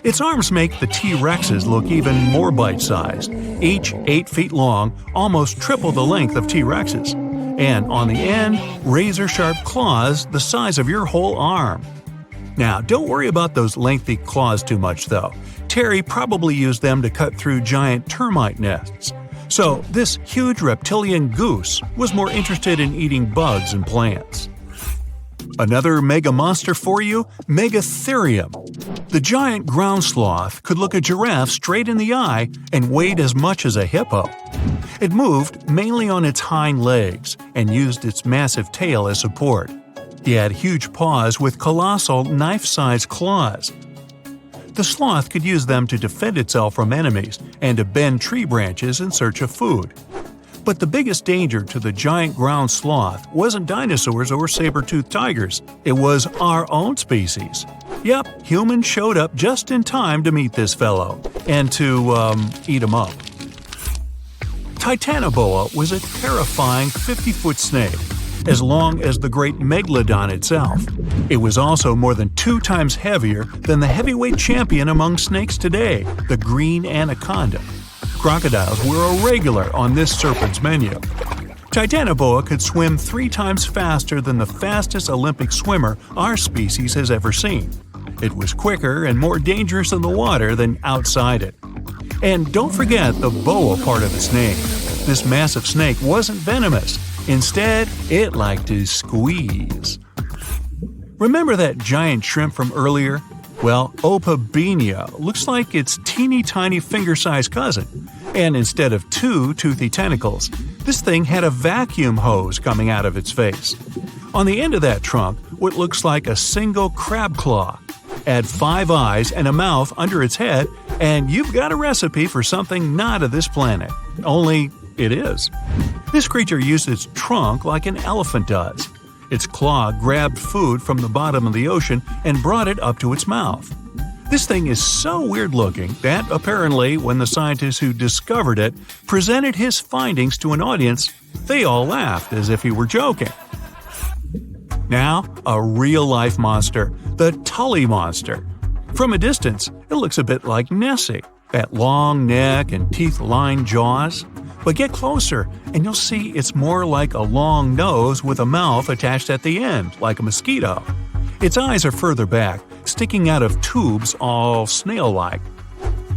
Its arms make the T-Rexes look even more bite-sized, each 8 feet long, almost triple the length of T-Rexes. And on the end, razor-sharp claws the size of your whole arm. Now, don't worry about those lengthy claws too much, though. Terry probably used them to cut through giant termite nests. So, this huge reptilian goose was more interested in eating bugs and plants. Another mega monster for you, Megatherium. The giant ground sloth could look a giraffe straight in the eye and weighed as much as a hippo. It moved mainly on its hind legs and used its massive tail as support. He had huge paws with colossal knife-sized claws. The sloth could use them to defend itself from enemies and to bend tree branches in search of food. But the biggest danger to the giant ground sloth wasn't dinosaurs or saber-toothed tigers. It was our own species. Yep, humans showed up just in time to meet this fellow and to, eat him up. Titanoboa was a terrifying 50-foot snake, as long as the great megalodon itself. It was also more than 2 times heavier than the heavyweight champion among snakes today, the green anaconda. Crocodiles were a regular on this serpent's menu. Titanoboa could swim 3 times faster than the fastest Olympic swimmer our species has ever seen. It was quicker and more dangerous in the water than outside it. And don't forget the boa part of its name. This massive snake wasn't venomous. Instead, it liked to squeeze. Remember that giant shrimp from earlier? Well, Opabenia looks like its teeny-tiny finger-sized cousin. And instead of 2 toothy tentacles, this thing had a vacuum hose coming out of its face. On the end of that trunk, what looks like a single crab claw. Add 5 eyes and a mouth under its head, and you've got a recipe for something not of this planet. Only it is. This creature used its trunk like an elephant does. Its claw grabbed food from the bottom of the ocean and brought it up to its mouth. This thing is so weird-looking that, apparently, when the scientists who discovered it presented his findings to an audience, they all laughed as if he were joking. Now, a real-life monster, the Tully monster. From a distance, it looks a bit like Nessie, that long neck and teeth-lined jaws. But get closer, and you'll see it's more like a long nose with a mouth attached at the end, like a mosquito. Its eyes are further back, sticking out of tubes all snail-like.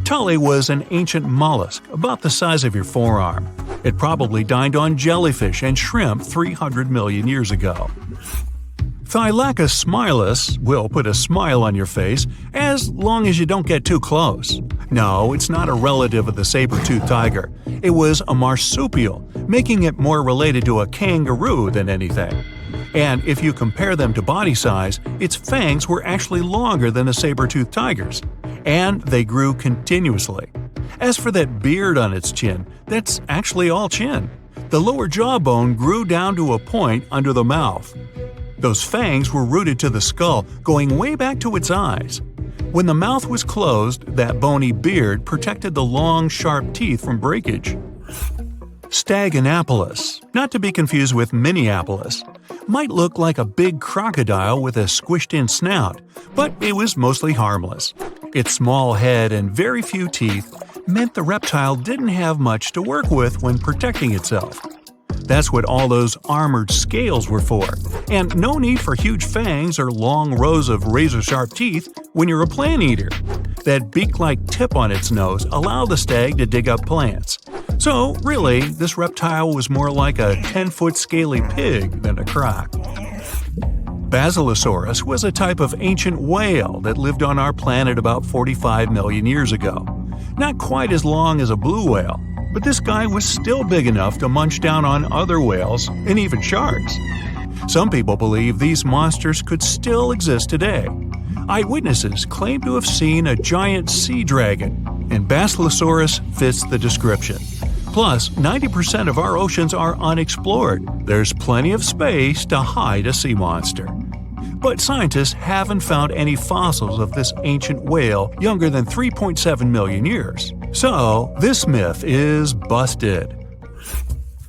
Tully was an ancient mollusk, about the size of your forearm. It probably dined on jellyfish and shrimp 300 million years ago. Thylacus smilus will put a smile on your face as long as you don't get too close. No, it's not a relative of the saber-toothed tiger. It was a marsupial, making it more related to a kangaroo than anything. And if you compare them to body size, its fangs were actually longer than a saber-toothed tiger's. And they grew continuously. As for that beard on its chin, that's actually all chin. The lower jawbone grew down to a point under the mouth. Those fangs were rooted to the skull, going way back to its eyes. When the mouth was closed, that bony beard protected the long, sharp teeth from breakage. Staganapolis, not to be confused with Minneapolis, might look like a big crocodile with a squished-in snout, but it was mostly harmless. Its small head and very few teeth meant the reptile didn't have much to work with when protecting itself. That's what all those armored scales were for, and no need for huge fangs or long rows of razor-sharp teeth when you're a plant eater. That beak-like tip on its nose allowed the stag to dig up plants. So, really, this reptile was more like a 10-foot scaly pig than a croc. Basilosaurus was a type of ancient whale that lived on our planet about 45 million years ago. Not quite as long as a blue whale, but this guy was still big enough to munch down on other whales and even sharks. Some people believe these monsters could still exist today. Eyewitnesses claim to have seen a giant sea dragon, and Basilosaurus fits the description. Plus, 90% of our oceans are unexplored. There's plenty of space to hide a sea monster. But scientists haven't found any fossils of this ancient whale younger than 3.7 million years. So, this myth is busted.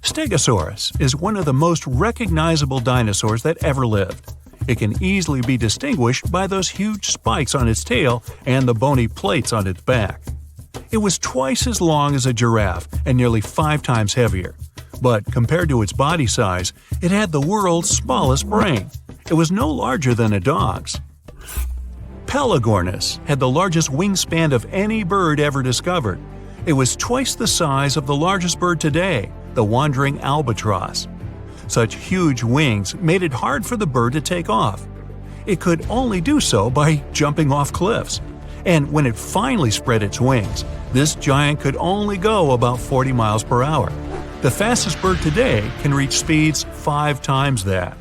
Stegosaurus is one of the most recognizable dinosaurs that ever lived. It can easily be distinguished by those huge spikes on its tail and the bony plates on its back. It was twice as long as a giraffe and nearly 5 times heavier. But compared to its body size, it had the world's smallest brain. It was no larger than a dog's. Pelagornis had the largest wingspan of any bird ever discovered. It was twice the size of the largest bird today, the wandering albatross. Such huge wings made it hard for the bird to take off. It could only do so by jumping off cliffs. And when it finally spread its wings, this giant could only go about 40 miles per hour. The fastest bird today can reach speeds 5 times that.